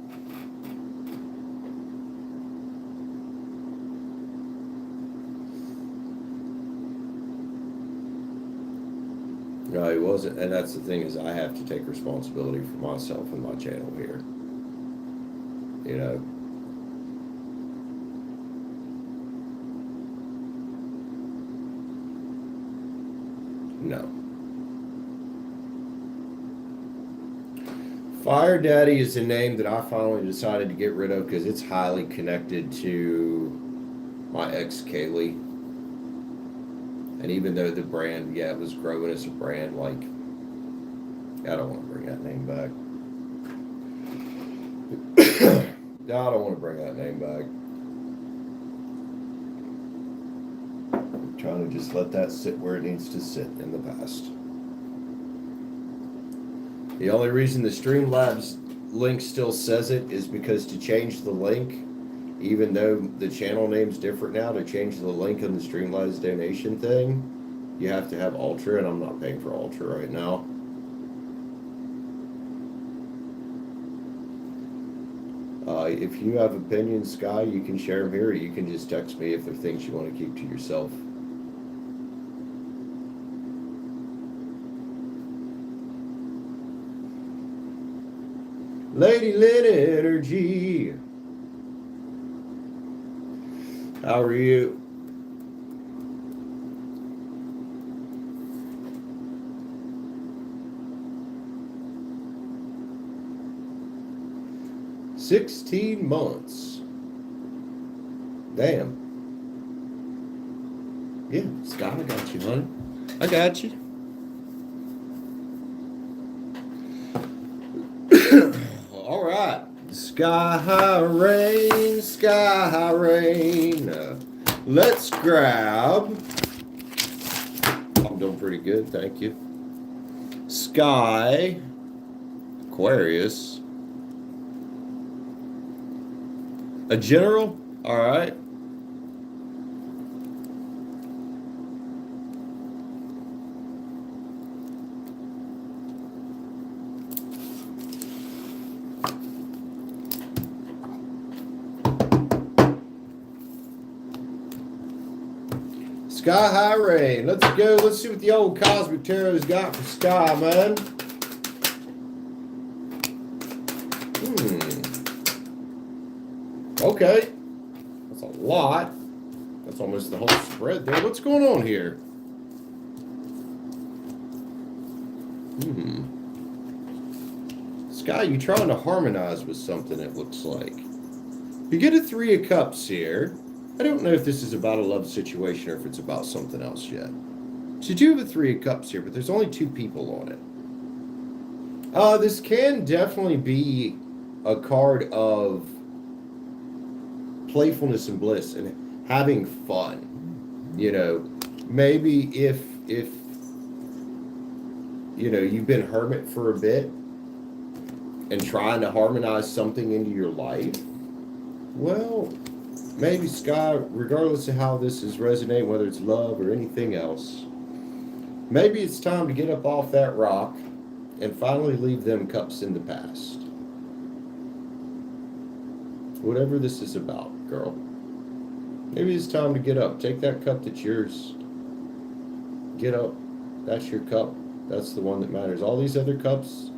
No, he wasn't, and that's the thing, is I have to take responsibility for myself and my channel here. You know, No. Fire Daddy is a name that I finally decided to get rid of because it's highly connected to my ex Kaylee. And even though the brand, yeah, it was growing as a brand, like, I don't want to bring that name back. No, I don't want to bring that name back. I'm trying to just let that sit where it needs to sit in the past. The only reason the Streamlabs link still says it is because to change the link, even though the channel name's different now, to change the link on the Streamlabs donation thing, you have to have Ultra, and I'm not paying for Ultra right now. If you have opinions, Sky, you can share them here, or you can just text me if there are things you want to keep to yourself. Lady Lit Energy. How are you? $16 months. Damn. Yeah, Scott, I got you, honey. I got you. All right. Sky high rain, sky high rain. Let's grab. I'm doing pretty good, thank you. Sky Aquarius. A general? All right. Sky high rain. Let's go. Let's see what the old Cosmic Tarot's got for Sky, man. Okay. That's a lot. That's almost the whole spread there. What's going on here? Sky, you trying to harmonize with something, it looks like. You get a 3 of Cups here. I don't know if this is about a love situation or if it's about something else yet. So you do have a 3 of Cups here, but there's only 2 people on it. This can definitely be a card of playfulness and bliss and having fun. You know, maybe if you know, you've been hermit for a bit and trying to harmonize something into your life, well, maybe, Sky, regardless of how this is resonating, whether it's love or anything else, maybe it's time to get up off that rock and finally leave them cups in the past. Whatever this is about, girl. Maybe it's time to get up. Take that cup that's yours. Get up. That's your cup. That's the one that matters. All these other cups,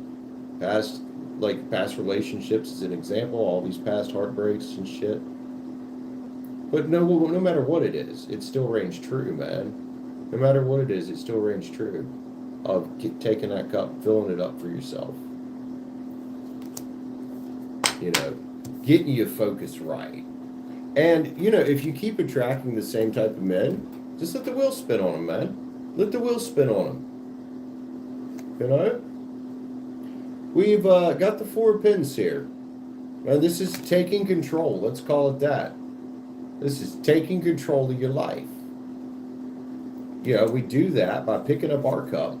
past relationships as an example, all these past heartbreaks and shit. But no matter what it is, it still reigns true, man. No matter what it is, it still reigns true of taking that cup, filling it up for yourself. You know, getting you focused right. And, you know, if you keep attracting the same type of men, just let the wheel spin on them, man. Let the wheel spin on them. You know? We've got the 4 pins here. And this is taking control. Let's call it that. This is taking control of your life. You know, we do that by picking up our cup,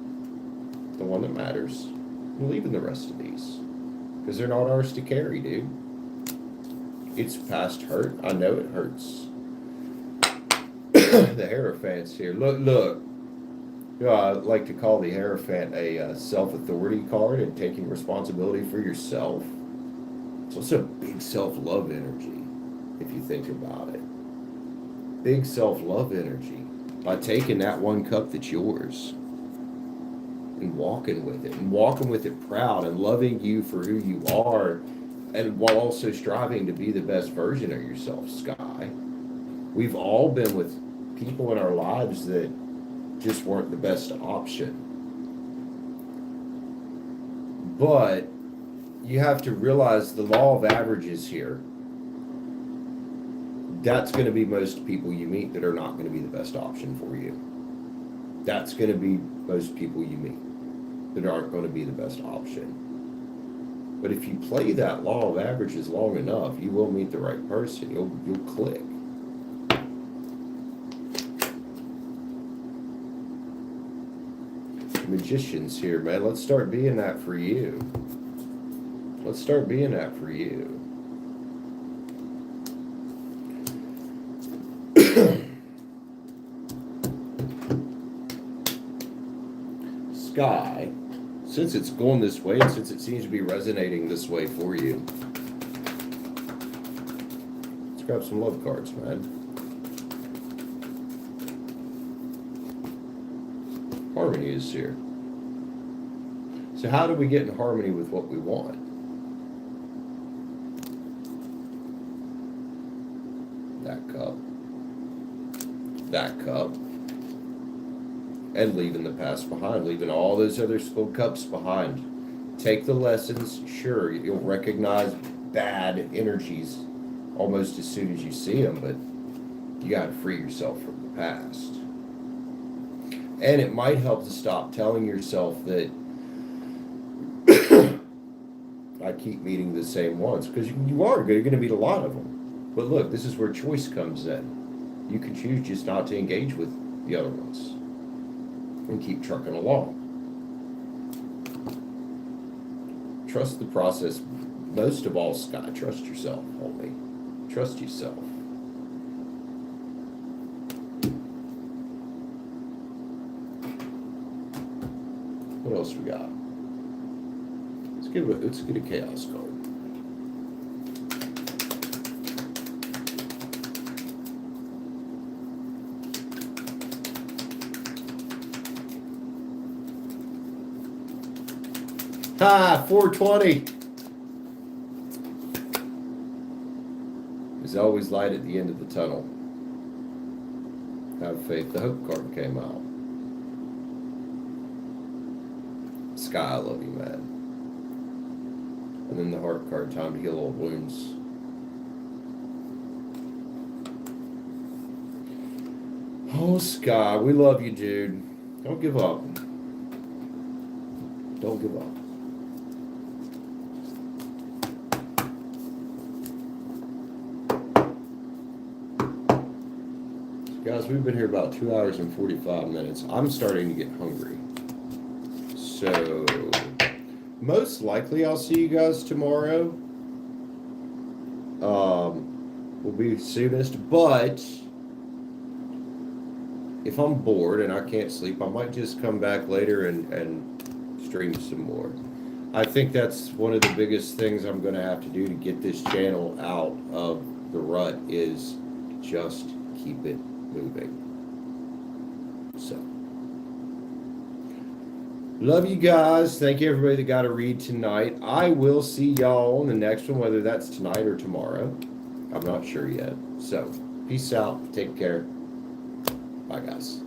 the one that matters, and leaving the rest of these. Because they're not ours to carry, dude. It's past hurt. I know it hurts. The Hierophant's here. Look. You know, I like to call the Hierophant a self-authority card and taking responsibility for yourself. It's also big self-love energy, if you think about it. Big self-love energy. By taking that one cup that's yours and walking with it proud and loving you for who you are, and while also striving to be the best version of yourself, Sky. We've all been with people in our lives that just weren't the best option. But you have to realize the law of averages here. That's going to be most people you meet that are not going to be the best option for you. That's going to be most people you meet that aren't going to be the best option. But if you play that law of averages long enough, you will meet the right person. You'll click. Magicians here, man. Let's start being that for you. Let's start being that for you. Sky, since it's going this way, and since it seems to be resonating this way for you, let's grab some love cards, man. Harmony is here. So how do we get in harmony with what we want? That cup. That cup. And leaving the past behind, leaving all those other spilled cups behind. Take the lessons. Sure, you'll recognize bad energies almost as soon as you see them, but you got to free yourself from the past. And it might help to stop telling yourself that I keep meeting the same ones, because you are going to meet a lot of them. But look, this is where choice comes in. You can choose just not to engage with the other ones and keep trucking along. Trust the process. Most of all, Sky, trust yourself, homie. Trust yourself. What else we got? Let's get a chaos card. Ah, 420. There's always light at the end of the tunnel. Have faith. The hope card came out. Sky, I love you, man. And then the heart card, time to heal old wounds. Oh, Sky, we love you, dude. Don't give up. Don't give up. Guys, we've been here about 2 hours and 45 minutes. I'm starting to get hungry. So, most likely I'll see you guys tomorrow. Will be soonest, but if I'm bored and I can't sleep, I might just come back later and stream some more. I think that's one of the biggest things I'm going to have to do to get this channel out of the rut is just keep it moving. So, love you guys. Thank you everybody that got a read tonight. I will see y'all on the next one, whether that's tonight or tomorrow. I'm not sure yet. So, peace out. Take care. Bye, guys.